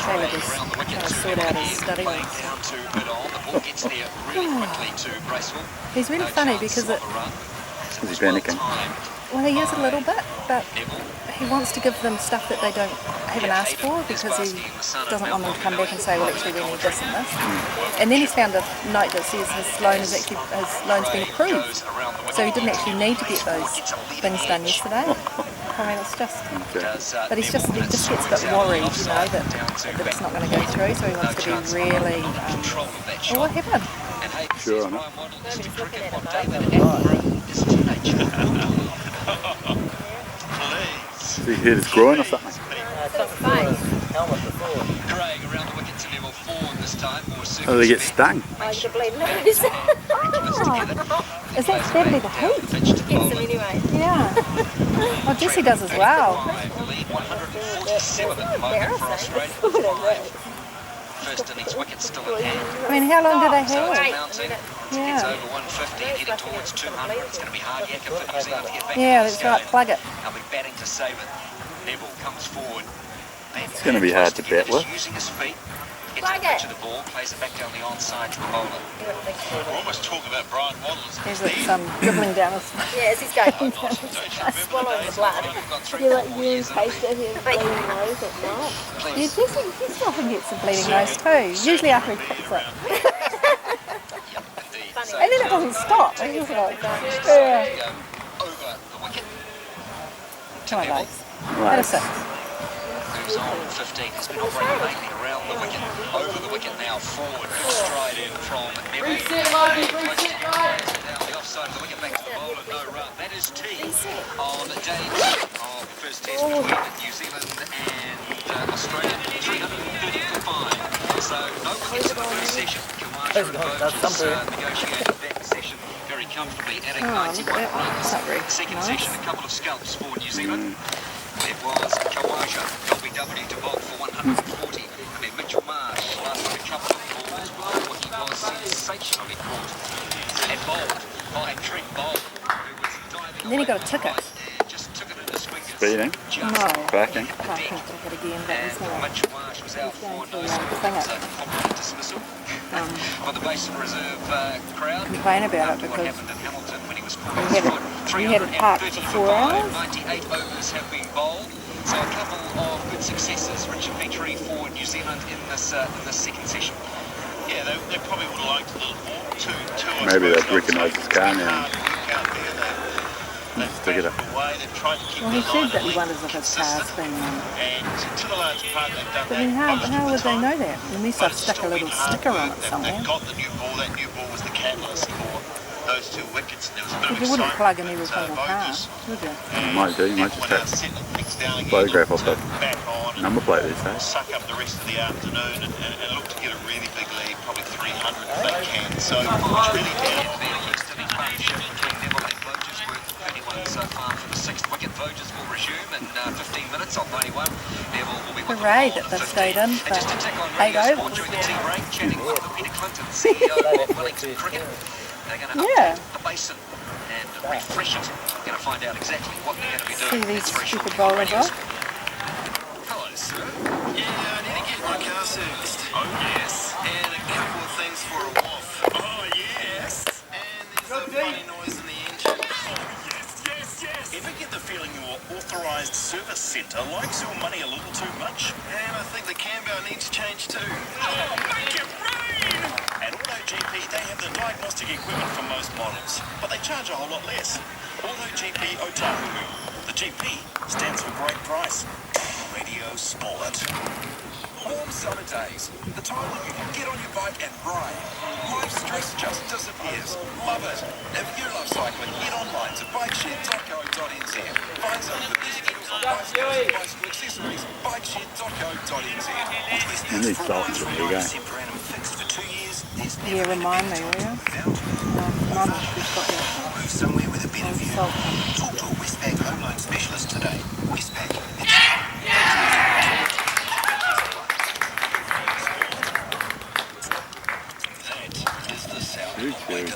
Speaker 7: Caleb is trying to sort out his study
Speaker 9: Playing
Speaker 7: list.
Speaker 9: down to mid on. The ball gets there really quickly to Bracewell.
Speaker 7: He's really funny because it,
Speaker 5: Is he panicking?
Speaker 7: well, he is a little bit, but he wants to give them stuff that they haven't asked for because he doesn't want them to come back and say, well, actually, we need this and this. And then he's found a note that says his loan's been approved. So he didn't actually need to get those things done yesterday. I mean, it's just, but he just gets a bit worried, you know, that it's not going to go through. So he wants to be really. Oh, what happened?
Speaker 5: Sure, I know. So you hit his groin or something?
Speaker 9: Craig around the wicket to level 4 this time. More
Speaker 5: Oh, they get stung.
Speaker 8: I should bleed nose.
Speaker 7: Is that steadily the heat?
Speaker 8: Gets them anyway.
Speaker 7: Yeah. Well, Jessie does as well.
Speaker 9: 147 at the moment for Australia. First innings wicket still in hand.
Speaker 7: I mean, how long do they
Speaker 9: So it's
Speaker 7: have?
Speaker 9: mounting. It's
Speaker 7: Yeah.
Speaker 9: over 150, heading towards 200. It's going to be hard yakka for New Zealand to get back.
Speaker 7: Yeah, that's right. Plug it.
Speaker 9: They'll be batting to save it. Neville comes forward.
Speaker 5: It's going to be hard to bat with.
Speaker 9: Using his feet. Gets the pitch of the ball, plays it back down the onside to the bowler.
Speaker 10: We're almost talking about Brian Waddle as
Speaker 7: He's dribbling down his
Speaker 8: Yeah, as he's going. Swallowing the blood.
Speaker 7: You taste it, he's bleeding nose at night. Yeah, Jessie often gets some bleeding nose too, usually after he kicks it. And then it doesn't stop. It's just like, yeah.
Speaker 9: Over the wicket.
Speaker 7: Come on, Legs.
Speaker 5: Right.
Speaker 7: That is 6.
Speaker 9: Moves on 15. Has been operating mainly around the wicket. Over the wicket now. Forward. Stride in from Neville. Down the offside of the wicket. Back to the bowler. No run. That is tea on day of the first test between New Zealand and Australia. 330 for 5. So no wickets in the first session. Kawaja and Burgess negotiated that session very comfortably, adding 91 runs. Second session, a couple of scalps for New Zealand. It was Kawaja, LBW to bowl for 140, and then Mitchell Marsh lasted a couple of balls before he was sensationally caught and bowled by Trent Bolt, who was diving.
Speaker 7: And then he got a ticket.
Speaker 9: Just took it in his fingers.
Speaker 5: Speeding?
Speaker 7: No.
Speaker 5: Backing?
Speaker 7: Parking ticket again, but he's going
Speaker 9: Mitchell Marsh was out for no dismissal. For the Basin Reserve crowd,
Speaker 7: complain about it because
Speaker 9: happened in Hamilton when he was caught
Speaker 7: we had it parked for 4 hours.
Speaker 9: 98 overs have been bowled, so a couple of good successes, Richard Petrie for New Zealand in this second session.
Speaker 10: Yeah, they probably would have liked a little more. Two
Speaker 5: Maybe they've recognised his car now.
Speaker 10: They've
Speaker 5: Stick it up.
Speaker 10: away, they've tried to keep
Speaker 7: Well,
Speaker 10: the
Speaker 7: he said
Speaker 10: line
Speaker 7: that he wonders if his car's been
Speaker 10: and to the large part they've done
Speaker 7: But then
Speaker 10: that.
Speaker 7: how would they know that? Unless I've stuck a little sticker on it somewhere.
Speaker 10: They've got the new ball, that new ball was the catalyst for those two wickets, and there was a bit
Speaker 7: But
Speaker 10: of
Speaker 7: you wouldn't
Speaker 10: excitement.
Speaker 7: plug in every single car, would you?
Speaker 5: You might do, you might just have a photograph of the number plate these days.
Speaker 10: Suck up the rest of the afternoon and look to get a really big lead, probably 300 if they can. So it's really down to their
Speaker 9: Yesterday's partnership between Neville and Voges worth 31 so far for the sixth wicket. Voges will resume in 15 minutes on 91. Neville will be with
Speaker 7: Hooray that they've stayed in for 8 overs.
Speaker 9: during the tea break, chatting with Peter Clinton, CEO of Wellington Cricket. They're going to update the basin and refresh it. We're going to find out exactly what they're going to be doing.
Speaker 7: See these
Speaker 9: That's very
Speaker 7: stupid
Speaker 9: shortly.
Speaker 7: bowlers off.
Speaker 9: Hello, sir.
Speaker 13: Yeah, I need to get my car serviced. Oh, yes. And a couple of things for a waff. Oh, yes. And there's a funny noise in the engine.
Speaker 10: yes. Ever get the feeling your authorised service centre likes your money a little too much?
Speaker 13: And I think the cam bell needs change too.
Speaker 10: Oh, make it rain! At AutoGP, they have the diagnostic equipment for most models, but they charge a whole lot less. AutoGP Otahu. The GP stands for great price. Radio Sport.
Speaker 13: Warm summer days, the time when you can get on your bike and ride. Life stress just disappears. Love it. If you love cycling, head online to bikeshed.co.nz. Find some of the best deals on bicycles and bicycle accessories. Bikeshed.co.nz.
Speaker 5: You need salt, there you go.
Speaker 13: Fixed for 2 years.
Speaker 7: Yeah, remind me, will you? Mum, she's got that.
Speaker 13: Move somewhere with a better view.
Speaker 7: Salt.
Speaker 13: Talk to a Westpac home loan specialist today. Westpac.
Speaker 5: YouTube.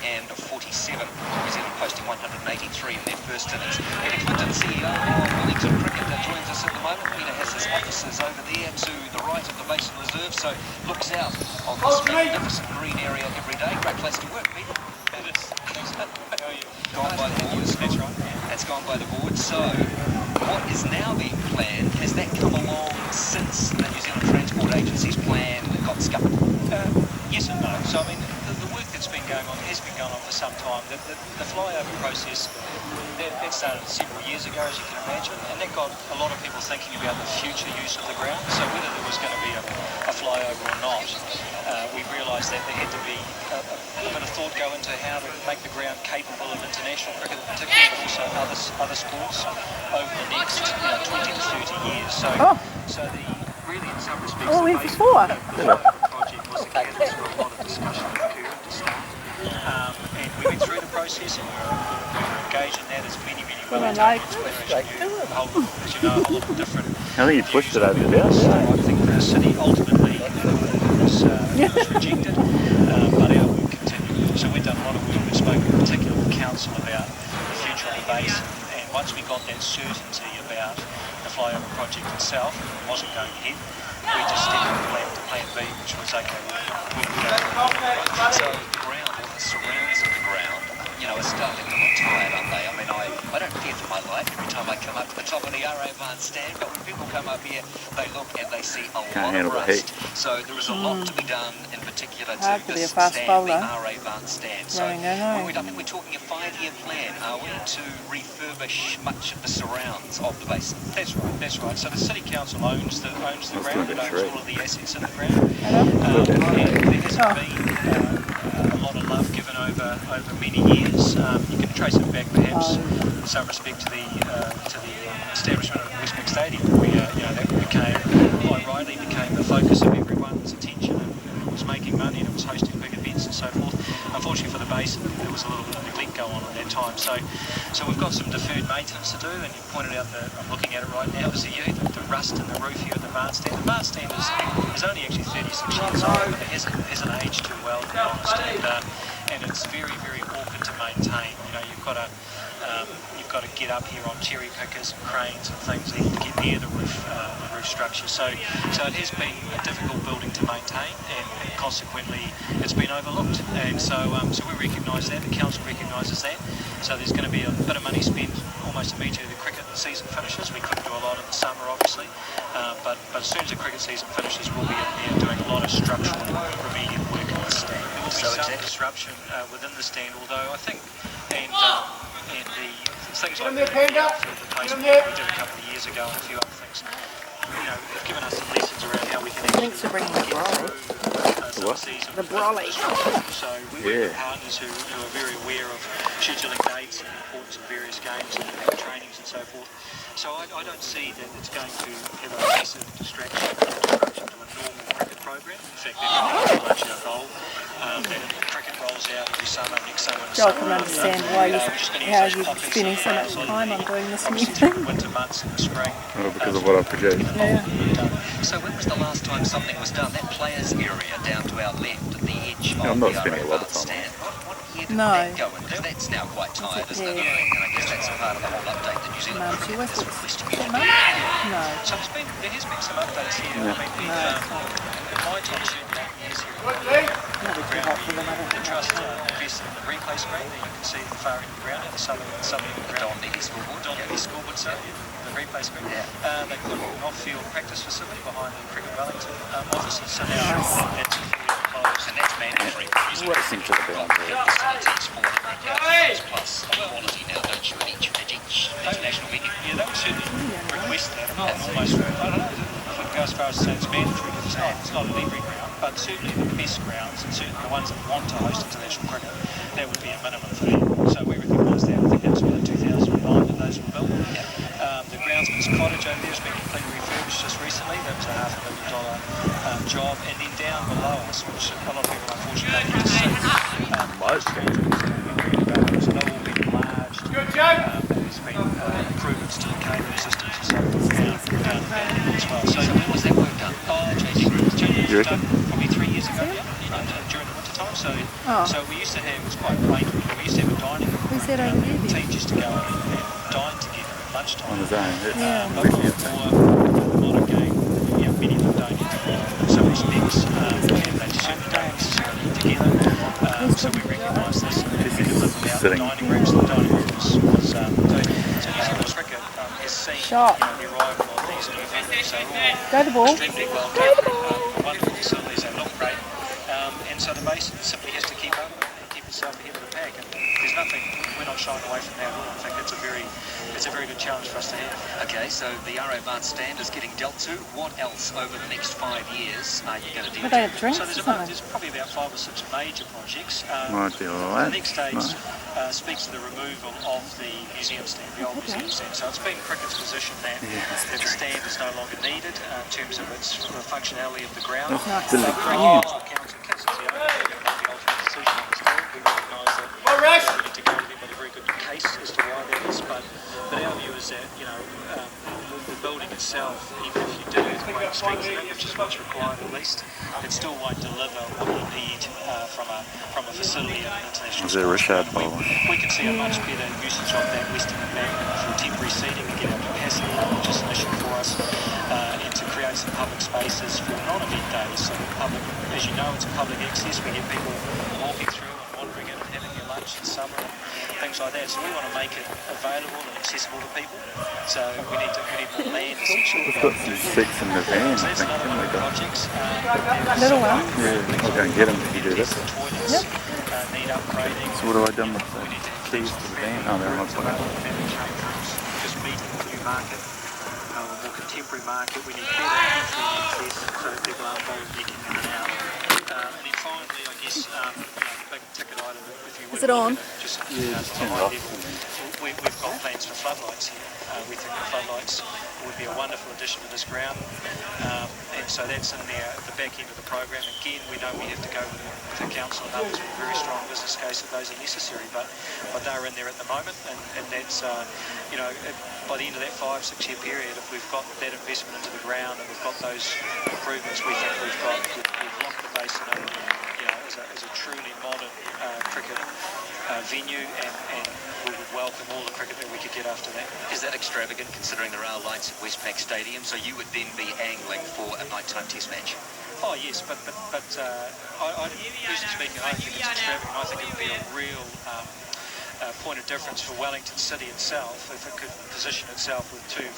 Speaker 9: And 47. New Zealand posting 183 in their first innings. Peter Clinton, CEO of Wellington Cricket, joins us at the moment. Peter has his offices over there to the right of the Basin Reserve, so looks out on this magnificent green area every day. Great place to work, Peter. It is. Gone by the boards. That's right. That's gone by the boards. So, what is now being planned? Has that come along since the New Zealand Transport Agency's plan got scuppered?
Speaker 15: Yes and no. So, I mean, the work that's been going on has been going on for some time. The flyover process, that started several years ago, as you can imagine, and that got a lot of people thinking about the future use of the ground. So whether there was going to be a flyover or not, we realised that there had to be a bit of thought go into how to make the ground capable of international cricket in particular, but also other sports over the next 20 to 30 years. So, so really in some respects,
Speaker 7: Oh, we're before.
Speaker 15: project was the catalyst for a lot of discussion that occurred to start. And we went through the process and we were engaged in that as many
Speaker 7: Well, I like
Speaker 15: a whole lot of different.
Speaker 5: I think he pushed it over the down.
Speaker 15: I think the city ultimately was rejected, but our work continued. So we've done a lot of work. We've spoken in particular with council about the future of the basin, and once we got that certainty about the flyover project itself, it wasn't going ahead, we just stepped into plan B, which was okay, we'll go. So the ground, or the surrounds of the ground, are starting to look tired, aren't they? I mean, I don't fear for my life every time I come up to the top of the RA bandstand, but when people come up here, they look and they see a lot of rust. So there is a lot to be done, in particular to this stand, the RA bandstand. So I think we're talking a 5-year plan, are we, to refurbish much of the surrounds of the basin? That's right, that's right. So the City Council owns the ground, it owns all of the assets in the ground. And there hasn't been a lot of love given over many years. You can trace it back perhaps in some respect to the establishment of the Westpac Stadium, where that became by right rightly became the focus of everyone's attention, and it was making money, and it was hosting big events and so forth. Unfortunately for the basin, there was a little bit of neglect going on at that time. So we've got some deferred maintenance to do, and you pointed out that I'm looking at it right now, is the rust in the roof here at the bandstand. The bandstand is only actually 36 years old, but it hasn't aged too well, to be honest, and it's very, very awkward to maintain. You know, you've got to get up here on cherry pickers and cranes and things even to get near the roof structure. So it has been a difficult building to maintain, and consequently it's been overlooked. And so we recognise that, the council recognises that. So there's going to be a bit of money spent almost immediately the cricket season finishes. We couldn't do a lot in the summer, obviously, but as soon as the cricket season finishes, we'll be in there doing a lot of structural remedial work in the stand. There will be some disruption within the stand, although I think, and the things like the replacement we did a couple of years ago and a few other things, you know, have given us some lessons around how we can
Speaker 7: Thanks for bringing the brolly.
Speaker 15: The
Speaker 7: brolly.
Speaker 15: So we work with partners who are very aware of scheduling dates and the importance of various games and trainings and so forth. So I don't see that it's going to have a massive disruption to a normal cricket program. In fact, that's pretty much our goal. That cricket rolls out every summer, next summer and
Speaker 7: Joel
Speaker 15: summer.
Speaker 7: can understand why how you're spending so much time on doing this new thing.
Speaker 15: Winter months and spring.
Speaker 5: Oh, because of what I produced.
Speaker 7: Yeah.
Speaker 9: So when was the last time something was done? That players area down to our left at the edge of
Speaker 5: I'm not
Speaker 9: the
Speaker 5: spending a lot of time
Speaker 9: stand. What year did
Speaker 7: No.
Speaker 9: that go in? Because that's now quite tired, isn't it? And I guess that's part of the whole update that New Zealand cricket has requested you to do.
Speaker 7: No.
Speaker 15: So there has been some updates here. I mean, in my time, certainly 8 years here, the trust invested in the replay screen that you can see at the far end of the ground, at the southern end of the ground.
Speaker 9: Don Eddy scoreboard.
Speaker 15: Sorry, the replay screen. They put an off-field practice facility behind the Cricket Wellington offices, so now that's closed.
Speaker 9: And that's mandatory.
Speaker 5: Racing to the boundary.
Speaker 9: Plus quality now, don't you, at each international venue?
Speaker 15: Yeah, they would certainly request that. I don't know if it goes as far as to say it's mandatory, because it's not at every ground, but certainly the best grounds, and certainly the ones that want to host international cricket, that would be a minimum for them. So we recognise that. I think that was about 2009 that those were built. The groundsman's cottage over there has been completely refurbished just recently. That was a $500,000 job. And then down below us, which a lot of people unfortunately don't get to see, most it's all been enlarged. There's been improvements to the cabling systems and so forth down there as well. So
Speaker 9: when was that work done?
Speaker 15: Changing rooms done probably 3 years ago during the winter time. So we used to have, it was quite quaint, we used to have a dining room.
Speaker 7: Who's that over there?
Speaker 15: Teams used to go and dine together at lunchtime.
Speaker 5: On his own.
Speaker 15: But modern game, many of them don't in some respects, and they certainly don't necessarily eat together. So we recognise this, and we could live without the dining rooms. The dining rooms was so New Zealand cricket has seen the arrival of these new venues. So
Speaker 7: Go the ball.
Speaker 15: extremely welcome, wonderful facilities, they look great, and so the basin simply has to keep up and keep itself ahead of the pack. And there's nothing, we're not shying away from that at all. In fact, it's a very good challenge for us to have.
Speaker 9: Okay, so the RO bandstand is getting dealt to. What else over the next 5 years are you going to deal with?
Speaker 7: They have drinks,
Speaker 15: So there's probably about 5 or 6 major projects.
Speaker 5: Might be alright.
Speaker 15: The next stage speaks to the removal of the museum stand, the old museum stand. So it's been cricket's position that the stand is no longer needed in terms of the functionality of the ground.
Speaker 5: Council
Speaker 15: Council is the owner, they're going to make the ultimate decision on this board. We recognise that we need to go to them with a very good case as to why that is, but our view is that, the building itself, even if you do earthquake strength, which is what's required at least, it still won't deliver what you need from a facility at an international
Speaker 5: Was it a Richard Bowl?
Speaker 15: We can see a much better usage of that western embankment for temporary seating to get our capacity up, which is an issue for us, and to create some public spaces for non-event days. So the public, as you know, it's a public access. We get people walking through and wandering in and having their lunch in summer and things like that. So we want to make it available and accessible to people. So we need more land essentially.
Speaker 5: We've got some sticks in the van,
Speaker 15: So
Speaker 5: I
Speaker 15: that's
Speaker 5: think,
Speaker 15: another
Speaker 5: haven't
Speaker 15: one
Speaker 5: we
Speaker 15: of the
Speaker 5: got?
Speaker 15: projects.
Speaker 7: Little one.
Speaker 5: Yeah, I'll go and get them if you do this.
Speaker 15: Toilets need upgrading.
Speaker 5: So what have I done with the keys to the van? Oh, they're on my phone.
Speaker 15: Just meeting the new market, a more contemporary market. We need better access so that people aren't bothered getting in and out. And then finally, I guess, big ticket item. If you
Speaker 7: Is it on?
Speaker 15: Just,
Speaker 5: just turn it off.
Speaker 15: We've got plans for floodlights here. We think the floodlights would be a wonderful addition to this ground, and so that's in there at the back end of the program. Again, we know we have to go with the council and others with a very strong business case that those are necessary, but they're in there at the moment, and that's by the end of that 5-6 year period, if we've got that investment into the ground and we've got those improvements, we think we've locked the basin up, as a truly modern cricket venue, and we would welcome all the cricket that we could get after that.
Speaker 9: Is that extravagant considering there are lights at Westpac Stadium, so you would then be angling for a nighttime test match?
Speaker 15: Oh yes, but personally speaking, I think it's extravagant. I think it would be a real point of difference for Wellington City itself if it could position itself with two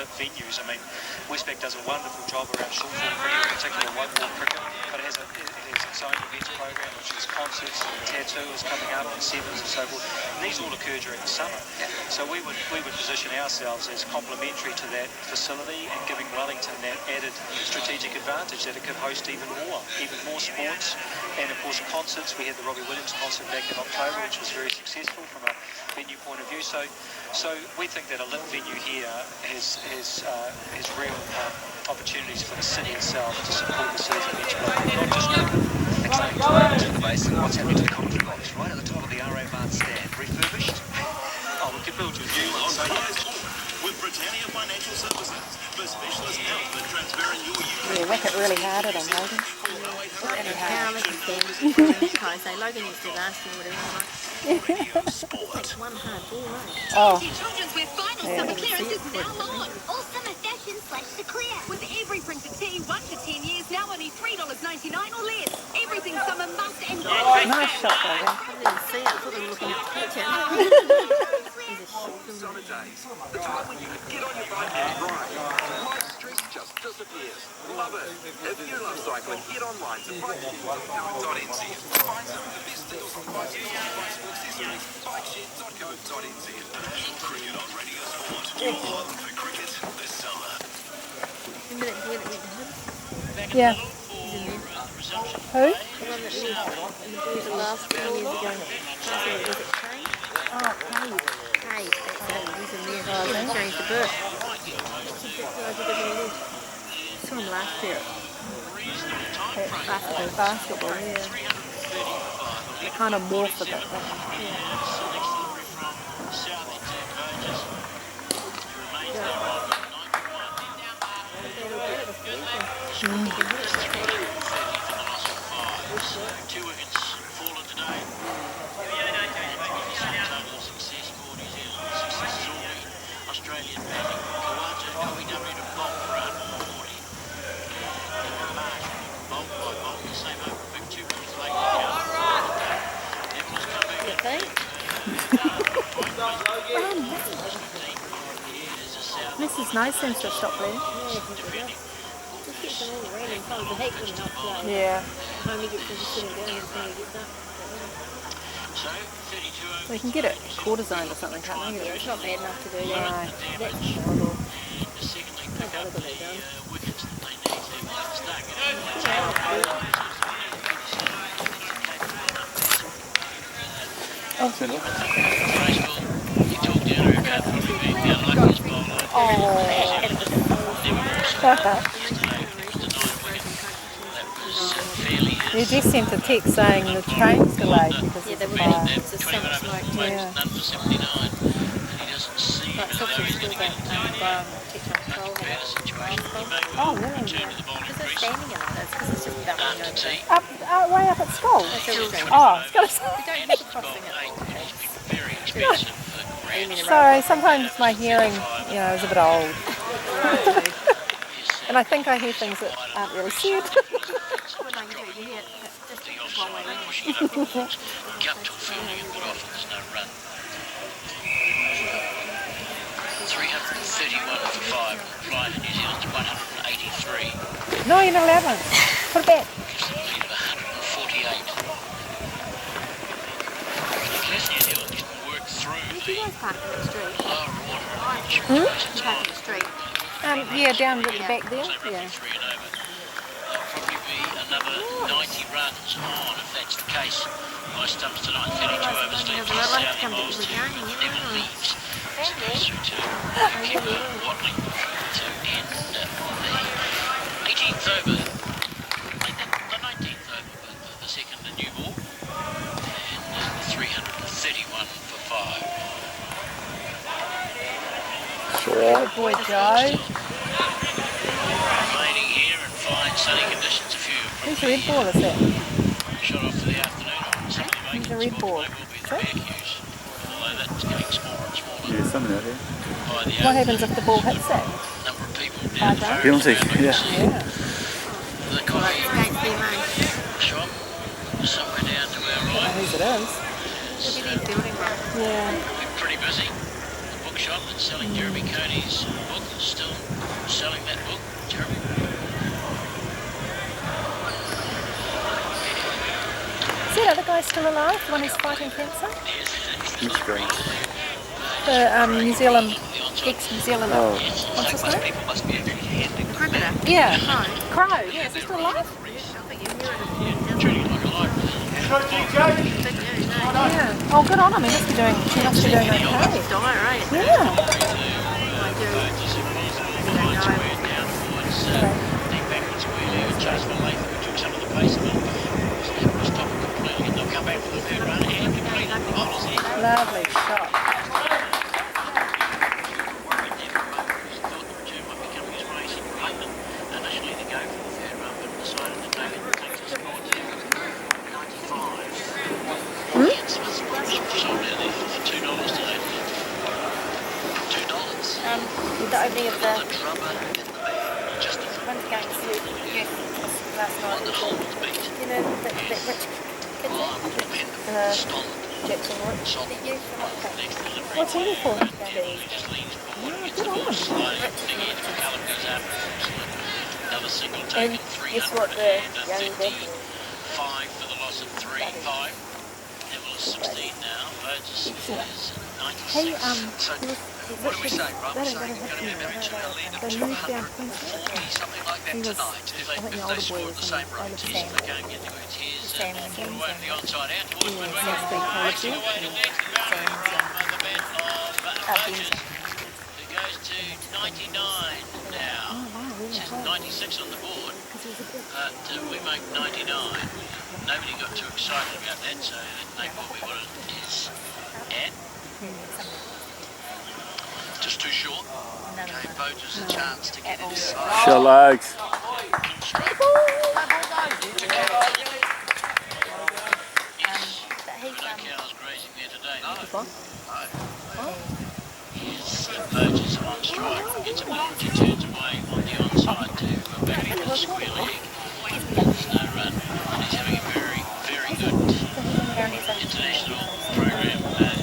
Speaker 15: lit venues. I mean, Westpac does a wonderful job around short form cricket, in particular white ball cricket, but it has its own events program, which is concerts and tattoo is coming up and sevens and so forth. And these all occur during the summer. So we would position ourselves as complementary to that facility and giving Wellington that added strategic advantage that it could host even more sports, and of course concerts. We had the Robbie Williams concert back in October, which was very successful from a venue point of view. So we think that a lit venue here has real opportunities for the city itself to support the city's events program, not just cricket.
Speaker 9: Exciting time to the basin. What's happening to the commentary box? Right at the top of the RA Mart stand. Refurbished?
Speaker 15: Oh, we could build you a new one. So
Speaker 10: with Britannia Financial Services, the specialist help that transparent your
Speaker 7: Yeah, whack it really hard at him, Logan. Really hard.
Speaker 8: Logan used to ask me whatever. Takes one hard ball, right?
Speaker 7: Oh.
Speaker 11: Children's Wear final summer clearance is now on. All summer fashion / clear. With every printed tee, 1 to 10 years, now only $3.99 or less. Everything summer must and
Speaker 7: Nice shot, Logan.
Speaker 8: I didn't see it. I thought they were looking at the picture.
Speaker 13: Summer days, the time when you can get on your bike and ride. Life stress just disappears. Love it. If you love cycling, get online to bikeshed.co.nz. Find some of the best deals on bicycles and bicycle accessories. Bikeshed.co.nz.
Speaker 10: cricket on Radio Sport. You're on for cricket this summer.
Speaker 8: Remember that boy that went to HIBS?
Speaker 7: Yeah. Who?
Speaker 8: The one that lived in the boys the last 10 years ago. Was it Kane?
Speaker 7: Oh, Cave.
Speaker 8: Kane, that's it. He's in there. He hasn't changed the birth. Saw him last year.
Speaker 7: Basketball, yeah. They kind of morphed a bit, don't they?
Speaker 10: Two wickets fallen today. Total success for New Zealand. Success is all in Australian batting. Kawaja, OEW to Bolt for 140. Marsh, Bolt by Bolt, the same over big 2 minutes late. Nicholas come back.
Speaker 7: Mrs. Nice seems to have stopped there. Yeah. We can get it cortisone or something, can't we?
Speaker 8: It's not bad enough to do that.
Speaker 7: No.
Speaker 8: That's horrible. I've got to get it done.
Speaker 7: You just sent a text saying the train's delayed because of the fire.
Speaker 8: It's a summer smoke too.
Speaker 7: Yeah.
Speaker 8: Like, it's obviously still that teacher control.
Speaker 7: Oh, really?
Speaker 8: Because they're standing in it. It's because it's just bouncing over there.
Speaker 7: Way up at school?
Speaker 8: Oh,
Speaker 7: I was going to say.
Speaker 8: We don't have a crossing it.
Speaker 7: Sorry, sometimes my hearing, is a bit old. And I think I hear things that aren't really said.
Speaker 8: Well, no, you do. You hear it just one way around.
Speaker 10: Capital fielding and put off and there's no run. 331 for 5. Fly to New Zealand's 183.
Speaker 7: No, you're not allowed one. Put it back.
Speaker 10: Gives them a lead of 148. Because New Zealand didn't work through
Speaker 8: You guys park in the street.
Speaker 10: lower order.
Speaker 8: You park in the street.
Speaker 7: Down at the back there.
Speaker 10: So roughly
Speaker 7: Yeah.
Speaker 10: 3 and over. There'll probably be another 90 runs
Speaker 9: was on. If that's the case, my stumps tonight, 32 overs left. Sounding balls to never leaves. As it goes through to keep waddling to end the 18th over. The 19th over, the second, the new ball. And 331 for 5.
Speaker 7: Good boy, Joe.
Speaker 9: Remaining here in fine sunny conditions. A few.
Speaker 7: Who's the red ball, is it?
Speaker 9: Shot off for the afternoon on some of the
Speaker 7: Who's the red ball?
Speaker 9: Although that's getting smaller and smaller.
Speaker 5: Yeah, something out here.
Speaker 7: What happens if the ball hits that?
Speaker 9: Number of people
Speaker 5: Penalty, yeah.
Speaker 9: The coffee shop somewhere down to our
Speaker 7: I don't know whose it is. Yeah.
Speaker 9: Been pretty busy. The bookshop that's selling Jeremy Coney's book is still selling that book. Jeremy.
Speaker 7: Is that other guy still alive? The one who's fighting cancer?
Speaker 5: Which guy?
Speaker 7: The New Zealand, ex-New Zealander.
Speaker 5: Oh.
Speaker 7: What's his name?
Speaker 8: Cricketer.
Speaker 7: Yeah. Crow. Yeah, is he still alive? Yeah. Oh, good on him. He must be doing okay. Yeah. Lovely shot.
Speaker 16: The opening of the one's going to youth last night. You know, that rich kid there? Jackson Roy. The youth.
Speaker 7: What's he for?
Speaker 16: Yeah,
Speaker 7: good on him.
Speaker 16: And guess what the young did?
Speaker 9: 5 for the loss of 3. 5. Devil is 16 now. Burgess is 96.
Speaker 7: Hey,
Speaker 9: What do we say, Rob? We're saying we're going to be maybe 2 to lead up to 140, something like that tonight. If they score at the same rate, the game get to its ears and put away from the onside out towards midway. Racing away to net, the boundary from the bed of Burgess, who goes to 99 now. Says 96 on the board. We make 99. Nobody got too excited about that, so that may well be what it is. And just too short. Gave Burgess a chance to get inside.
Speaker 5: Short legs.
Speaker 9: Burgess on strike, gets a bounty, turns away on the onside to back into the square leg. There's no run, and he's having a very, very good international program.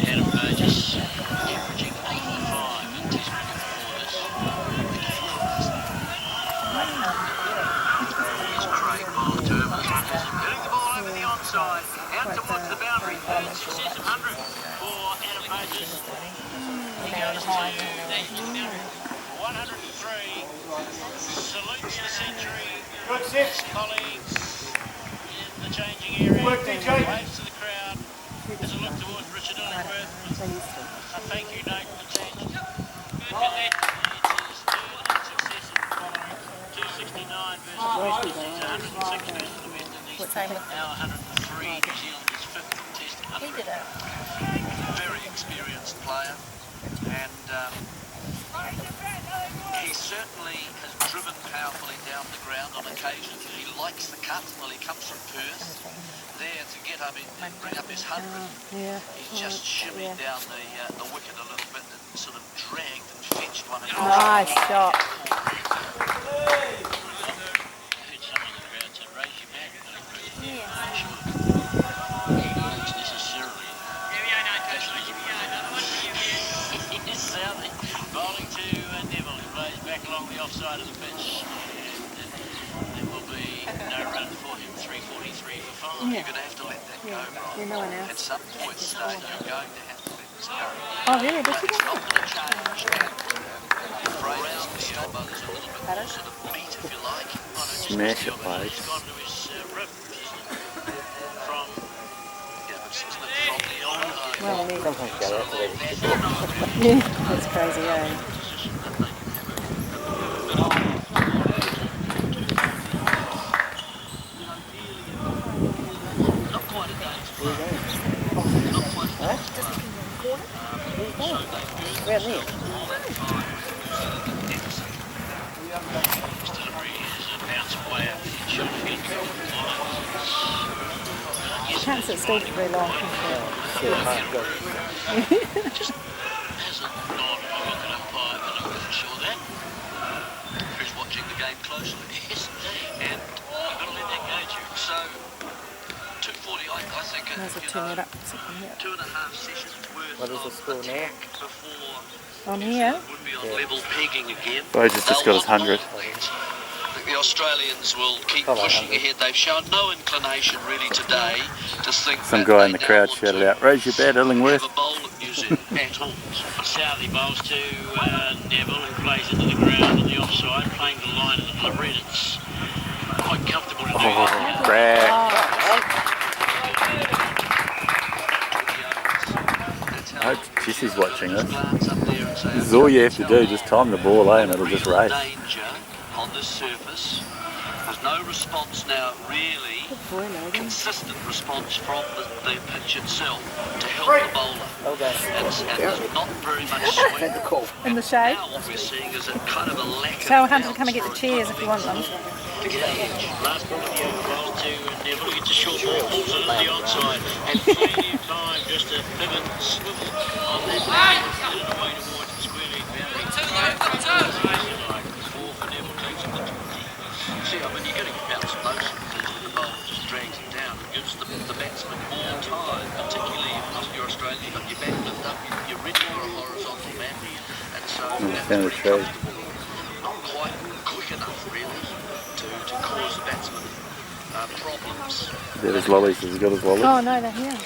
Speaker 9: Adam Burgess averaging 85 in Test cricket before this. Here's Craig Ball Turner, hitting the ball over the onside, out towards the boundary, successive 100 for Adam Burgess. He goes to national boundary. 103. Salutes the century.
Speaker 3: Good sit.
Speaker 9: His colleagues in the changing area.
Speaker 3: Work, DJ.
Speaker 9: Waves to the crowd. As a look towards Richard Illingworth. A thank you note attached. Good cadet. It's his third in successive following 269 versus West Indies, 106 versus the West Indies. Now 103. New Zealand's fifth test.
Speaker 16: He did it.
Speaker 9: Very experienced player. And he certainly has driven powerfully down the ground on occasion. He likes the cut. Well, he comes from Perth there to get up and bring up his 100. He's just shimmied down the wicket a little bit and sort of dragged and fetched one.
Speaker 7: Nice shot.
Speaker 9: I heard someone in the crowd say, raise your back. Not necessarily. Bowling to Neville, who plays back along the offside of the pitch. And there will be no run for him, 343 for 5. You're going to have to let that go, Rob. At some point today, you're going to have to let this go.
Speaker 7: Oh, really? Did you
Speaker 9: It's not going to change. Fraser's the elbows a little bit more sort of beat, if you like.
Speaker 5: Smash it, mate.
Speaker 9: He's gone to his rib, which is
Speaker 7: Well, yeah.
Speaker 12: Sometimes you go out to that.
Speaker 7: Yeah, that's crazy, eh?
Speaker 12: Around there.
Speaker 7: You can't sit still for very long.
Speaker 9: Who's watching the game closely, yes, and you've got to let that go, Jude. So, 2:40, I think,
Speaker 7: Might as well turn it up.
Speaker 9: 2.5 sessions worth
Speaker 12: What is the score now?
Speaker 7: On here?
Speaker 9: would be on level pegging again.
Speaker 5: Boja's just got his 100.
Speaker 9: I think the Australians will keep pushing ahead. They've shown no inclination really today to think
Speaker 5: Some
Speaker 9: that
Speaker 5: guy
Speaker 9: they
Speaker 5: in the
Speaker 9: now
Speaker 5: crowd
Speaker 9: want
Speaker 5: shouted
Speaker 9: to
Speaker 5: out, "Raise your bat, Illingworth."
Speaker 9: have a bowl at New Zealand at all.
Speaker 15: Southey bowls to Neville, who plays into the ground on the offside, playing the line of the red. It's quite comfortable to do that.
Speaker 5: Crack. I hope Jesse's watching this. This is all you have to do, just time the ball and it'll just race.
Speaker 9: Danger on this surface. There's no response now, really, consistent response from the pitch itself to help the bowler. And there's not very much swing.
Speaker 7: In the shade?
Speaker 9: Now what we're seeing is a kind of a lack
Speaker 7: Tell
Speaker 9: of
Speaker 7: Hunter to come and get the chairs if you want them.
Speaker 15: To get edge. Last ball of the over bowl to Neville, gets a short ball, pulls it into the onside, and plenty of time just to pivot and swivel on that line, and away towards the square leg boundary. Four for Neville, takes it to 20.
Speaker 9: See, I mean, you're getting bounce motion because the bowl just drags it down and gives the batsman more time, particularly if you're Australian, you've got your back lift up, you're ready for a horizontal boundary, and so that's very comfortable. Not quite quick enough, really, to cause the batsman problems.
Speaker 5: Is that his lollies? Has he got his lollies?
Speaker 7: Oh no, they're here.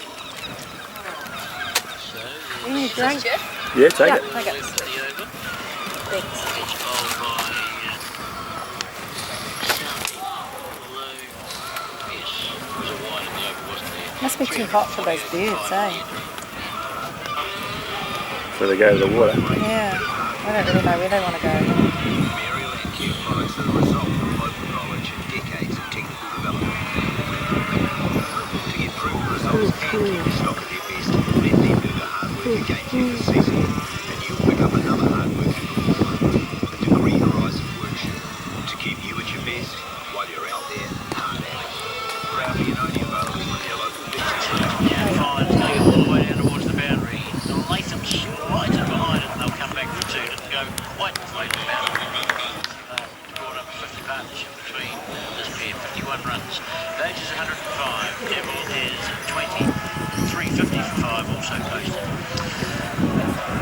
Speaker 7: You need a drink?
Speaker 5: Yeah, take it.
Speaker 7: Take it. Thanks. Must be too hot for those birds, eh?
Speaker 5: So they go to the water.
Speaker 7: Yeah. I don't really know where they want to go.
Speaker 13: Maryland Q products are the result of local knowledge and decades of technical development. To get proven results and keep your stock of their best, let them do the hard work against you this season, and you'll pick up another hard work. The Degree Horizon Workshop to keep you at your best while you're out there hard at it. Proudly and only available from your local business.
Speaker 15: Fine, take it all the way down towards the boundary. Latham's right in behind it, and they'll come back for two and go quite close to the boundary. Brought up a 50 partnership between this pair, 51 runs. Vage is 105, Neville is 20, 350 for 5, also posted.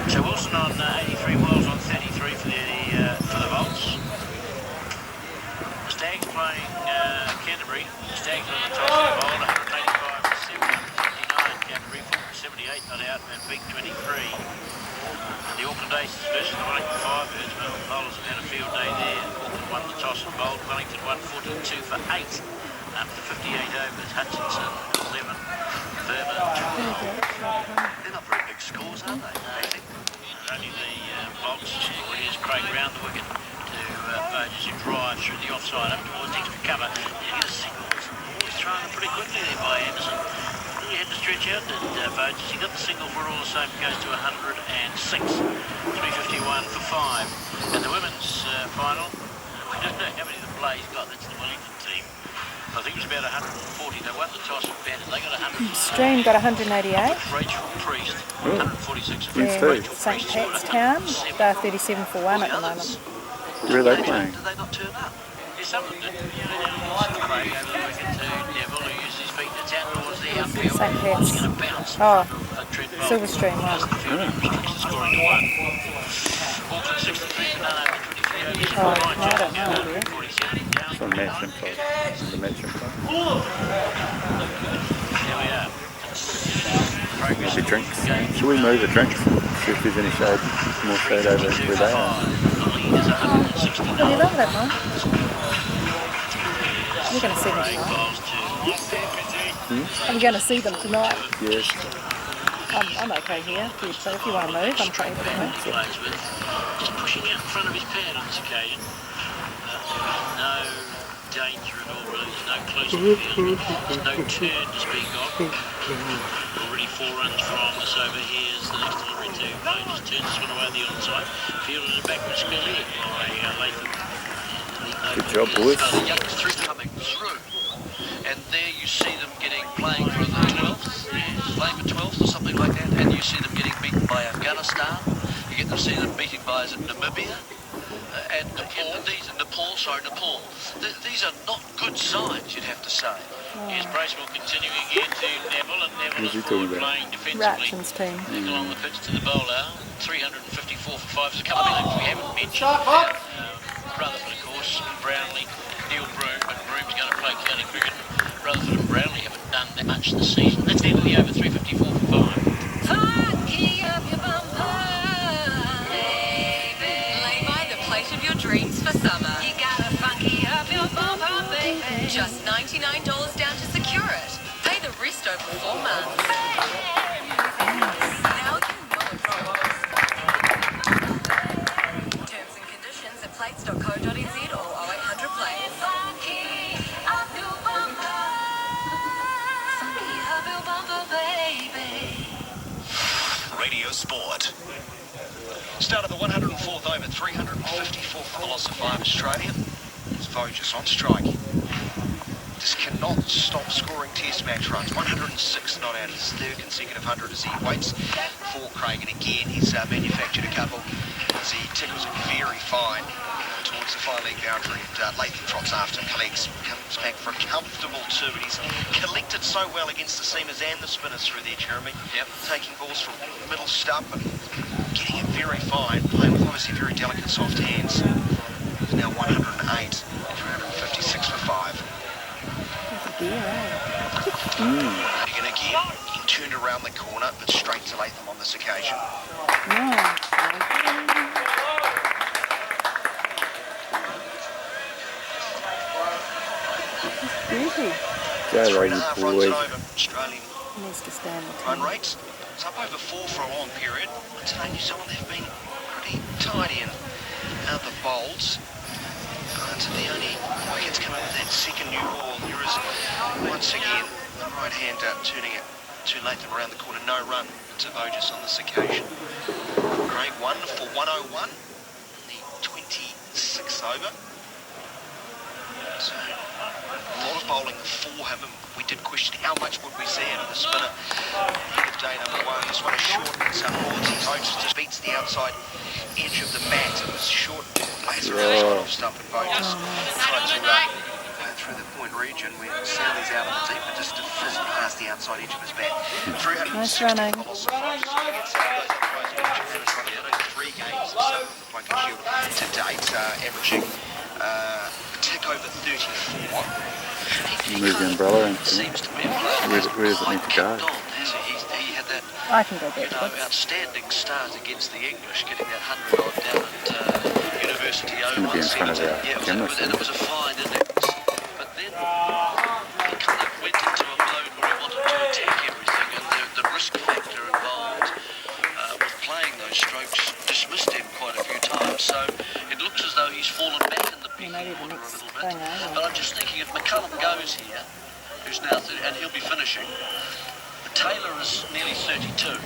Speaker 15: So Wilson on 83, Wells on 33 for the Volts. Stags playing Canterbury. Stags on the top of the bowl, 185 for 759. Canterbury 78 not out and beat 23. And the Auckland Aces versus the Wellington Firebirds. Well, the bowlers have had a field day there. Auckland won the toss and bowled. Wellington won 42 for 8 after 58 overs. Hutchinson 11. Verma 12. They're not very big scores, are they? Only the Bolts. Here's Craig round the wicket to Burgess, who drives through the offside up towards extra cover. You get a single. He's throwing it pretty quickly there by Anderson. He had to stretch out that Burgess. He got the single for all the same. Goes to 106. 351 for 5. And the women's final, we don't know how many the Blaze got. That's the Wellington team. I think it was about 140. They won the toss and batted. They got 100.
Speaker 7: Stream got 188.
Speaker 9: Rachel Priest, 146.
Speaker 7: Yeah, St Pat's Town, they're 37 for 1 at the moment.
Speaker 5: Where are they playing?
Speaker 9: Did they not turn up?
Speaker 15: Yeah, some of them did. Craig over the wicket to Neville, who uses his feet to tap towards the outfield.
Speaker 7: St Pat's.
Speaker 15: It's going to bounce.
Speaker 7: Oh, Silverstream 1.
Speaker 15: Scoring to 1. Auckland 63 for none over 23 overs.
Speaker 7: Oh, no, I don't know.
Speaker 15: 47 down.
Speaker 5: Some match info. The match info.
Speaker 15: There we are.
Speaker 5: The drinks. Should we move the drinks? See if there's any shade, more shade over where they are.
Speaker 7: Oh, you love that one. You're going to see them tonight. Are we going to see them tonight?
Speaker 5: Yes.
Speaker 7: I'm okay here. So if you want to move, I'm trying to move.
Speaker 15: Plays with. Just pushing out in front of his pad on this occasion. No danger at all, really. There's no close field. There's no turn to speak of. Already 4 runs from us over here as the next delivery to Burgess turns this one away the onside. Fielded it backwards clearly by Latham.
Speaker 5: Good job, boys.
Speaker 9: The young three coming through. And there you see them playing for the 12th, playing for 12th or something like that, and you see them getting beaten by Afghanistan. You get to see them beaten by Namibia and Nepal. These are not good signs, you'd have to say.
Speaker 15: Here's Bracewell continuing here to Neville, and Neville is forward playing defensively.
Speaker 7: Ratchin's team.
Speaker 15: Along the pitch to the bowler, 354 for 5. There's a couple of names we haven't mentioned. Rutherford, of course, Brownlee, Neil Broome, but Broome's going to play county cricket. Rutherford and Brownlee haven't done that much this season. That's the end of the over, 354 for 5.
Speaker 11: Funky up your bumper, baby. Lay by the plate of your dreams for summer. You gotta funky up your bumper, baby. Just $99 down to secure it. Pay the rest over 4 months. Now you know it's terms and conditions at plates.co.nz or 0800 plates. Funky up your bumper. Funky up your bumper, baby.
Speaker 10: Radio Sport. Start of the 104th over, 354 for the loss of 5 Australian. It's Voges on strike. Just cannot stop scoring test match runs. 106 not out. His 3rd consecutive 100 as he waits for Craig. And again, he's manufactured a couple as he tickles it very fine towards the 5 leg boundary. And Latham trots after, collects, comes back for a comfortable 2. And he's collected so well against the seamers and the spinners through there, Jeremy. Yep. Taking balls from middle stump and getting it very fine, playing with obviously very delicate soft hands. He's now 108, 356 for 5. And again, he turned around the corner, but straight to Latham on this occasion.
Speaker 7: Beauty.
Speaker 5: Go, Lady
Speaker 10: 3.5 runs
Speaker 5: boy.
Speaker 10: and over. Australian
Speaker 7: Needs to stand the
Speaker 10: run rates. It's up over 4 for a long period. Today, New Zealand have been pretty tidy in the bowls. It's the only wickets coming with that second new ball. There is once again the right hander turning it to Latham around the corner. No run to Voges on this occasion. Great 1 for 101. The 26th over. So a lot of bowling for him. We did question how much would we see out of the spinner. End of day number 1. This one is short and some boards. Voges just beats the outside edge of the mat. It was short. Plays around off stump and Voges tried to go through the point region where Sally's out on the deep, but just to fizz past the outside edge of his bat. 360
Speaker 7: Nice running.
Speaker 10: for the loss of Voges against some of those other guys mentioned. That is running out 3 games of Shield to date, averaging a tick over 34.
Speaker 5: Move the umbrella and
Speaker 10: Seems to be
Speaker 5: where does it need to go?
Speaker 10: He had that
Speaker 7: I can go backwards.
Speaker 10: outstanding start against the English, getting that 100 odd down at University O.
Speaker 5: It's going to be in front of our camera.
Speaker 10: And it was a fine innings. But then he kind of went into a mode where he wanted to attack everything, and the risk factor involved with playing those strokes dismissed him quite a few times. So it looks as though he's fallen back in the pecking order a little bit. But I'm just thinking if McCullum goes here, who's now 30, and he'll be finishing. Taylor is nearly 32.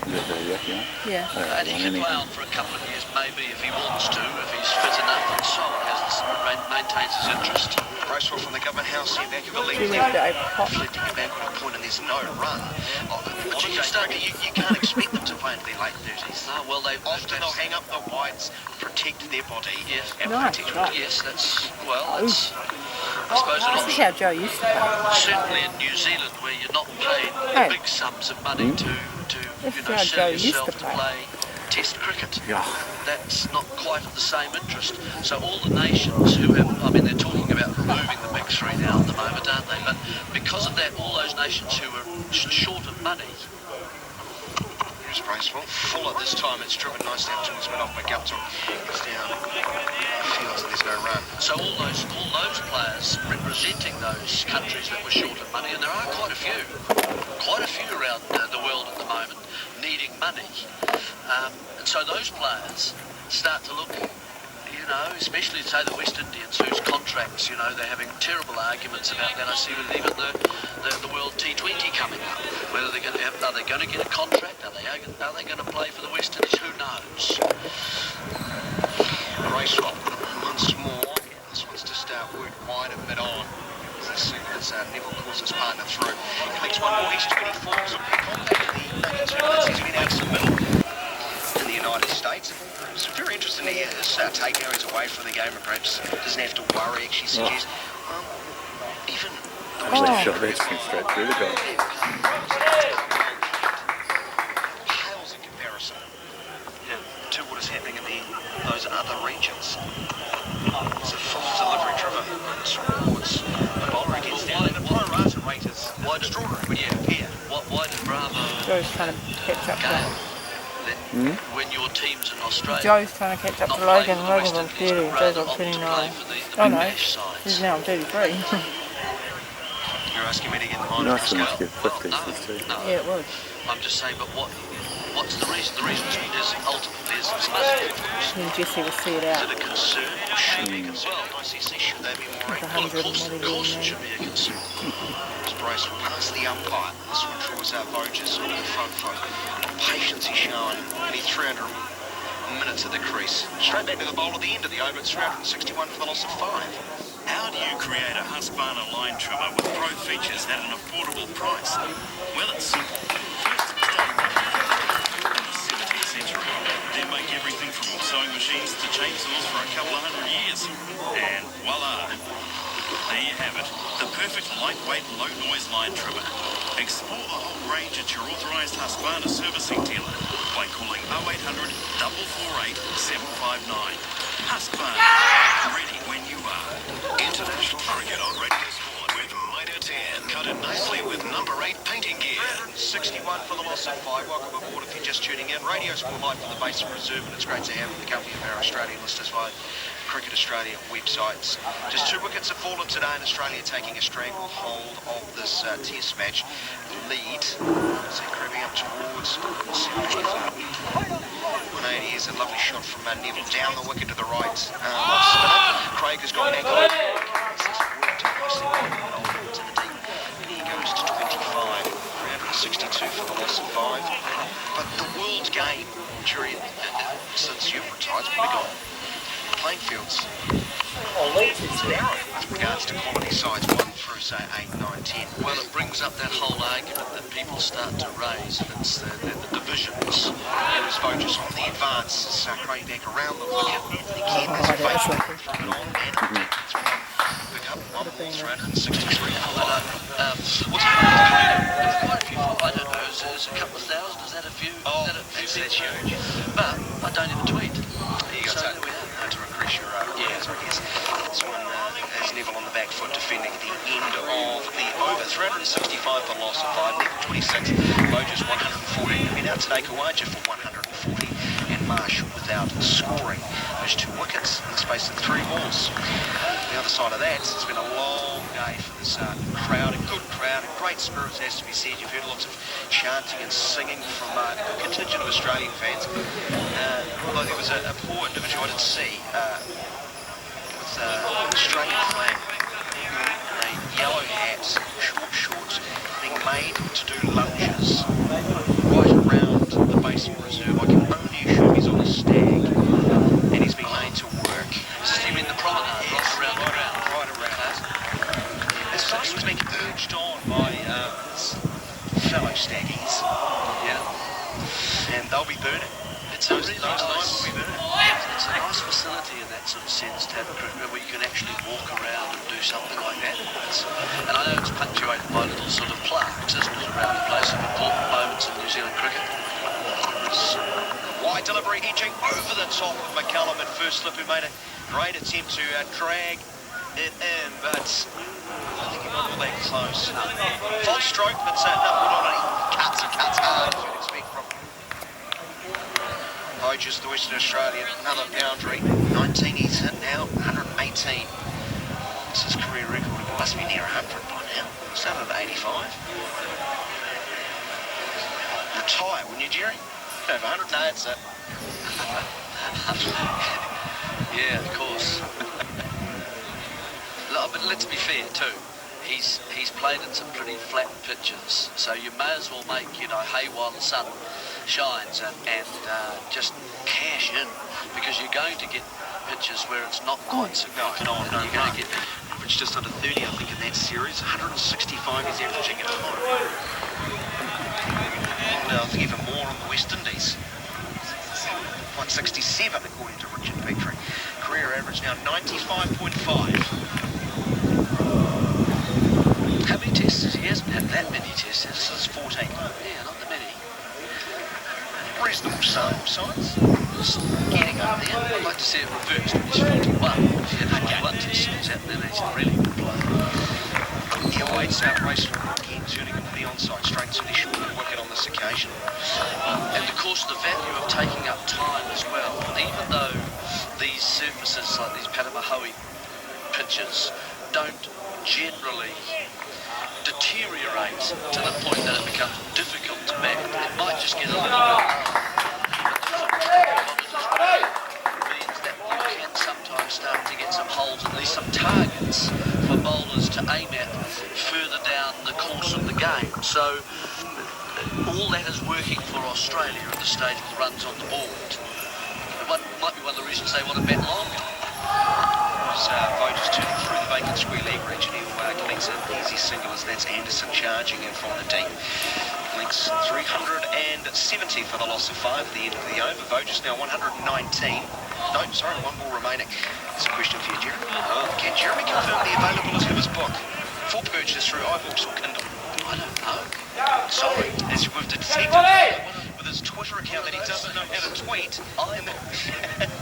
Speaker 7: Yeah.
Speaker 10: And he can play on for a couple of years, maybe, if he wants to, if he's fit enough and solid, maintains his interest. Bracewell from the Government House here, back of a lead there. Flicking it back on a point, and there's no run. But you can't expect them to play into their late 30s. No, well, often they'll hang up the wides, protect their body. Yes, and protect. Yes, that's, well, that's, I suppose, an
Speaker 7: This is
Speaker 10: option.
Speaker 7: how Joe used to play.
Speaker 10: Certainly in New Zealand, where you're not paid big sums of money to sell yourself to play Test cricket. That's not quite of the same interest. So all the nations who have, I mean, they're talking about removing the Big Three now at the moment, aren't they? But because of that, all those nations who are short of money. Here's Bracewell. Fuller this time. It's driven nicely up towards mid-off. McGupton is down. Feels that there's no run. So all those players representing those countries that were short of money, and there are quite a few around the world at the moment, needing
Speaker 9: And so those players start to look, you know, especially say the West Indians, whose contracts, you know, they're having terrible arguments about that. I see with even the World T20 coming up, whether they're going to have, are they going to get a contract? Are they going to play for the West Indies? Who knows?
Speaker 13: Race swap once more. This one's just worked wide a bit on. As Neville calls his partner through. He collects one more. He's 24. So he's been out some middle in the United States. It's very interesting to hear his take how he's away from the game and perhaps doesn't have to worry. Actually suggests, well, even the West
Speaker 5: Indies shot there straight through the goal.
Speaker 13: Pales in comparison to what is happening in those other regions. It's a full delivery driven towards the bowler against down, and the pro rata rate is extraordinary when you appear.
Speaker 9: Why did Bravo
Speaker 17: Joe's trying to catch up to him.
Speaker 9: when your team's in Australia?
Speaker 17: Joe's trying to catch up to Logan. Logan's on 30, Joe's on 29. Oh no, he's now on 33.
Speaker 13: You're asking me to get the line
Speaker 5: Nice one to get 50s too.
Speaker 17: Yeah, it was.
Speaker 9: I'm just saying, but what's the reason? The reason is ultimately is
Speaker 17: And Jesse will see it out.
Speaker 9: is it a concern or should be a concern? ICC, should they be more
Speaker 17: It's 100
Speaker 9: Well, of
Speaker 17: and
Speaker 9: course
Speaker 17: whatever
Speaker 9: it should be a concern.
Speaker 13: This brace will pass the umpire. This one draws out Voges on the front foot. Patience he's showing. Only 300 minutes at the crease. Straight back to the bowl at the end of the over. It's 361 for the loss of 5.
Speaker 10: How do you create a Husqvarna line trimmer with pro features at an affordable price? Well, it's simple. First, starting with in the 17th century, they make everything from sewing machines to chainsaws for a couple of 100 years. And voila! There you have it. The perfect lightweight, low-noise line trimmer. Explore the whole range at your authorised Husqvarna servicing dealer by calling 0800 448 759. Husqvarna, ready when you are.
Speaker 13: International cricket on Radio Sport with Mitre 10. Cut it nicely with number 8 painting gear. 61 for the loss of 5. Welcome aboard if you're just tuning in. Radio Sport live from the Basin Reserve, and it's great to have the company of our Australian listeners via Cricket Australia websites. Just 2 wickets have fallen today, and Australia taking a stranglehold of this Test match lead. So creeping up towards 180 is a lovely shot from Neville down the wicket to the right. Craig has got back on. And he goes to 25. 362 for the loss of 5. But the world game during since you've retired has probably gone. Playing fields it's narrow with regards to quality sides 1 through say 8, 9, 10.
Speaker 9: Well, it brings up that whole argument that people start to raise, and it's the divisions.
Speaker 13: There is Voges on the advance, Craig back around the wicket. Again, there's a fake from it on, and pick up 1 more, 363 for the
Speaker 9: What's quite a few, I don't know, is a couple of thousand, is that a few?
Speaker 13: Oh,
Speaker 9: that's
Speaker 13: huge.
Speaker 9: But I don't even tweet.
Speaker 13: There you go, so to refresh your ears, I guess. This one has Neville on the back foot defending the end of the over. 365 for loss of 5, Neville 26, Voges 140. And been out today, Kawaja for 140, and Marshall without scoring. Those 2 wickets in the space of 3 balls. The other side of that, it's been a long day for this crowd, a good crowd, and great spirits has to be said. You've heard lots of chanting and singing from a good contingent of Australian fans. Although there was a poor individual I did see with an Australian flag, a yellow hat, short shorts, being made to do lunges right around the Basin Reserve. I can only assume he's on a stag, and he's been made to work.
Speaker 9: You mean the promenade, right around the ground?
Speaker 13: Right around. As such, he was being urged on by his fellow staggies. Yeah. And they'll be burning.
Speaker 9: It's a really nice, it's a nice facility in that sort of sense to have a cricket where you can actually walk around and do something like that. And I know it's punctuated by little sort of plaques, isn't it, around the place of important moments in New Zealand cricket.
Speaker 13: Wide delivery edging over the top of McCullum at first slip, who made a great attempt to drag it in, but I think he got all that close. False stroke, but not on it. He cuts hard, as you'd expect from Voges, the Western Australian. Another boundary. 19 he's hit now, 118. It's his career record. It must be near 100 by now. Started at 85. Retire, wouldn't you, Jerry?
Speaker 10: Over 100? No, that's it.
Speaker 9: Yeah, of course. Look, but let's be fair too. He's played in some pretty flat pitches, so you may as well make, you know, hay while the sun shines and just cash in, because you're going to get pitches where it's not quite so good.
Speaker 10: No,
Speaker 9: You're going to get
Speaker 10: averaged just under 30, I think, in that series. 165 he's averaging at home. And I think even more on the West Indies. 167 according to Richard Petrie. Career average now 95.5.
Speaker 9: How many tests? He hasn't had that many tests.
Speaker 10: This is 14.
Speaker 9: Yeah, not that many.
Speaker 10: Reasonable sample size.
Speaker 9: Just getting up there. I'd like to see it reversed when he's 41. If he had 41 tests, then he's a really good player.
Speaker 10: He awaits race again, turning into the onside straight to the short wicket on this occasion.
Speaker 9: And of course the value of taking up time as well. Even though these surfaces like these Patamahoe pitches don't generally deteriorate to the point that it becomes difficult to bat, it might just get a little bit lower. Means that you can sometimes start to get some holes, at least some targets for bowlers to aim at further down the course of the game. So all that is working for Australia at the stage of the runs on the board. It might be one of the reasons they want to bat longer.
Speaker 10: Voters turning through the vacant square leg reach, and he'll commence an easy single as that's Anderson charging in from the deep. Links 370 for the loss of 5 at the end of the over. Voters now 119. No, sorry, 1 ball remaining. That's a question for you, Jeremy. Can Jeremy confirm the availability of his book for purchase through iBooks or Kindle?
Speaker 9: I don't know.
Speaker 10: Sorry, as we've detected with his Twitter account that he doesn't know how to tweet.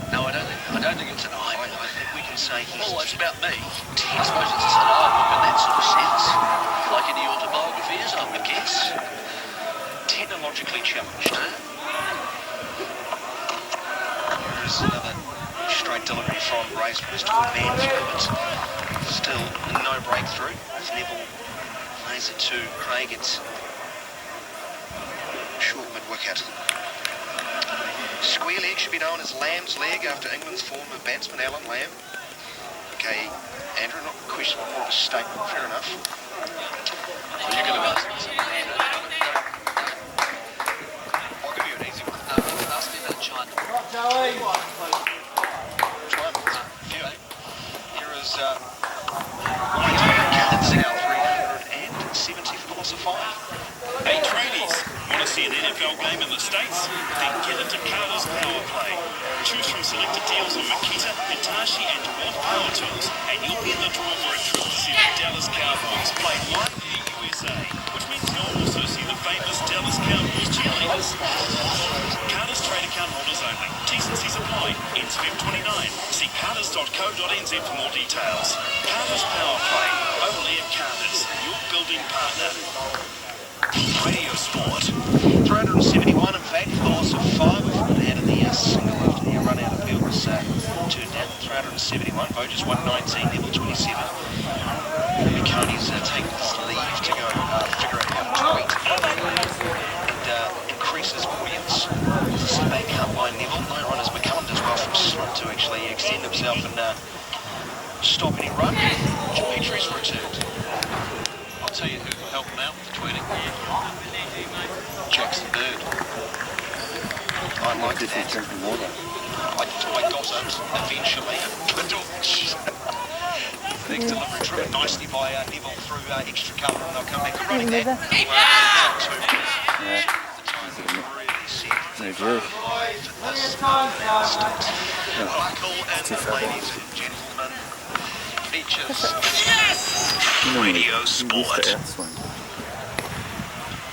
Speaker 9: No, I don't think it's an I.
Speaker 10: I think we can say he's...
Speaker 9: Oh, it's about me. I suppose it's an I book in that sort of sense. Like any autobiography is, I would guess.
Speaker 10: Technologically challenged. Here's another straight delivery from Brace, was to a man through, but still no breakthrough. Neville plays it to Craig. It's short mid-wicket. Square leg should be known as Lamb's leg after England's former batsman Alan Lamb. Okay, Andrew, not a question, more of a statement, fair enough.
Speaker 9: Well, you're going to ask me something.
Speaker 10: I'll give you an easy one.
Speaker 9: Ask me about China.
Speaker 10: Here is Cards now 370 for the loss of 5.
Speaker 18: Hey tradies, want to see an NFL game in the States? Then get into Carter's Power Play. Choose from selected deals on Makita, Hitachi and Dwarf Power Tools, and you'll be in the draw for a trip to see the Dallas Cowboys play live in the USA, which means you'll also see the famous Dallas Cowboys cheerleaders. Carter's trade account holders only. T's and C's apply. Ends Feb 29. See carters.co.nz for more details. Carter's Power Play. Only at Carter's, your building partner.
Speaker 10: Radio Sport. 371 in fact, for the loss of 5. We've added the single after the run out of field was turned down. 371, Vogels 119, Neville 27. McConey's taken his leave to go figure out how to tweet and increase his audience. This is back up by Neville. No runners McCullum does well from slip to actually extend himself and stop any run. Petries returned.
Speaker 9: I'll tell you who can help him out with the tweeting.
Speaker 10: Jackson Bird. I like that. I got it eventually. Next delivery driven nicely by Neville through extra cover, and they'll come back and running that. Buckle and ladies and gentlemen, features
Speaker 5: Radio Sport.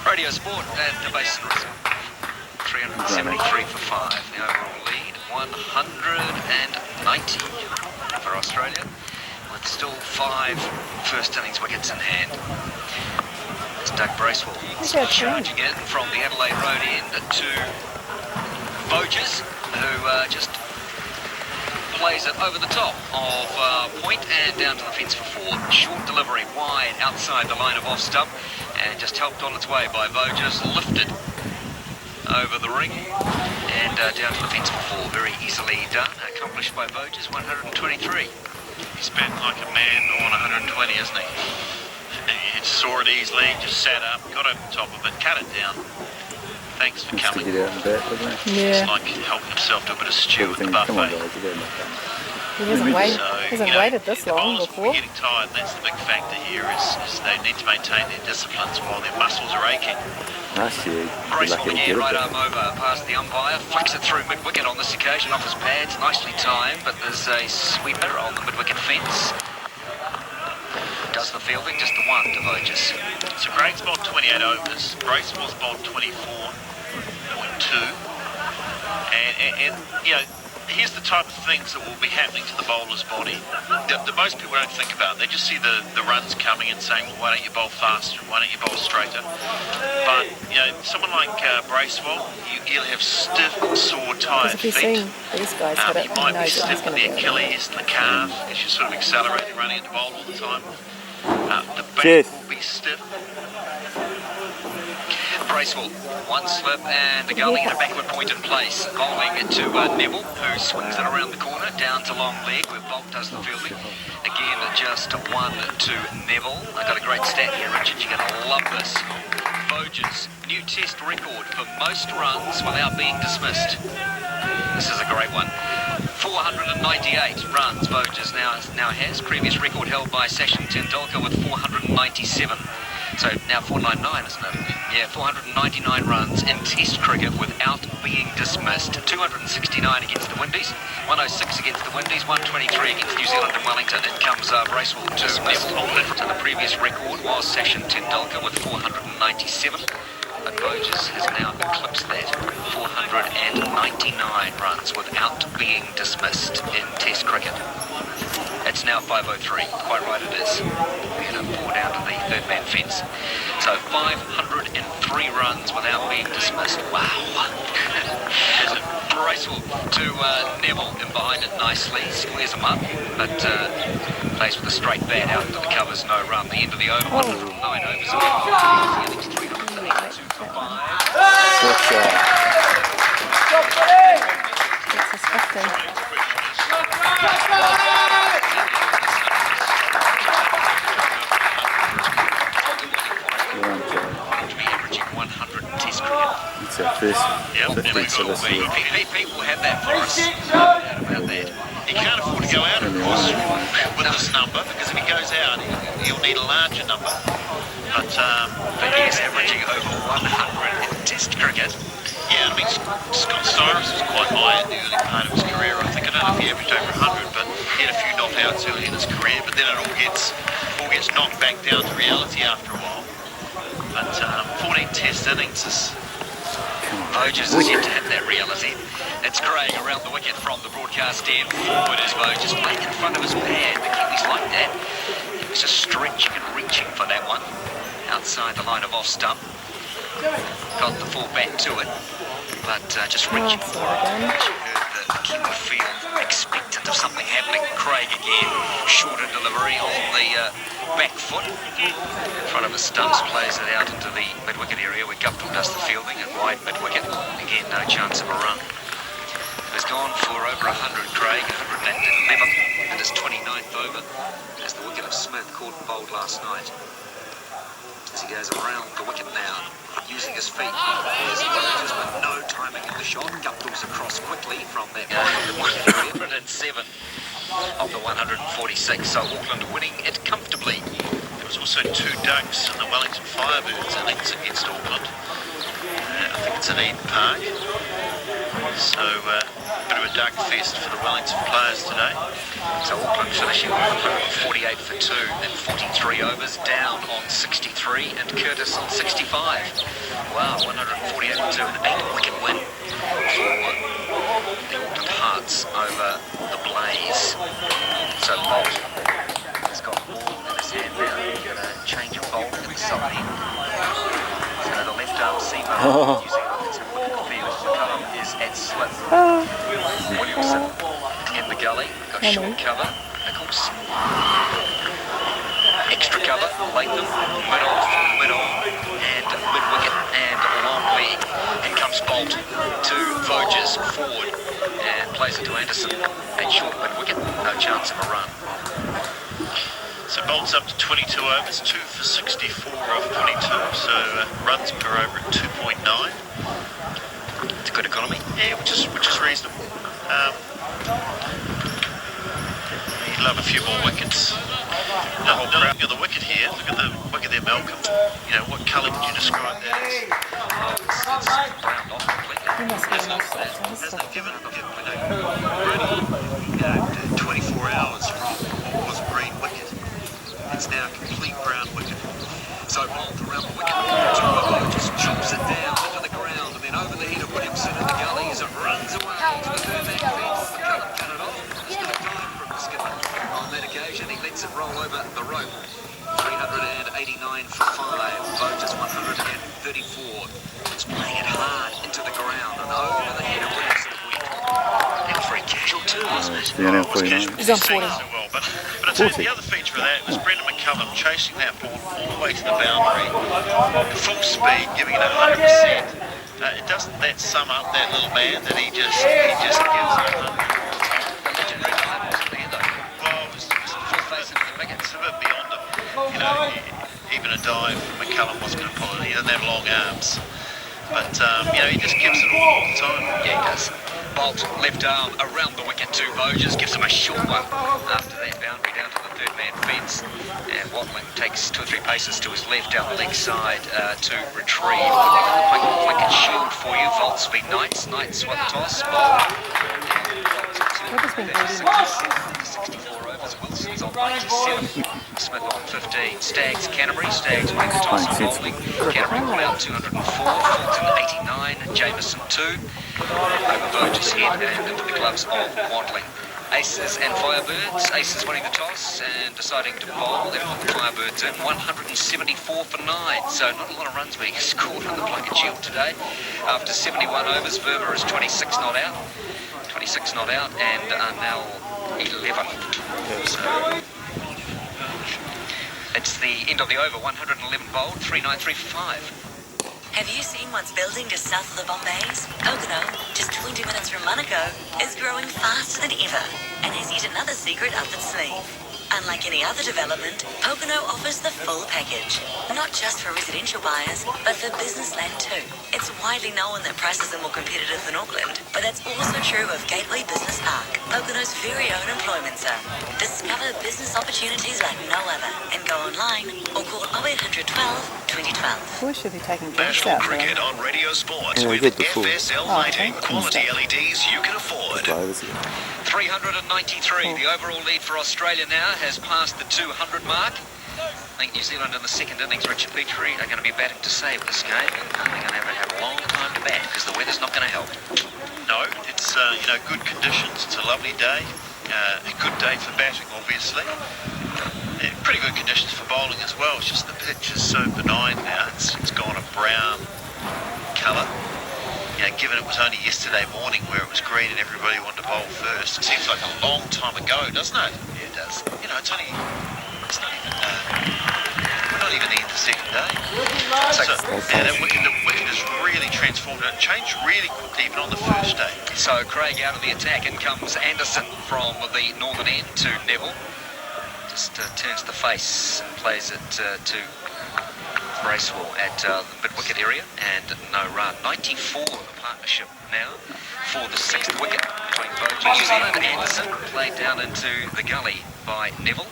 Speaker 9: Radio Sport and the base 373 for 5. The overall lead 190 for Australia, with still 5 first innings wickets in hand. It's Doug Bracewell charging in from the Adelaide Road end to Vogels, who just plays it over the top of point and down to the fence for 4. Short delivery wide outside the line of off stump, and just helped on its way by Vogels, lifted over the ring and down to the fence for 4. Very easily done. Accomplished by Voges, 123.
Speaker 10: He's bent like a man on 120, isn't he? He saw it easily, just sat up, got over the top of it, cut it down. Thanks for coming.
Speaker 5: Get out and back, doesn't it?
Speaker 10: It's like helping himself to a bit of stew at the buffet.
Speaker 5: Come on, guys, you better make that.
Speaker 17: He hasn't waited this long before.
Speaker 10: Getting tired, and that's the big factor here, is they need to maintain their disciplines while their muscles are aching.
Speaker 5: Nice, yeah.
Speaker 9: Graceful again, right arm over past the umpire, flicks it through mid-wicket on this occasion, off his pads, nicely timed, but there's a sweeper on the mid-wicket fence. Does the fielding, just the one to Voges.
Speaker 10: So Craig's bowled 28 overs, Bracewell's bowled 24.2, and you know, here's the type of things that will be happening to the bowler's body that most people don't think about. They just see the runs coming and saying, well, why don't you bowl faster, why don't you bowl straighter? But, you know, someone like Bracewell, he'll have stiff, sore, tired feet.
Speaker 7: These guys hit it,
Speaker 10: He might be stiff with the Achilles, the calf, because you're sort of accelerating, running into bowl all the time. The back will be stiff.
Speaker 9: Bracewell, one slip and a gully and a backward point in place. Bowling to Neville, who swings it around the corner, down to long leg, where Bolt does the fielding. Again, just one to Neville. I've got a great stat here, Richard, you're going to love this. Voges, new test record for most runs without being dismissed. This is a great one. 498 runs Voges now has. Previous record held by Sachin Tendulkar with 497. So now 499, isn't it? Yeah, 499 runs in Test cricket without being dismissed. 269 against the Windies, 106 against the Windies, 123 against New Zealand and Wellington. It comes Bracewell to Neville. So the previous record was Sachin Tendulkar with 497. But Voges has now eclipsed that. 499 runs without being dismissed in Test cricket. It's now 5:03. Quite right it is. We're going to 4 down to the third man fence. So 503 runs without being dismissed. Wow. Bracewell to Neville in behind it nicely. Squares him up, but plays with a straight bat out into the covers. No run. The end of the over. 109 overs. The innings 382 for 5. People have that for us. About that. He can't afford to go out, of course, with this number, because if he goes out, he'll need a larger number. But he is averaging over 100 in Test cricket. Yeah, I mean, Scott Cyrus was quite high in the early part of his career. I think, I don't know if he averaged over 100, but he had a few knockouts early in his career. But then it all gets knocked back down to reality after a while. But 14 Test innings is. Voges is yet to hit that reality. It's Craig around the wicket from the broadcast stand. Forward is Voges, right in front of his pad. The Kiwis like that. He was just stretching and reaching for that one. Outside the line of off stump. Got the full bat to it, but just reaching for it. You heard the Kiwi field expectant of something happening. Craig again, shorter delivery on the back foot. In front of his stumps, plays it out into the mid-wicket area where Guptill does the fielding and wide mid-wicket. Again, no chance of a run. He's gone for over 100, Craig, 111 in his 29th over. As the wicket of Smith caught and bowled last night. As he goes around the wicket now, using his feet. There's Voges, but no timing in the shot. Guptill's across quickly from that 107 of the 146. So Auckland winning it comfortably.
Speaker 10: There was also 2 ducks in the Wellington Firebirds innings against Auckland. I think it's at Eden Park. So a bit of a duck fest for the Wellington players today.
Speaker 9: So Auckland finishing 148 for 2 in 43 overs, down on 63, and Curtis on 65. Wow, 148 for 2, an 8-wicket win for the Auckland Hearts over the Blaze. So Bolt has got the ball in his hand now. Got a change of bowl in the side. So the left arm seam using it to look at the field. The column is at slip. Williamson in the gully, got short cover, Nichols. Extra cover, Latham, mid-off, and mid-wicket, and long leg. In comes Bolt, Voges forward and plays it to Anderson at short mid-wicket. No chance of a run.
Speaker 10: So Bolt's up to 22 overs, 2 for 64 off 22, so runs per over at 2.9.
Speaker 9: It's a good economy.
Speaker 10: Yeah, which is reasonable. You'd love a few more wickets. The whole crowd of the wicket here. Look at the wicket there, Malcolm. You know, what colour would you describe that as?
Speaker 9: It's browned off completely.
Speaker 10: Hasn't given really 24 hours from what was a green wicket. It's now a complete brown wicket.
Speaker 9: So Bolt around the wicket, just chops it down into the ground, and then over the head of Williamson in the gully as it runs away to the third man fence. McCullum cut it off. Just got a dive from the skipper. On that occasion, he lets it roll over the rope. 389 for 5. Voges 134. It's playing it hard into the ground and over the head of Williamson. And for a casual too, wasn't it?
Speaker 5: Yeah, now 49.
Speaker 17: He's on 40.
Speaker 10: But I tell you, the other feature of that was Brendan McCullum chasing that ball all the way to the boundary, full speed, giving it 100%. Doesn't that sum up that little man that he just gives 100%? Well, it was full face into the wicket. It's a bit beyond him. You know, even a dive from McCullum wasn't going to pull it. He doesn't have long arms. But, you know, he just gives it all the time.
Speaker 9: Yeah, he does. Bolt, left arm around the wicket to Voges, gives him a short one after that boundary down to the third man fence. And Watling takes 2 or 3 paces to his left down the leg side to retrieve the wicket shield for you. Volts v Knights. Knights won the toss. Bolt.
Speaker 7: Robert's been really nice.
Speaker 9: 64 overs. Wilson's on 97. Smith on 15. Staggs, Canterbury. Staggs winning the toss and bowling. Canterbury all out 204. Fulton 89. Jameson 2. Over Voges' head and into the gloves of Watling. Aces and Firebirds. Aces winning the toss and deciding to bowl. They've got the Firebirds in 174 for 9. So not a lot of runs being scored on the Plunkett Shield today. After 71 overs, Verma is 26 not out. 26 not out and now 11. So it's the end of the over. 111 bowled. 393 for 5.
Speaker 11: Have you seen what's building just south of the Bombays? Pocono, just 20 minutes from Monaco, is growing faster than ever and has yet another secret up its sleeve. Unlike any other development, Pocono offers the full package. Not just for residential buyers, but for business land too. It's widely known that prices are more competitive than Auckland, but that's also true of Gateway Business Park, Pocono's very own employment zone. Discover business opportunities like no other and go online or call 0800 12 2012.
Speaker 7: We should be taking drinks
Speaker 18: National
Speaker 7: out
Speaker 18: Cricket
Speaker 7: there.
Speaker 18: on Radio Sports
Speaker 5: Yeah, we
Speaker 18: with
Speaker 5: did before.
Speaker 18: FSL
Speaker 7: Oh,
Speaker 18: lighting.
Speaker 7: okay.
Speaker 18: Quality LEDs you can afford.
Speaker 9: 393. The overall lead for Australia now has passed the 200 mark. I think New Zealand in the second innings, Richard Petrie, are going to be batting to save this game. And they're going to have a long time to bat because the weather's not going to help.
Speaker 10: No, it's, you know, good conditions. It's a lovely day. A good day for batting, obviously. And pretty good conditions for bowling as well. It's just the pitch is so benign now. It's gone a brown colour. You know, given it was only yesterday morning where it was green and everybody wanted to bowl first, it seems like a long time ago, doesn't it?
Speaker 9: Yeah, it does.
Speaker 10: You know, it's not even, we're not even the end of the second day. So, and the wicket has really transformed. It changed really quickly even on the first day.
Speaker 9: So Craig out of the attack, in comes Anderson from the northern end to Neville. Just turns the face and plays it to Bracewell at the mid-wicket area and no run. 94 the partnership now for the 6th wicket between Voges and Anderson. Played down into the gully by Neville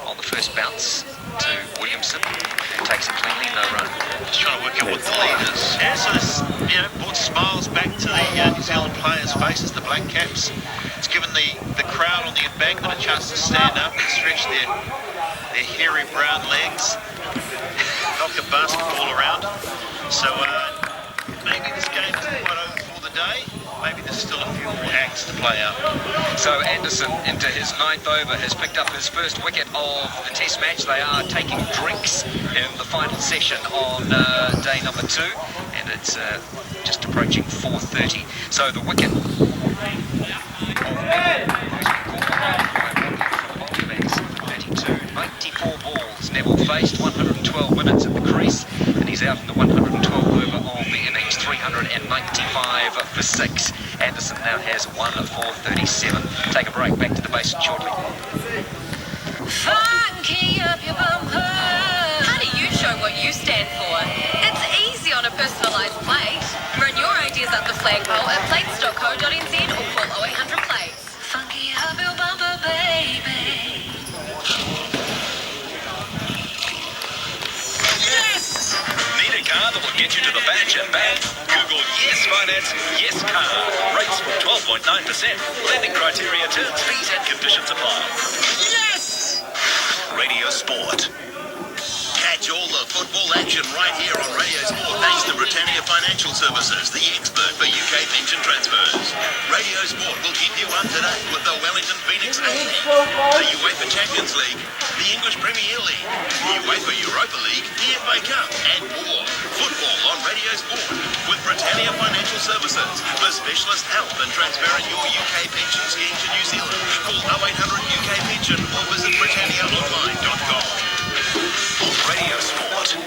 Speaker 9: on the first bounce to Williamson, who takes it cleanly, no run.
Speaker 10: Just trying to work out what the lead is. Yeah, so this, you know, brought smiles back to the New Zealand players' faces, the black caps. It's given the crowd on the embankment a chance to stand up and stretch their hairy brown legs, knock a basketball around. So maybe this game isn't quite over for the day. Maybe there's still a few more acts to play out.
Speaker 9: So Anderson into his 9th over has picked up his first wicket of the test match. They are taking drinks in the final session on day number 2 and it's just approaching 4:30. So the wicket 94 balls Neville faced, 112 minutes at the crease, and he's out in the 112 over of the innings, 309
Speaker 19: and 95 for 6. Anderson now has 1:4:37. Take a break, back to the basin shortly.
Speaker 11: Funky up your bumper. How do you show what you stand for? It's easy on a personalised plate. Run your ideas up the flagpole at plates.co.nz or call 0800 plates. Funky up your bumper, baby.
Speaker 18: Yes! Need a car that will get you to the badge and back? Google Yes Finance, Yes Car. Rates from 12.9%. Lending criteria, terms, fees and conditions apply. Yes! Radio Sport. Catch all the football action right here on Radio Sport thanks to Britannia Financial Services, the expert for UK pension transfers. Radio Sport will keep you up to date with the Wellington Phoenix A-League, the UEFA Champions League, the English Premier League, the UEFA Europa League, the FA Cup and more. Football on Radio Sport with Britannia Financial Services for specialist help in transferring your UK pension scheme to New Zealand. Call 0800 UK Pension or visit BritanniaOnline.com.
Speaker 19: Radio Sport.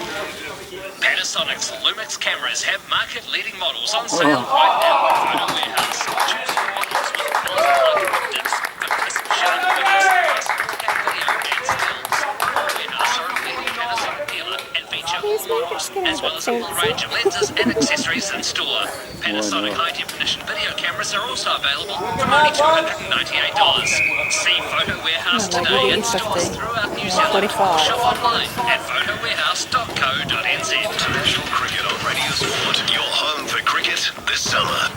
Speaker 19: Panasonic's Lumix cameras have market-leading models on sale right now at Photo Warehouse. Choose your models with quality optics, a crisp sharp focus, plus video and stills. Photo Warehouse are a leading Panasonic dealer and feature all models, as well as a full range of lenses and accessories in store. Panasonic high-definition video cameras are also available for only $298. See Photo Warehouse today in stores throughout New Zealand. Shop online at photowarehouse.co.nz.
Speaker 18: International cricket on Radio Sport. Your home for cricket this summer.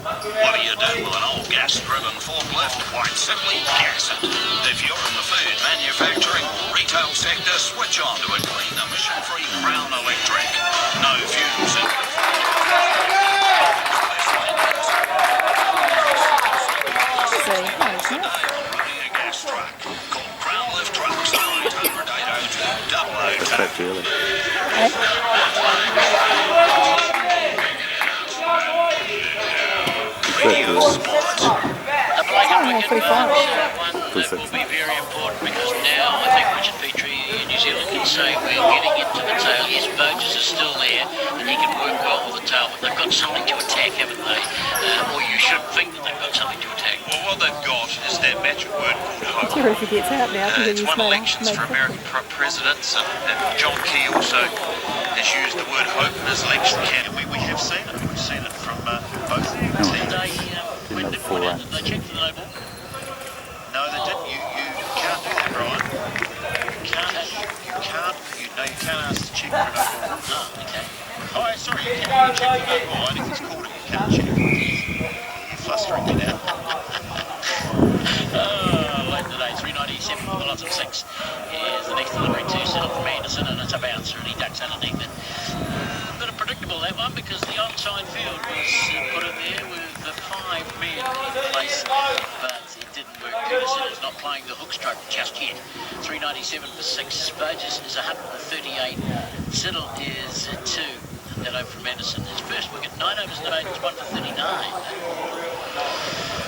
Speaker 18: What do you do with an old gas-driven forklift? Quite simply, gas it. If you're in the food, manufacturing, or retail sector, switch on to a clean, emission-free Crown Electric. No fumes.
Speaker 5: That's really.
Speaker 18: Radio Sport.
Speaker 7: Pretty far.
Speaker 15: That will be very important because now I think Richard Petrie in New Zealand can say we're getting into the tail. Yes, Burgess is still there and he can work well with the tail, but they've got something to attack, haven't they? Or you should think that they've got something to attack.
Speaker 10: Well, what they've got is that magic word called hope.
Speaker 7: I'm sure if he gets out now,
Speaker 10: It's won elections for American presidents, and John Key also has used the word hope in his election campaign. We have seen it. We've seen it from both teams.
Speaker 15: When did they check for the no ball?
Speaker 10: No, they didn't. You can't do that, Brian. You can't ask the check for a no ball.
Speaker 15: Oh, okay.
Speaker 10: Oh, sorry, you can check for no ball. I think it's called it. You can't check. You're flustering me now.
Speaker 15: Late today, 397 for the lots of 6. Here's the next delivery, 2 set off from Anderson, and it's a bouncer, and he ducks underneath it. A bit of predictable that one because the onside field was put in there with the 5 men in place, but it didn't work. Peterson is not playing the hook stroke just yet. 397 for 6. Burgess is 138. Siddle is 2. That over from Anderson. His first wicket, 9 overs, no 8, 1 for 39.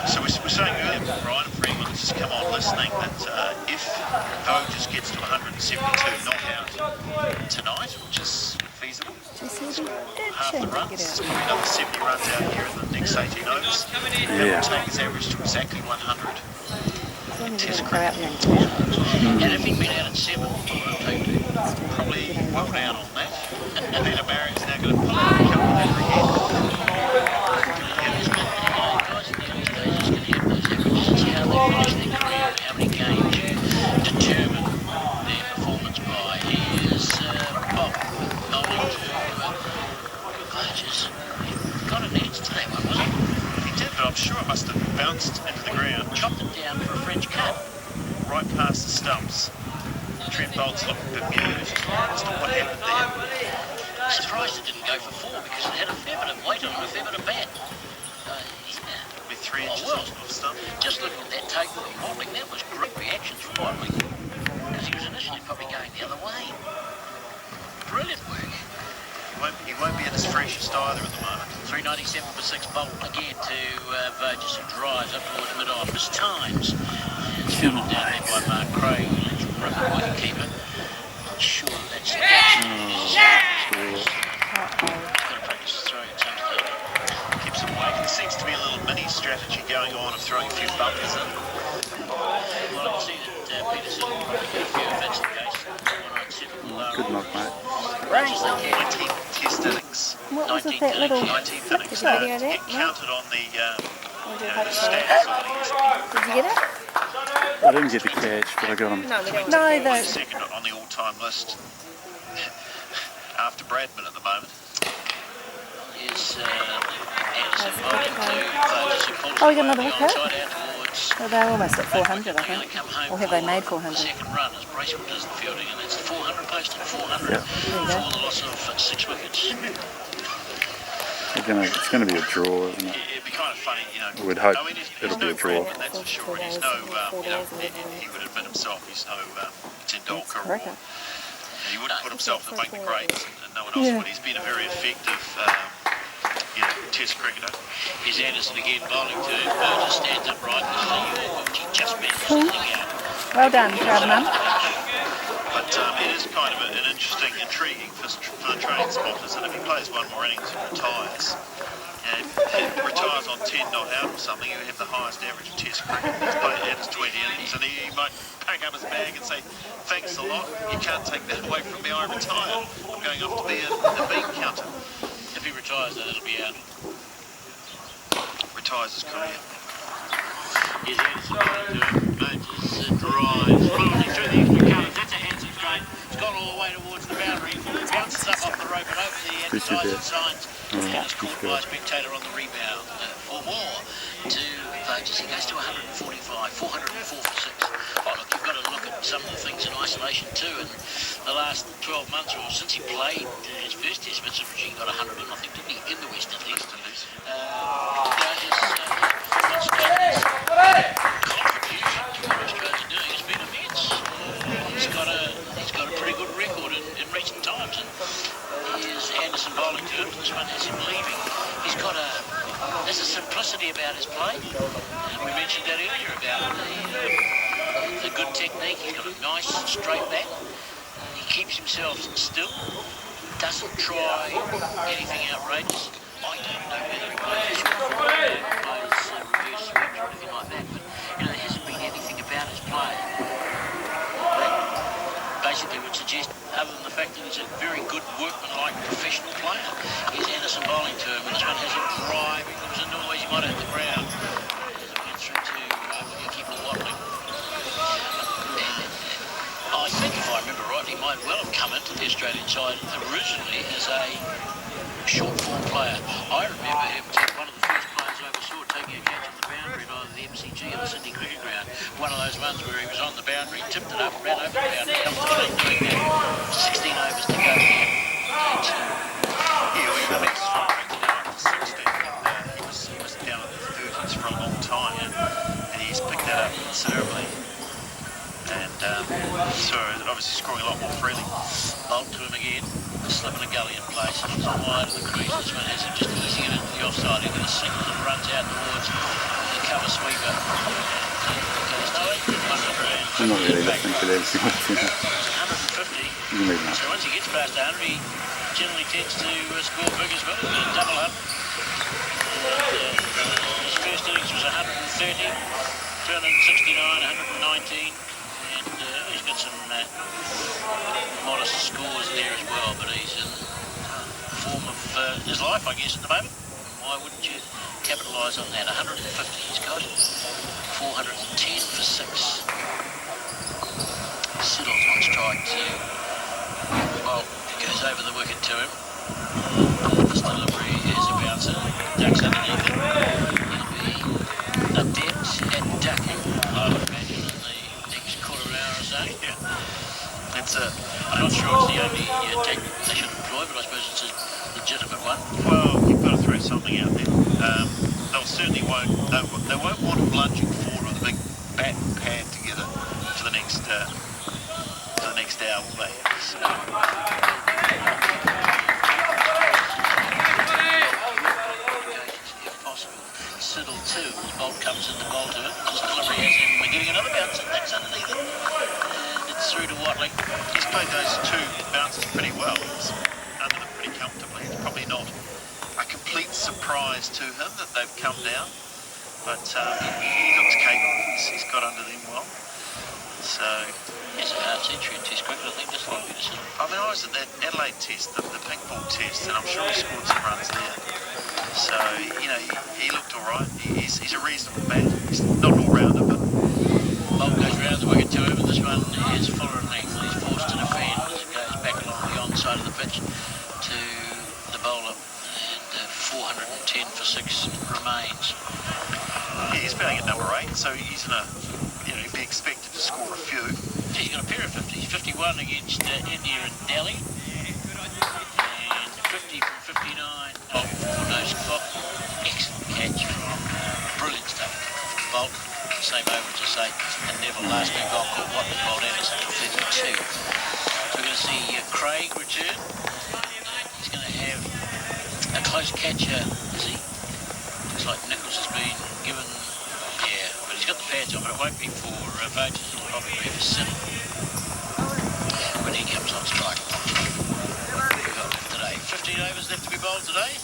Speaker 10: So we're saying earlier, Brian and Freeman, just come on listening, that if Burgess gets to 172 not out tonight, which is feasible, half the runs, probably another 70 runs out here in the next 18 overs, that will take his average to exactly 100. Test cricket.
Speaker 15: And if he'd been out at 7,
Speaker 10: probably well down on that. And then Barry's now going to pull out a couple of that
Speaker 15: how many games you determine their performance by. Here's Bob bowling to Burgess. Got an edge to that one, wasn't he?
Speaker 10: He did, but I'm sure it must have bounced into the ground.
Speaker 15: Chopped it down for a French cut.
Speaker 10: Right past the stumps. Trent Bolt's looked bemused as to what happened there.
Speaker 15: Surprised it didn't go for 4 because it had a fair bit of weight on it, a fair bit of bat.
Speaker 10: With 3 inches off the stump.
Speaker 15: Just looking at that take with modelling, that was great reactions from Wadley. Because he was initially probably going the other way. Brilliant work.
Speaker 10: He won't be at his freshest either at the moment.
Speaker 15: 397 for 6 Bolt again to Burgess, who drives up towards mid-on. Miss times. Fielded down there by Mark Craig, rugby wicket-keeper. Not sure that's the catch. Got to practice throwing at some stage.
Speaker 10: going on of throwing a few bumpers in.
Speaker 18: Well, I can see that Peterson, if that's the case,
Speaker 5: Good knock, mate.
Speaker 10: Right. 19 test innings.
Speaker 7: What was with that little
Speaker 10: 19 innings.
Speaker 7: Did you video that?
Speaker 10: Get counted on the
Speaker 7: Did
Speaker 10: stats.
Speaker 7: you get it?
Speaker 5: I didn't get the catch, but I got him.
Speaker 7: No,
Speaker 10: Second on the all-time list after Bradman at the moment.
Speaker 18: Is Anderson bowling to
Speaker 7: Oh, we got another wicket? Well, they're almost at 400, I think. Or have they made 400?
Speaker 18: second run as Bracewell does the fielding, and it's 400 posted 400
Speaker 5: Yeah.
Speaker 18: for the loss of 6 wickets.
Speaker 5: It's going to be a draw, isn't it?
Speaker 10: It'd be kind of funny, you know.
Speaker 5: We'd hope
Speaker 10: He's
Speaker 5: it'll be
Speaker 10: no
Speaker 5: a draw.
Speaker 10: Bradman, that's for sure. And he's no, he would admit himself, he's no Tendulkar. Or, he wouldn't put himself to make the grades, and no one else would. He's been a very effective test cricketer.
Speaker 18: Is Anderson again bowling to Burgess, stands upright, he just managed to dig out.
Speaker 7: Well done, proud mum.
Speaker 10: But it is kind of an interesting, intriguing for the training spotters, and if he plays one more innings and retires, and retires on 10 not out or something, he'll have the highest average of test cricket. He's played at his 20 innings, and he might pack up his bag and say, thanks a lot, you can't take that away from me, I retire. I'm going off to be a bean counter.
Speaker 18: If he retires, then it'll be out.
Speaker 10: Retires his career.
Speaker 18: Is Anderson going to Burgess drives fluently through the extra colours. That's a handsome straight. It's gone all the way towards the boundary. Bounces up off the rope and over the advertising signs. And it's caught by a spectator on the rebound. For more to Burgess, he goes to 145, 404 for 6. Oh, look, you've got to look at some of the things in isolation too. In the last 12 months, or since he played his first test match, he got 100 and I think, didn't he, in the West Indies. His contribution to what Australia's doing has been immense. He's got a pretty good record in recent times, and here's Anderson bowling to him. This one has him leaving. There's a simplicity about his play. We mentioned that earlier about the good technique. He's got a nice straight bat. He keeps himself still. Doesn't try anything outrageous. I don't know whether he plays reverse swings or anything like that, but there hasn't been anything about his play that basically would suggest, other than the fact that he's a very good workman-like professional player. Here's Anderson bowling to him, and this one has him driving. There was a noise, he might have hit the ground. It went through to keep on waddling. I think, if I remember right, he might well have come into the Australian side originally as a short form player. I remember him one of the first players I ever saw taking a catch on the boundary at either the MCG or the Sydney Cricket Ground. One of those ones where he was on the boundary, tipped it up, ran over the boundary, comfortably doing that. 16 overs to go here.
Speaker 10: Yeah, we got his ranking down to 16. He was down in the 30s for a long time, and he's picked that up considerably. And so obviously scoring a lot more freely.
Speaker 18: Bolt to him again. Slip in a gully in place. He's wide of the crease. This one has him just easing it into the offside. He's going to single and runs out towards the cover sweeper.
Speaker 5: I'm not really listening to that.
Speaker 18: 150. So once he gets past 100, he generally tends to score big as well. A double 100. His first innings was 130, 269, 119. He's got some modest scores there as well, but he's in the form of his life, I guess, at the moment. Why wouldn't you capitalise on that? 150 he's got, 410 for 6. Siddle's on strike too. Well, goes over the wicket to him. This delivery is a bouncer. Ducks underneath it. He'll be adept at ducking, I would imagine, in the next quarter hour or so.
Speaker 10: Yeah. I'm not sure it's the only technique they should employ, but I suppose it's a legitimate one. Well, you've got to throw something out there. They won't want him lunging forward with a big bat and pad together for the next hour, will they? So,
Speaker 18: if possible. Siddle too, as Bolt comes in to bowl to it. This delivery has him getting another bounce, and that's underneath it. And it's through to Watley.
Speaker 10: He's played those two bounces pretty well. He's under them pretty comfortably. It's probably not a complete surprise to him that they've come down. but he looks capable. He's got under them well. So
Speaker 20: He's a hard century in Test cricket, I think, just like Peterson.
Speaker 10: I mean, I was at that Adelaide Test, the pink ball test, and I'm sure he scored some runs there. So, you know, he looked all right. He's a reasonable bat. He's not an all-rounder, but...
Speaker 20: Bolt goes round the wicket to him, and this one is fuller in length. He's forced to defend as it goes back along the onside of the pitch to the bowler. And 410 for 6 remains.
Speaker 10: Yeah, he's batting at number 8, so he's in a... You know, he'd be expected to score a few.
Speaker 20: Yeah, he's got a pair of 50s. 51 against India and Delhi. And 50 from 59. Oh, nose clock. Excellent catch from brilliant stuff. Bolt, same over to say, and Neville last week got caught what the bowled Anderson for 32. So we're going to see Craig return. He's going to have a close catcher, is he? Looks like Nichols has been given, yeah, but he's got the pads on, but it won't be for voters, it'll probably be for Sim when he comes on strike. What have we got left today? 15 overs left to be bowled today.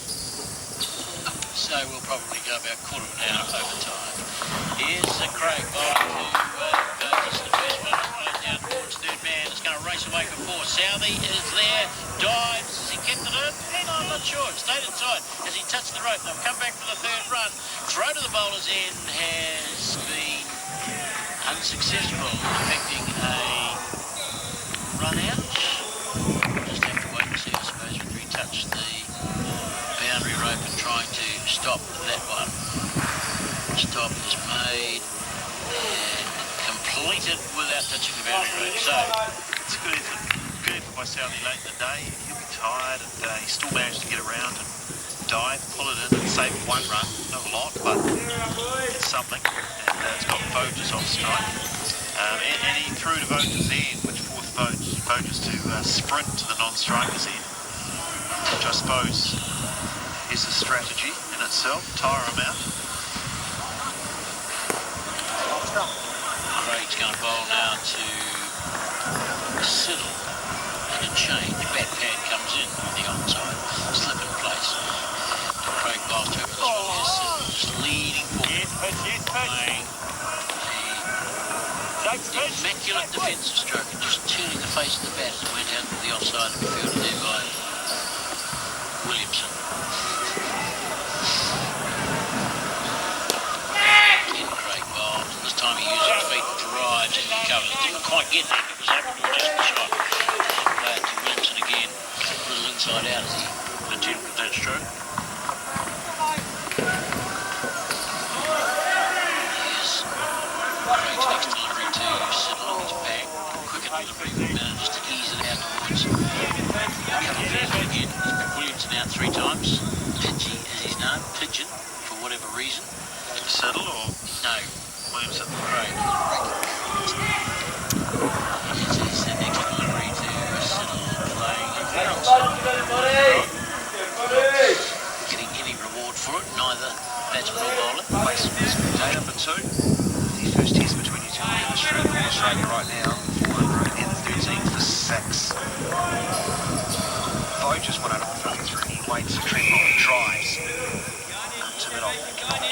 Speaker 20: So we'll probably go about a quarter of an hour over time. Here's Craig bowling to Burgess, the first one right down towards third man. It's going to race away for 4. Southey is there, dives. Has he kept it in? No, I'm not sure. It stayed inside. Has he touched the rope? They'll come back for the third run. Throw to the bowler's end has been unsuccessful, affecting a run out. Just have to wait and see, I suppose, whether he touched the boundary rope and trying to stop that one. Stop is made and completed without touching the boundary rope. So
Speaker 10: it's a good effort. Good effort by Southey late in the day. He'll be tired, and he still managed to get around and dive, pull it in, and save 1 run. Not a lot, but it's something. And it's got Vogers off strike. And he threw to Vogers' end, which forced Vogers to sprint to the non-striker's end, which I suppose is a strategy in itself. Tire him out.
Speaker 20: Craig's going to bowl now to Siddle and a change. Bat pad comes in on the onside, slip in place. Craig bowls to him. This one is Siddle just leading forward. Playing the immaculate defensive stroke and just turning the face of the bat as it went out to the offside of the field there by Williamson. This time he used his feet, drives and recovers. Didn't quite get there, but was able to adjust the shot. Play it to Williamson again. A little inside out as he attempted that stroke. Here's Craig's next delivery to Siddle on his back. Quicker delivery, but manages to ease it out towards a couple of feet again. He's put Williamson out 3 times. Pidgey is his name, Pigeon, for whatever reason.
Speaker 10: Siddle or?
Speaker 20: No. Williamson, Craig. This is the next delivery to Siddle playing. Getting any reward for it, neither batsman or bowler.
Speaker 9: Day number 2. The first test between New Zealand and Australia right now. 413 for 6. Vogers 153. He waits for Trent on drives. To mid-off and come on.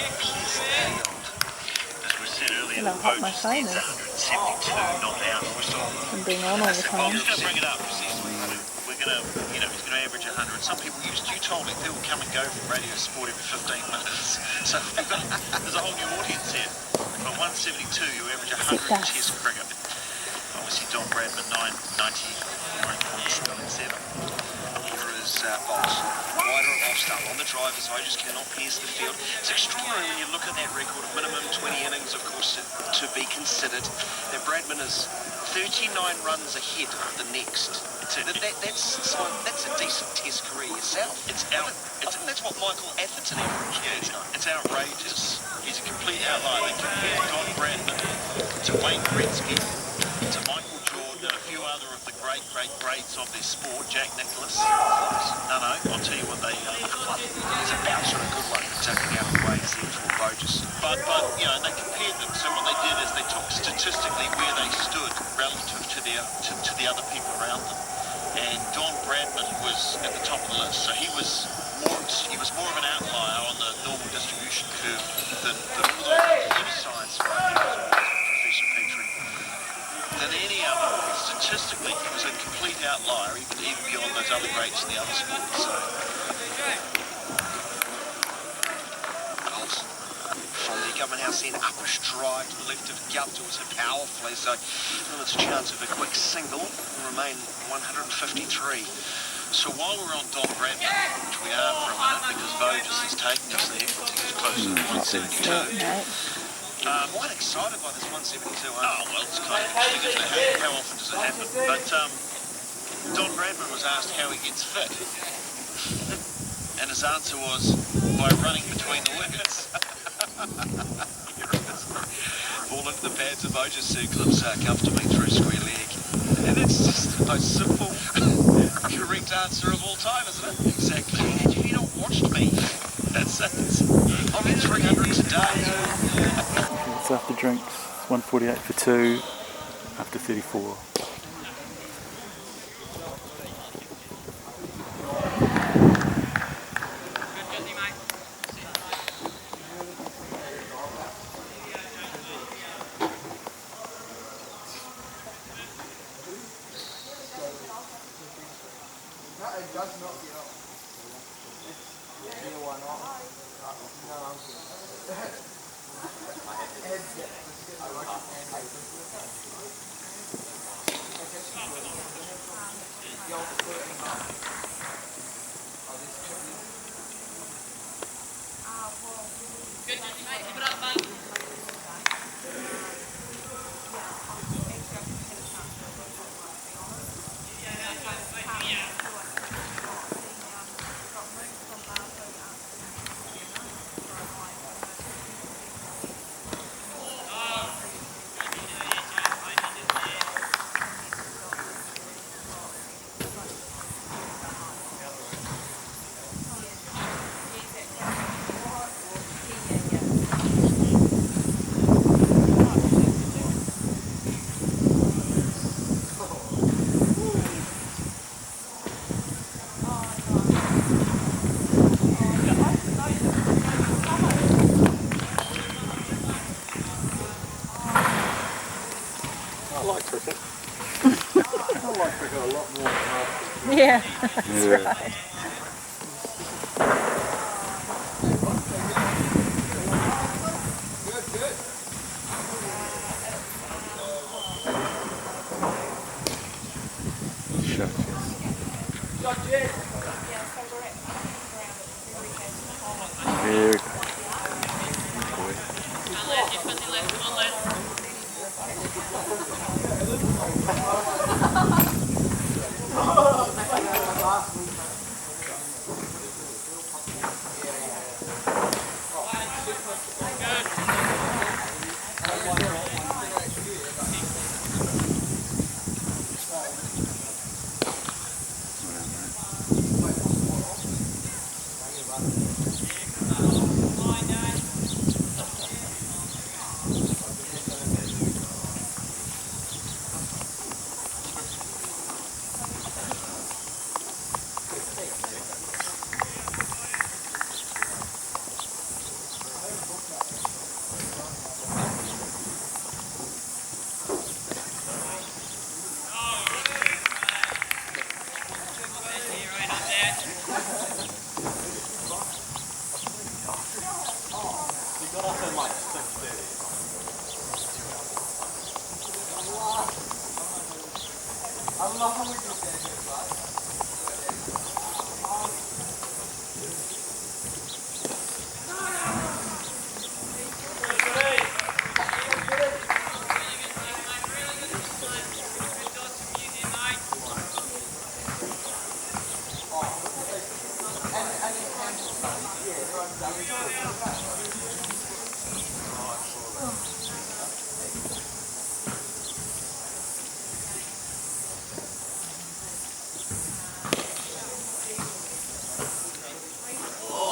Speaker 7: You know, hot my phone is.
Speaker 10: 172 not out.
Speaker 7: And being on all the time.
Speaker 10: I'm just going to bring it up because we're going to, you know, he's going to average 100. Some people you told me they'll come and go from Radio Sport every 15 minutes. So there's a whole new audience here. From 172, you average 100 Test cricket. Obviously, Don Bradman 997.
Speaker 9: Bolts. Wider off stump on the driver's eye, just cannot pierce the field. It's extraordinary when you look at that record of minimum 20 innings, of course, to be considered. That Bradman is 39 runs ahead of the next. That's a decent Test career yourself. That's what Michael Atherton averaged.
Speaker 10: Yeah, it's outrageous. He's a complete outlier. They compare Don Bradman to Wayne Gretzky, to Michael Jordan, and a few other of the greats of their sport, Jack Nicklaus. No, I'll tell you what they are.
Speaker 9: He's a bouncer, a good one, taking out the ways there for Vogers.
Speaker 10: But you know, they compared them. So what they did is they took statistically where they stood relative to the other people around them. And Don Bradman was at the top of the list. So he was more of an outlier on the normal distribution curve than all outlier, even beyond those other greats in the other sports. So, goals from the Government House end, upper stride to the left of Gupta was hit powerfully, so limits a chance of a quick single and remain 153. So while we're on Don Bradman, which we are for a minute because Voges is taking us there, it's close to 172. Quite excited by this 172. Oh, well, it's kind of interesting, isn't it? How often does it happen? But Don Bradman was asked how he gets fit. And his answer was, by running between the wickets. Here it is. Ball into the pads of Voges circles comfortably through square leg. And that's just the most simple, correct answer of all time, isn't it? Exactly. Have you not watched me? That's it. I'll get 300 today.
Speaker 5: It's after drinks, 1:48 for 2, after 34.
Speaker 7: Yeah, that's right.
Speaker 5: Here we go.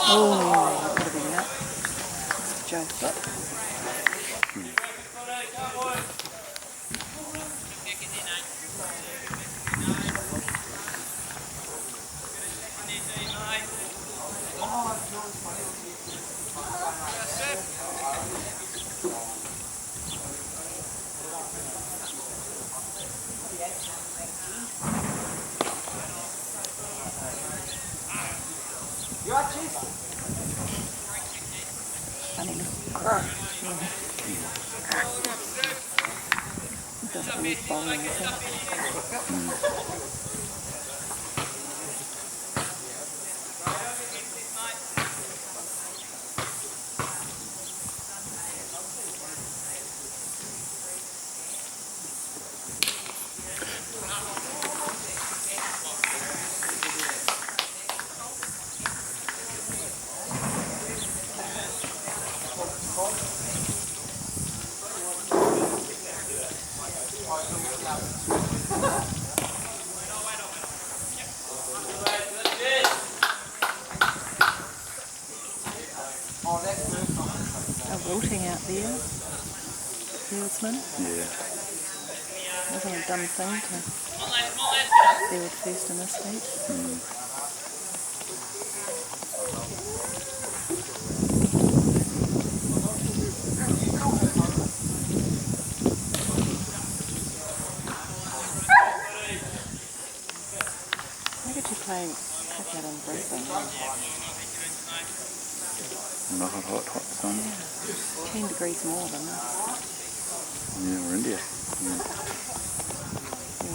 Speaker 7: Oh, that would have been that. That's a joke. Does it need bowling, I think. Wilting out there, fieldsman.
Speaker 5: Yeah.
Speaker 7: Wasn't a dumb thing to field first in this heat. Why did you play cricket in Brisbane?
Speaker 5: Not hot sun.
Speaker 7: Yeah, 10 degrees more than this.
Speaker 5: Yeah, we're India.
Speaker 7: Yeah,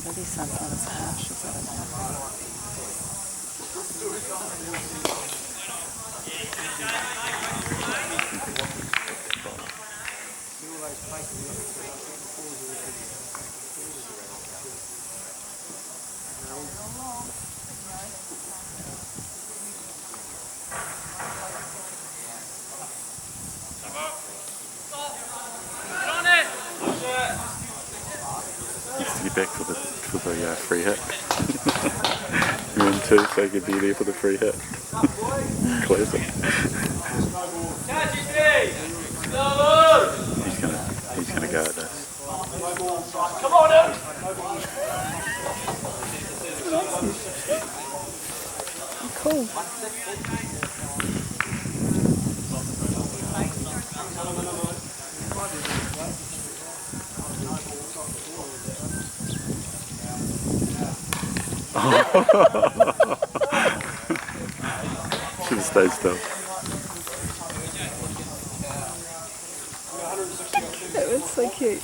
Speaker 7: but this sun's not as harsh as other
Speaker 5: Be back for the free hit. You're in two, so you could be there for the free hit. Classic. He's gonna go at this.
Speaker 1: Come on, in.
Speaker 7: Cool.
Speaker 5: Should have stayed still.
Speaker 7: That was so cute.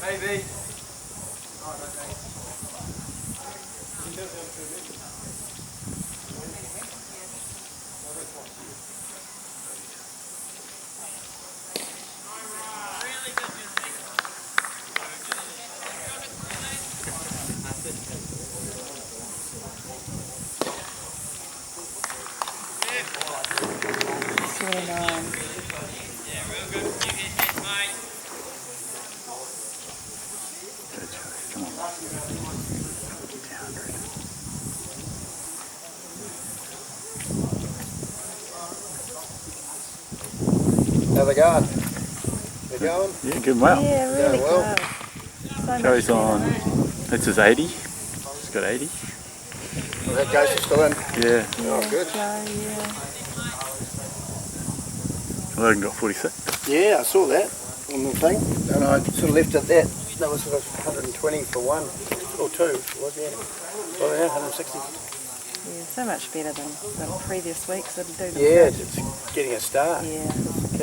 Speaker 1: Maybe.
Speaker 12: How they going? They going?
Speaker 5: Yeah, good well.
Speaker 7: Yeah, really
Speaker 12: well.
Speaker 7: So
Speaker 5: Joey's
Speaker 7: much
Speaker 5: on, it's his 80. He's got 80.
Speaker 12: Well, that Joseph's still in?
Speaker 5: Yeah.
Speaker 12: Oh, good.
Speaker 7: yeah.
Speaker 5: Logan got 46.
Speaker 12: Yeah, I saw that on the thing. And I sort of left it that. That was sort of 120 for one, or two, was it? Oh yeah, 160.
Speaker 7: Yeah, so much better than previous weeks. It'll do the
Speaker 12: Yeah,
Speaker 7: trick.
Speaker 12: it's getting a start.
Speaker 7: Yeah.
Speaker 12: That's the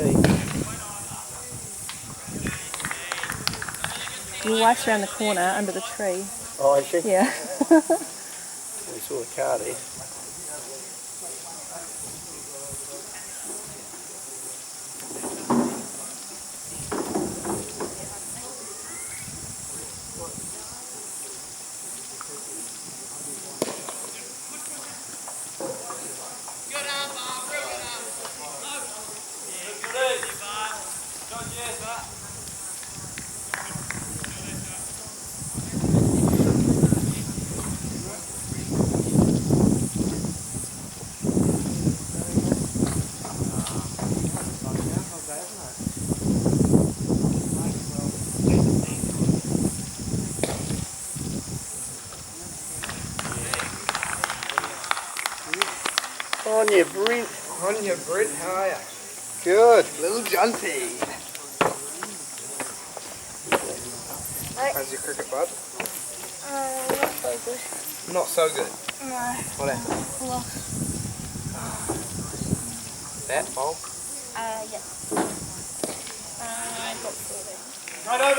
Speaker 12: key.
Speaker 7: Your wife's around the corner under the tree.
Speaker 12: Oh, is she?
Speaker 7: Yeah.
Speaker 12: We saw the car there.
Speaker 2: On your Brent. On your Brent, how are you? Good. Little Junty. How's your cricket, bud?
Speaker 16: Not so good.
Speaker 2: Not so good.
Speaker 16: No.
Speaker 2: What happened?
Speaker 16: Lost.
Speaker 2: That ball?
Speaker 16: Yes. Got through.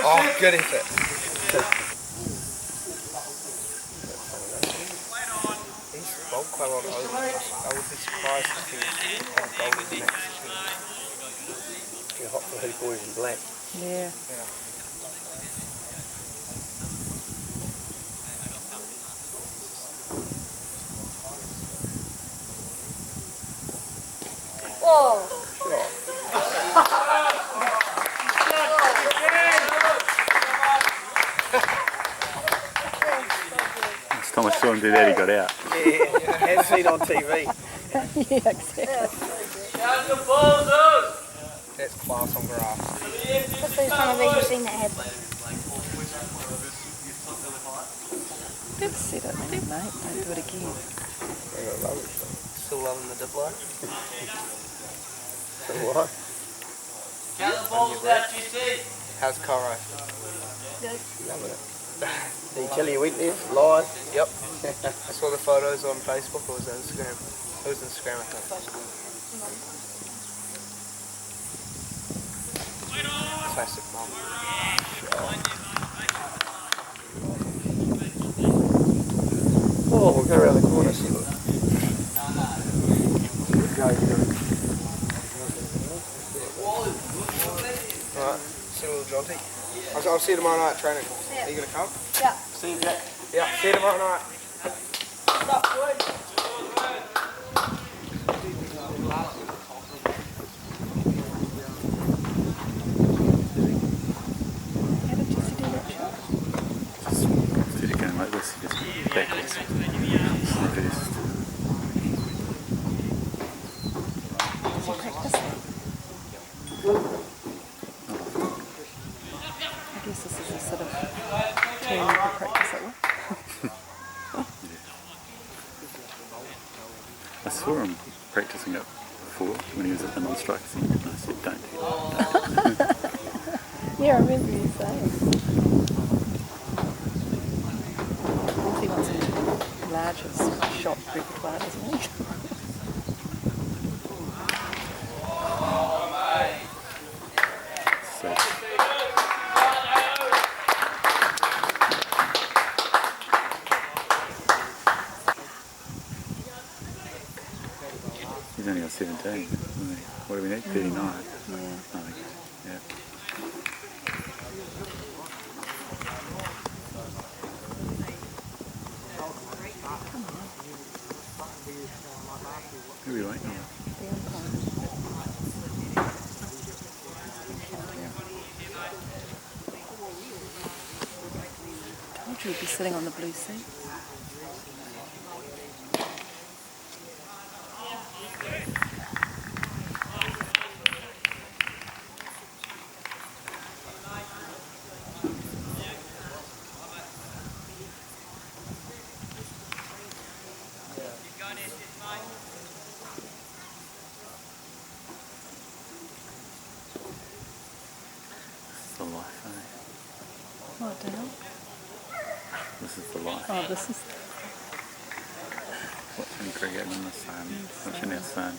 Speaker 2: Oh, good effort. He's bowled quite a lot of overs. I would be surprised if he had bowled the next two. You're hot for hoop boys in black.
Speaker 17: Yeah.
Speaker 16: Whoa!
Speaker 5: Last time I saw him do that, he got out.
Speaker 2: Yeah, I have seen on TV.
Speaker 17: Yeah, exactly.
Speaker 2: That's class on grass.
Speaker 16: That's the first time I've ever seen that happen.
Speaker 17: Good set it, mate. Don't do it again.
Speaker 2: Still loving the diplo? What?
Speaker 1: Count the balls out, GC.
Speaker 2: How's Coro?
Speaker 16: Good.
Speaker 2: Loving it.
Speaker 12: Did he tell you he went there live?
Speaker 2: Yep. I saw the photos on Facebook, or was it Instagram? It was Instagram, I think. Classic mum.
Speaker 12: Oh, we'll go around the corner, see what.
Speaker 2: Alright, see you little Jonty. I'll see you tomorrow night at training.
Speaker 16: Yeah.
Speaker 2: Are you going to come?
Speaker 16: Yeah.
Speaker 2: See you, Jack. Yeah, see you tomorrow night.
Speaker 5: Did it going like this? Just backwards. Reversed.
Speaker 17: Is he practicing? I guess this is a sort of team you can practice it with.
Speaker 5: I saw him practicing it before when he was at the non-strike scene, and I said, don't do that.
Speaker 17: Yeah, I remember you saying. He wants him to enlarge his shot repertoire, doesn't he?
Speaker 5: So, he's only got 17. Isn't he? What do we need? 39.
Speaker 17: Yeah.
Speaker 5: I think. Yeah. Who are we waiting on?
Speaker 17: The umpire. Told you he'd be sitting on the blue seat.
Speaker 5: This is the life, eh?
Speaker 17: Oh, down.
Speaker 5: This is the life.
Speaker 17: Oh, this is.
Speaker 5: Watching cricket in the sun. Watching our son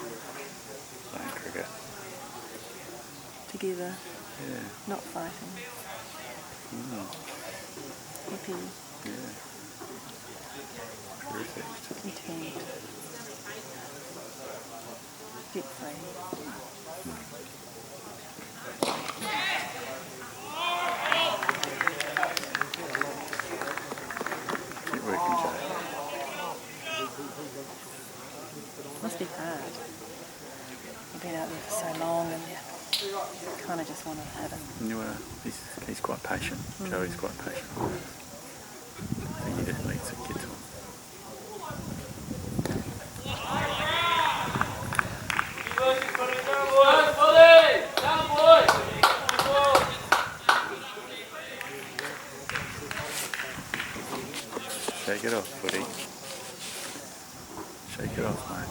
Speaker 5: playing cricket.
Speaker 17: Together.
Speaker 5: Yeah.
Speaker 17: Not fighting.
Speaker 5: Mm.
Speaker 17: Happy.
Speaker 5: Yeah. Perfect.
Speaker 17: Content. Debt free.
Speaker 5: Keep working, Joe.
Speaker 17: Must be hard. You've been out there for so long and you kind of just want to have it.
Speaker 5: You he's quite patient. Joey's quite patient. I think he just needs to get to him. Shake it off, buddy. Shake it off, mate.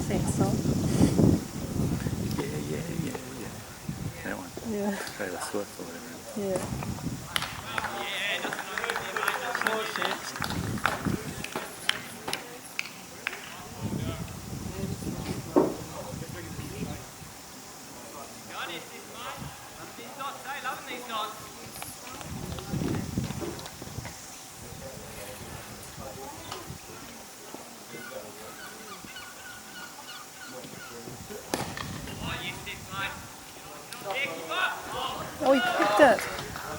Speaker 17: That's song.
Speaker 5: Yeah. That one.
Speaker 17: Yeah.
Speaker 5: Taylor Swift or whatever.
Speaker 17: Yeah. Oh, he kicked it.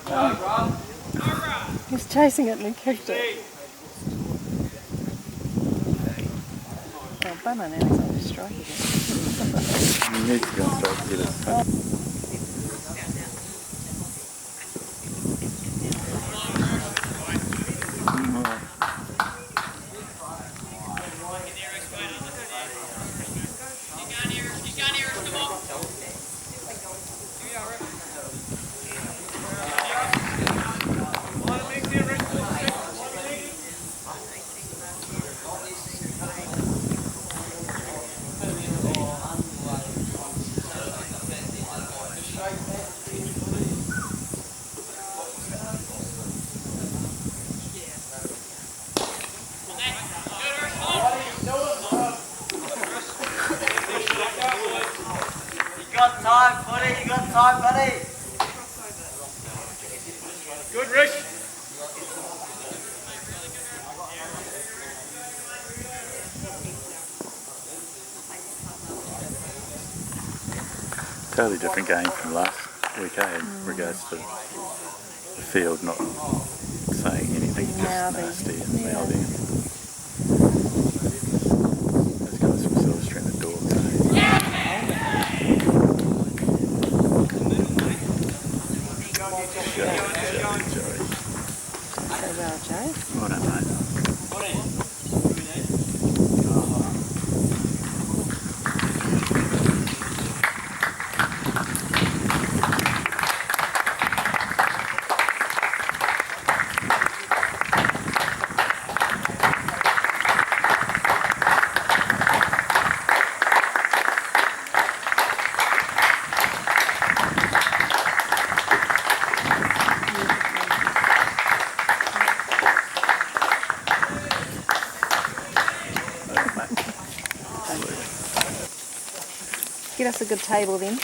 Speaker 17: Oh. He was chasing it and he kicked it. Oh, bummer, now he's on strike again.
Speaker 5: He needs to go and start to get it.
Speaker 1: You got time, buddy. Good, Rich.
Speaker 5: Totally different game from last week, in regards to the field not saying anything, just nasty and mouthy. Those guys from Silver Street the door. Joey.
Speaker 17: So well, Joe.
Speaker 5: Well done, mate.
Speaker 17: Get us a good table then.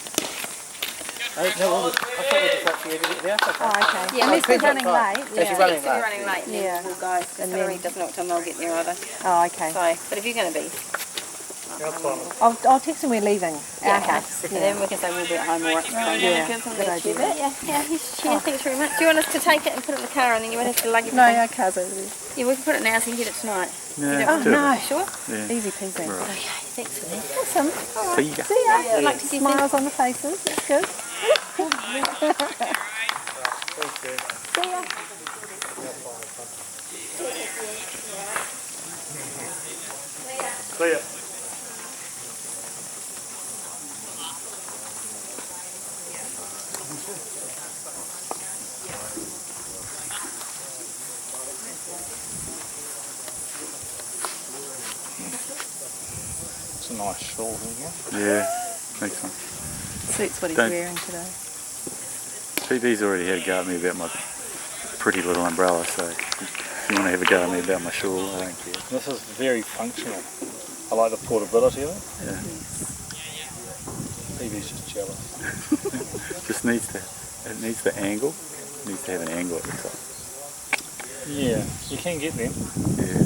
Speaker 12: I thought we just wait for you to get there.
Speaker 17: Oh, okay.
Speaker 16: Yeah,
Speaker 17: Unless we're running late.
Speaker 12: If you're running
Speaker 16: If you're
Speaker 12: late.
Speaker 16: running late, then
Speaker 17: Yeah.
Speaker 16: we'll go. Because Hillary doesn't know what time they'll get there either.
Speaker 17: Oh, okay.
Speaker 16: So, but if you're going to be,
Speaker 17: I'll text him we're leaving.
Speaker 16: yeah,
Speaker 17: Okay.
Speaker 16: okay. And then we can say we'll be at home or
Speaker 17: Yeah,
Speaker 16: give them
Speaker 17: good
Speaker 16: the
Speaker 17: idea.
Speaker 16: tube. Yeah, thanks very much. Do you want us to take it and put it in the car and then you won't have to lug everything?
Speaker 17: No, our car's over there.
Speaker 16: Yeah, we can put it now so you can get it tonight.
Speaker 5: Yeah,
Speaker 17: Oh, no.
Speaker 16: Sure?
Speaker 5: Yeah.
Speaker 17: Easy peasy.
Speaker 5: Right.
Speaker 16: Okay, thanks for that.
Speaker 17: Awesome. All right.
Speaker 5: See ya.
Speaker 17: See ya.
Speaker 16: I'd like to give
Speaker 17: Smiles on the faces. That's good. See ya.
Speaker 3: Clear.
Speaker 2: It's a nice shawl, isn't it?
Speaker 5: Yeah, makes one.
Speaker 17: Suits what he's
Speaker 5: Don't-
Speaker 17: wearing today.
Speaker 5: PB's already had a go at me about my pretty little umbrella, so if you want to have a go at me about my shawl, I don't care.
Speaker 2: This is very functional. I like the portability of it.
Speaker 5: Yeah.
Speaker 2: PB's just jealous.
Speaker 5: Just needs to, it needs the angle, it needs to have an angle at the top.
Speaker 2: Yeah, you can get them.
Speaker 5: Yeah.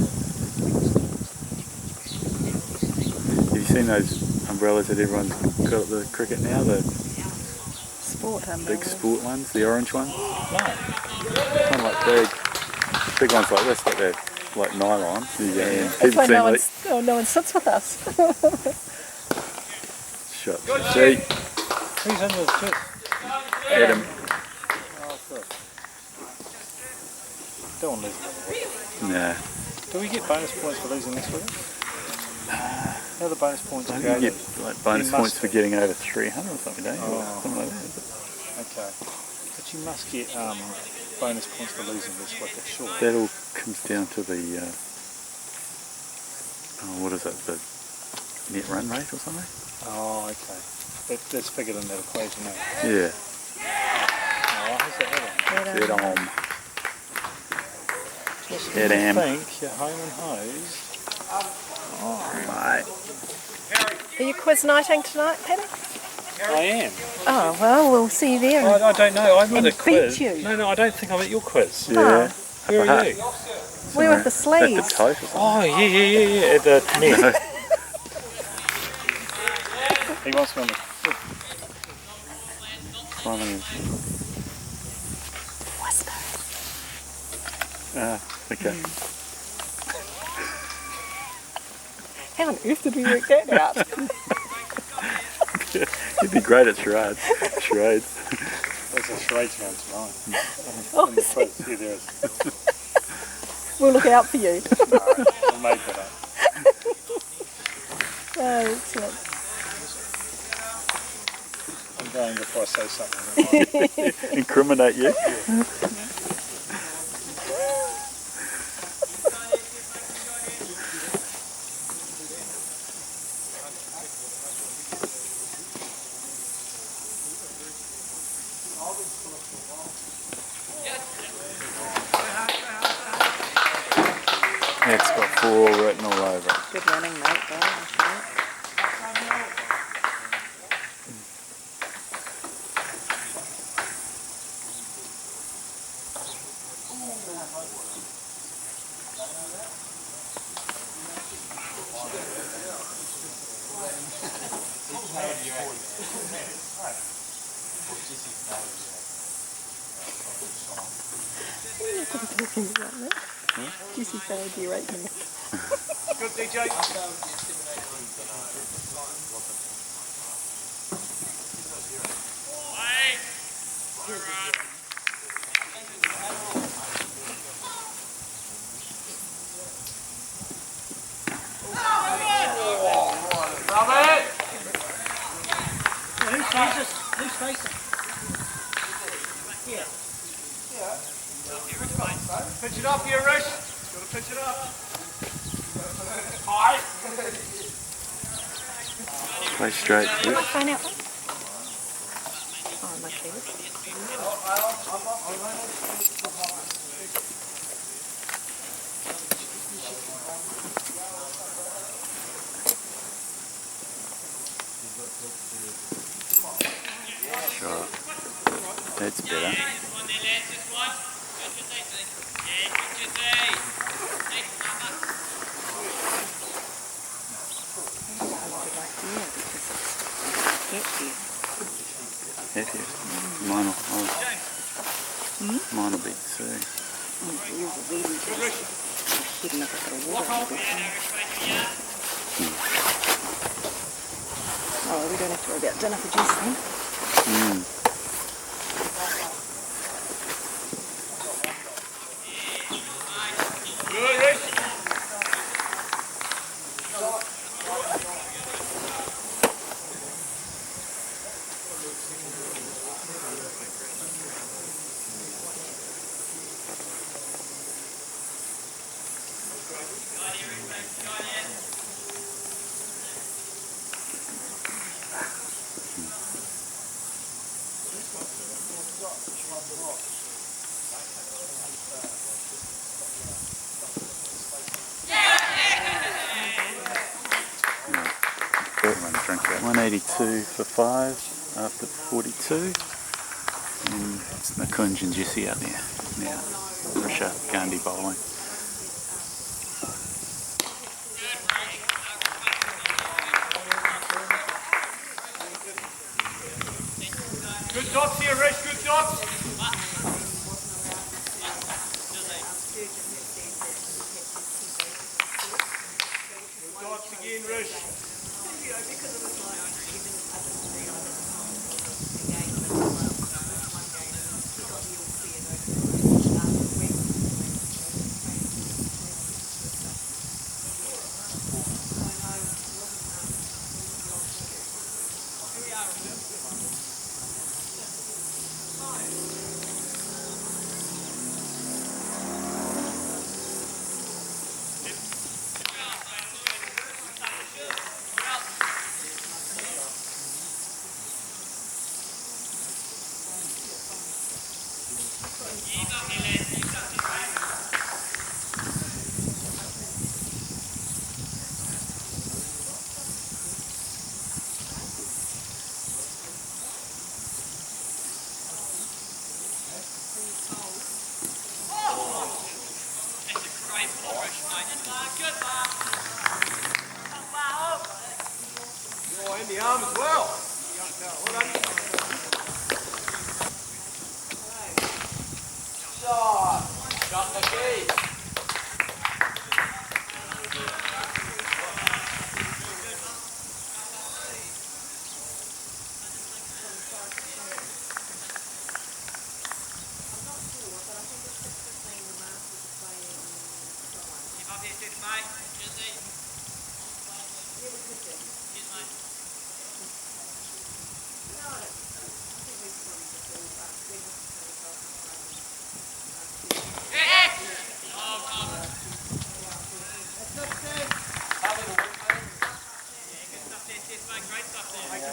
Speaker 5: Have you seen those umbrellas that everyone's got at the cricket now? The
Speaker 17: Sport umbrella.
Speaker 5: big sport ones, the orange ones?
Speaker 2: No.
Speaker 5: Kind of like big ones like this, but they're like nylon. And
Speaker 17: That's
Speaker 5: people
Speaker 17: why
Speaker 5: seem
Speaker 17: no
Speaker 5: like
Speaker 17: one sits with us.
Speaker 5: shut the seat.
Speaker 2: Who's in this too?
Speaker 5: Adam.
Speaker 2: Oh, good. Don't want to lose another
Speaker 5: Nah.
Speaker 2: Do we get bonus points for losing this week? How are the bonus points?
Speaker 5: I think
Speaker 2: go
Speaker 5: you get
Speaker 2: to-
Speaker 5: like bonus
Speaker 2: you must
Speaker 5: points for getting over 300 or something, don't you? Or
Speaker 2: Oh.
Speaker 5: something like that.
Speaker 2: Okay. But you must get bonus points for losing this week, sure.
Speaker 5: That all comes down to the Oh, what is that? The net run rate or something?
Speaker 3: Oh, okay. That's figured in that equation now.
Speaker 5: Yeah.
Speaker 3: Oh, how's that head
Speaker 5: Head on. Head
Speaker 3: I
Speaker 5: am.
Speaker 3: think you're home and hosed.
Speaker 5: Mate.
Speaker 17: Are you quiz nighting tonight, Peter?
Speaker 3: I am.
Speaker 17: Oh, well, we'll see you there.
Speaker 3: I don't know. I'm at a quiz.
Speaker 17: Beat you.
Speaker 3: No, I don't think I'm at your quiz.
Speaker 5: Yeah.
Speaker 3: Where are you?
Speaker 17: We're with the sleeves.
Speaker 5: At the tote or something.
Speaker 3: Oh, yeah. At the net. He wants me on the...
Speaker 17: Whisper.
Speaker 5: Okay.
Speaker 17: How on earth did we work that out?
Speaker 5: You'd be great at charades. Charades.
Speaker 3: There's a charades round tonight.
Speaker 17: Oh,
Speaker 3: In the quiz. Yeah, there is.
Speaker 17: We'll look out for you.
Speaker 3: We'll make it up.
Speaker 17: Oh, excellent.
Speaker 3: I'm going before I say something.
Speaker 5: Incriminate you. It's got 4 written all over it.
Speaker 17: Good running, mate, though, I think. Talking about that. Juicy fellow, do you rate me?
Speaker 3: Good, DJ.
Speaker 20: Who's facing? Here.
Speaker 3: Pitch it up here, Rich. Gotta pitch it up. High.
Speaker 5: Play straight.
Speaker 17: Can I find out one? Oh, my keys.
Speaker 5: Sure. That's better. Heavy. Mine will be 2.
Speaker 17: Oh, we don't have to worry about dinner for juice then.
Speaker 3: Good, Rich.
Speaker 5: Drink that. 182 for 5 after 42. And it's Nakunj and Jesse out there. Now, Risha Gandhi bowling.
Speaker 3: Good dots here, Rich. Good dots. Good dots again, Rich.
Speaker 21: Oh, in the arm as well. Well done. Shot the key.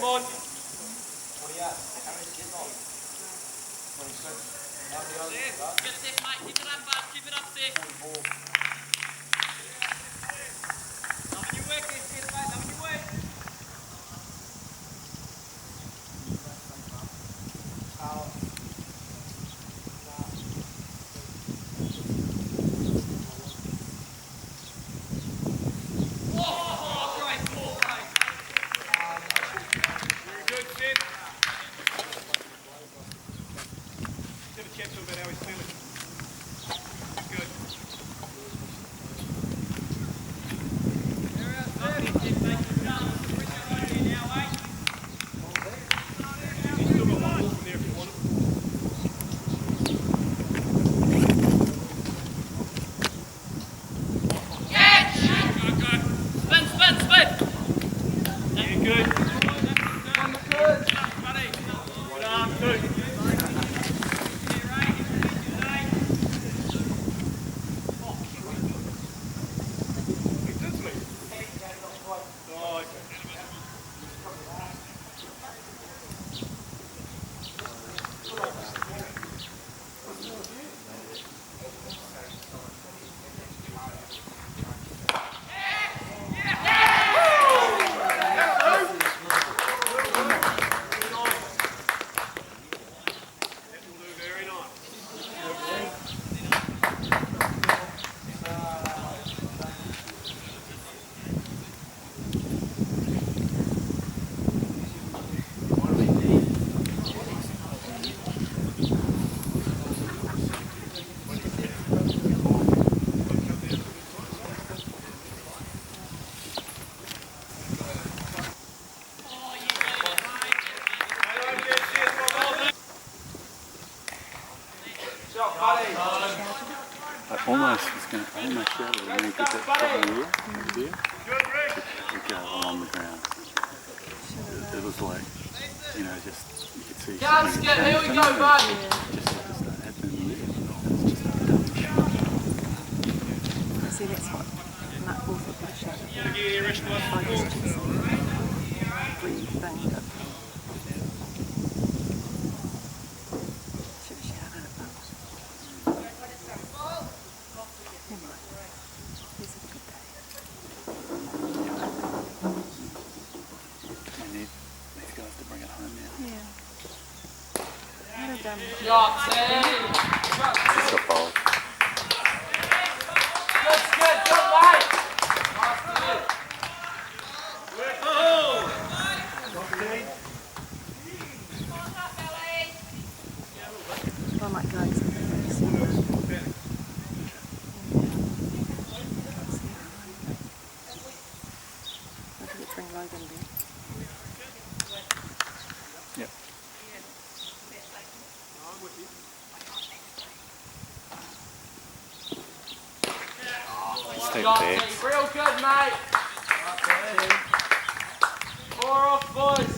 Speaker 21: Come on. Keep it up, Steve. Loving your work, Steve. Loving your work.
Speaker 5: I almost shouted when he did that shot in the air, to go along the ground. It was like, you know, just, you could see something
Speaker 21: Here we go, bud.
Speaker 5: just start happening in the air. It's just a dumb shot.
Speaker 17: See, that's what Matt Wolford would have shot. Really banged up. Should have shouted at that. Never mind. He's a good day.
Speaker 5: We need these guys to bring it home now.
Speaker 17: Yeah. What a dumb
Speaker 5: It's a foul.
Speaker 17: Oh my God, he's really seen that. Bring Logan back.
Speaker 5: Yep. Stay back.
Speaker 21: Real good, mate. 4 off, boys.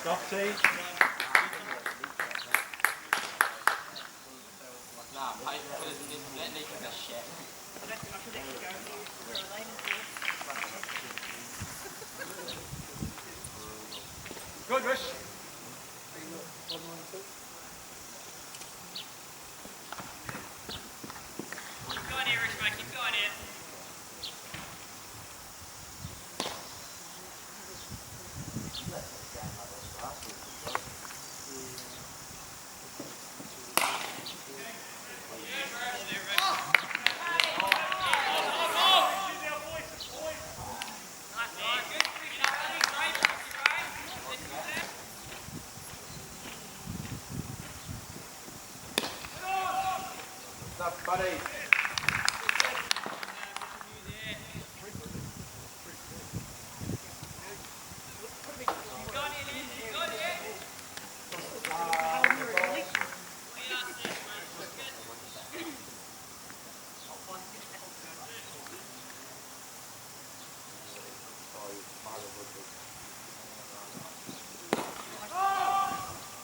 Speaker 3: Soft tea.
Speaker 1: Nah, mate, that needs to be shit.
Speaker 3: Good, Rich.
Speaker 19: Keep going here, Rich, mate. Keep going here.
Speaker 3: Stuff, buddy.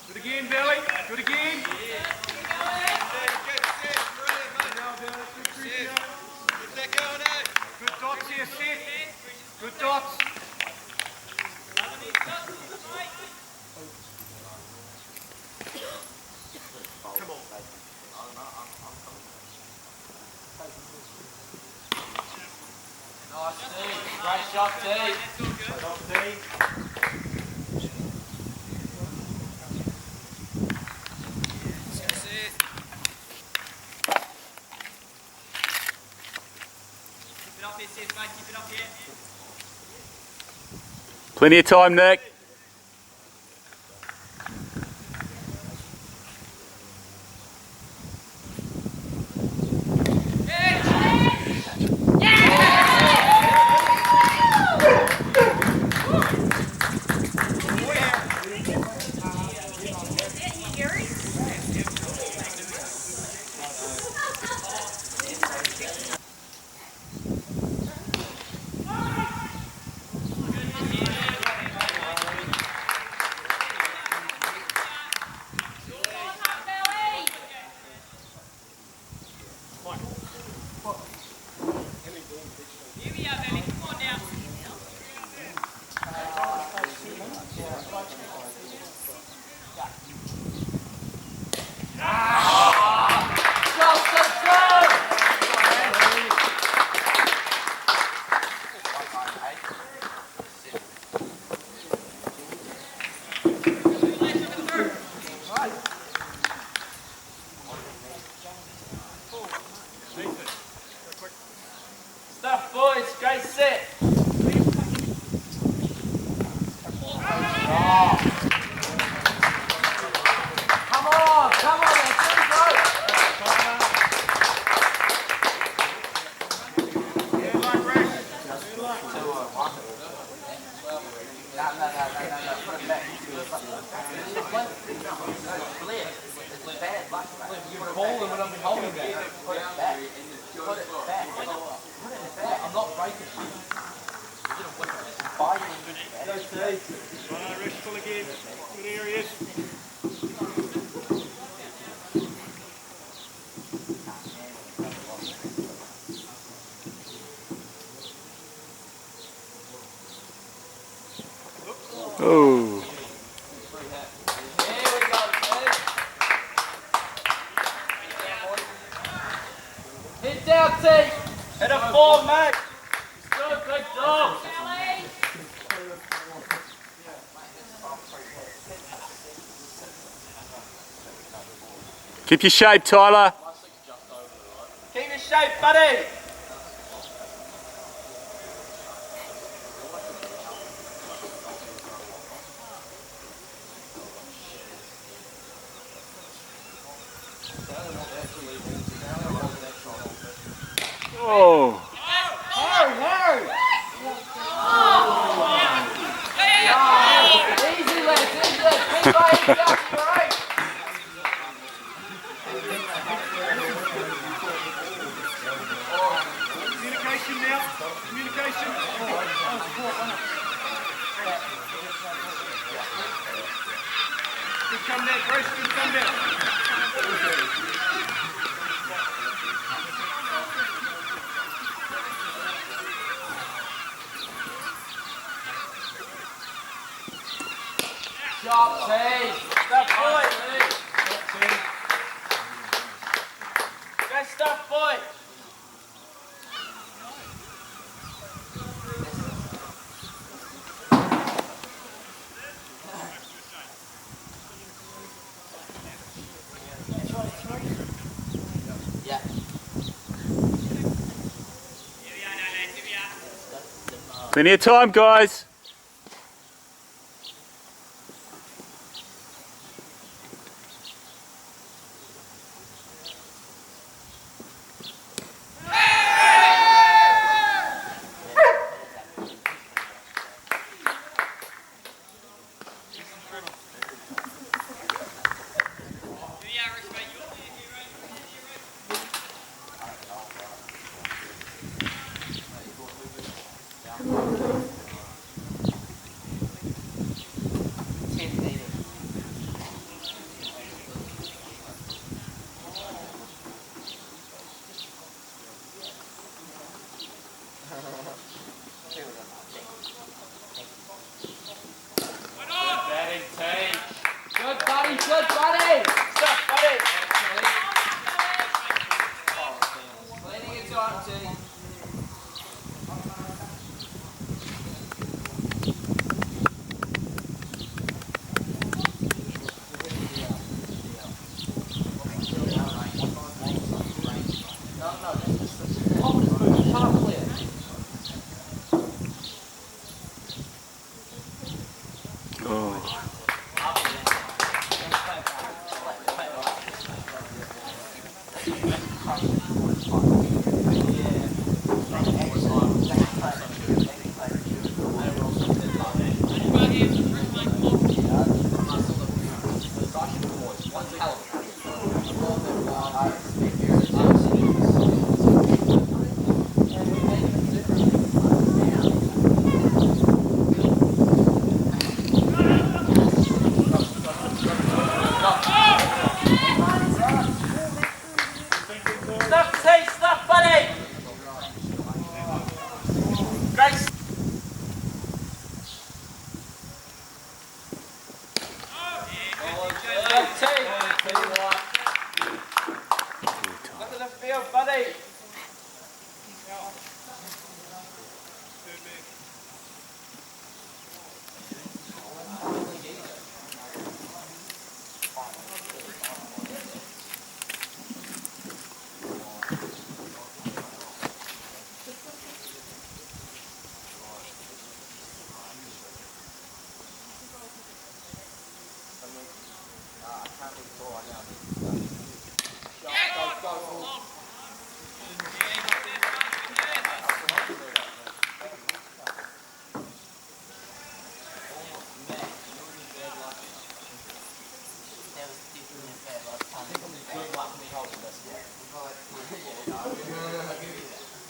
Speaker 3: Do it again, Billy. Do it again. Good dots here, Seth. Good dots. Come on.
Speaker 1: Nice, Steve. Great shot, Steve.
Speaker 3: Shot, Steve.
Speaker 5: Plenty of time, Nick.
Speaker 1: Stuff, boys. Great set. Come on, come on, I'm not breaking.
Speaker 3: Rich, full again. Good areas.
Speaker 5: Oh.
Speaker 1: Hit down, T. Hit a 4, mate. Good job.
Speaker 5: Keep your shape, Tyler.
Speaker 1: Keep your shape, buddy.
Speaker 5: Oh.
Speaker 1: Easy, lads. Easy. Keep going yourself. You're right.
Speaker 3: Communication now. Communication. come there, Bruce, good come there.
Speaker 1: Sharp team. Stuff boy. Go stuff boy. Yeah.
Speaker 5: Plenty of time, guys.
Speaker 1: Good buddy, good buddy! Stop, buddy! Cleaning it up, T. Look at the field, buddy.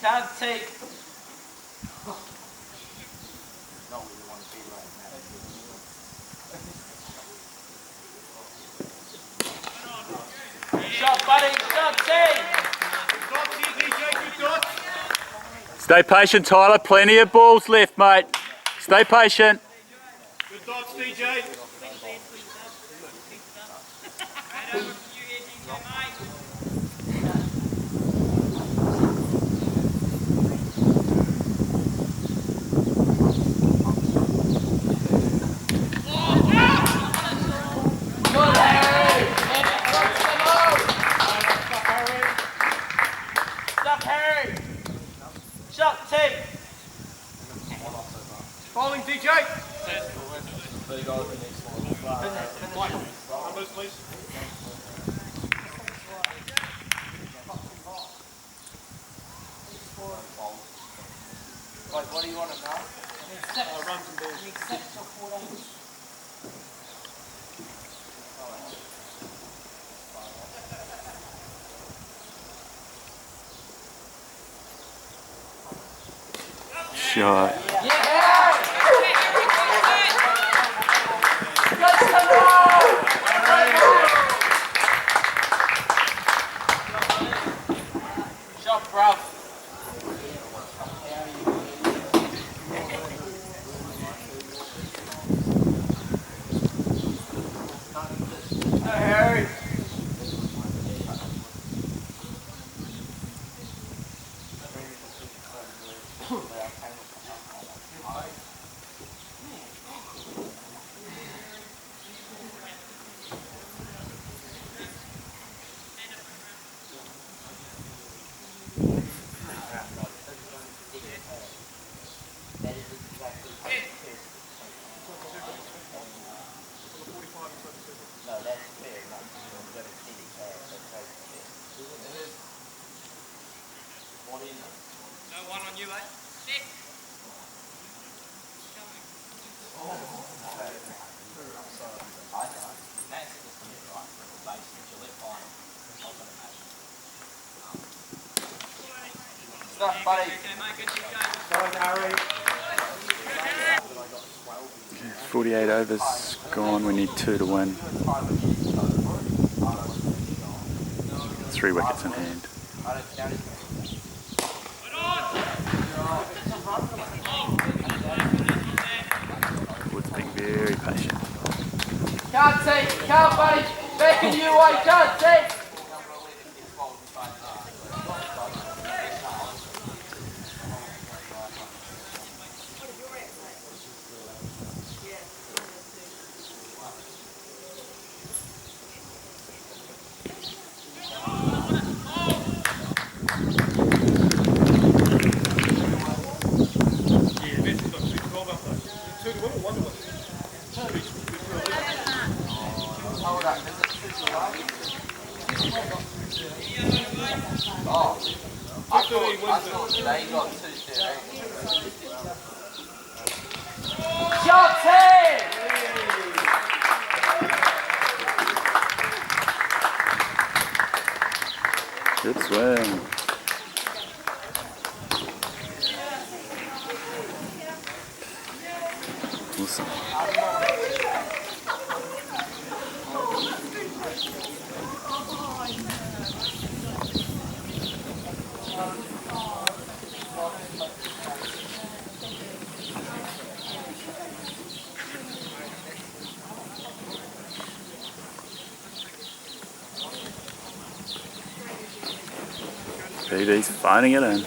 Speaker 1: Can't take. Shot, buddy. Shot, team.
Speaker 5: Stay patient, Tyler. Plenty of balls left, mate. Stay patient.
Speaker 3: Good dots, DJ.
Speaker 1: Shot, team.
Speaker 3: Bowling, DJ. Numbers, please.
Speaker 1: Right, what do you want to know?
Speaker 3: Runs and balls.
Speaker 5: Shot.
Speaker 1: Let's go! stuff, buddy.
Speaker 5: 48 overs gone, we need 2 to win. 3 wickets in hand. Wood's being very patient.
Speaker 1: Can't see, can't buddy. Back in you way, can't see. I thought today he got 2-0. Shot team!
Speaker 5: Good swing. Awesome. PD's phoning it in.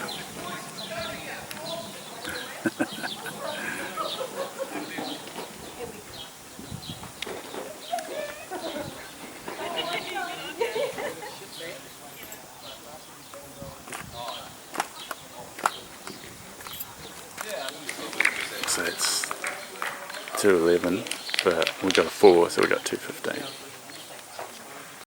Speaker 5: So it's 2:11, but we got a 4, so we got 2:15.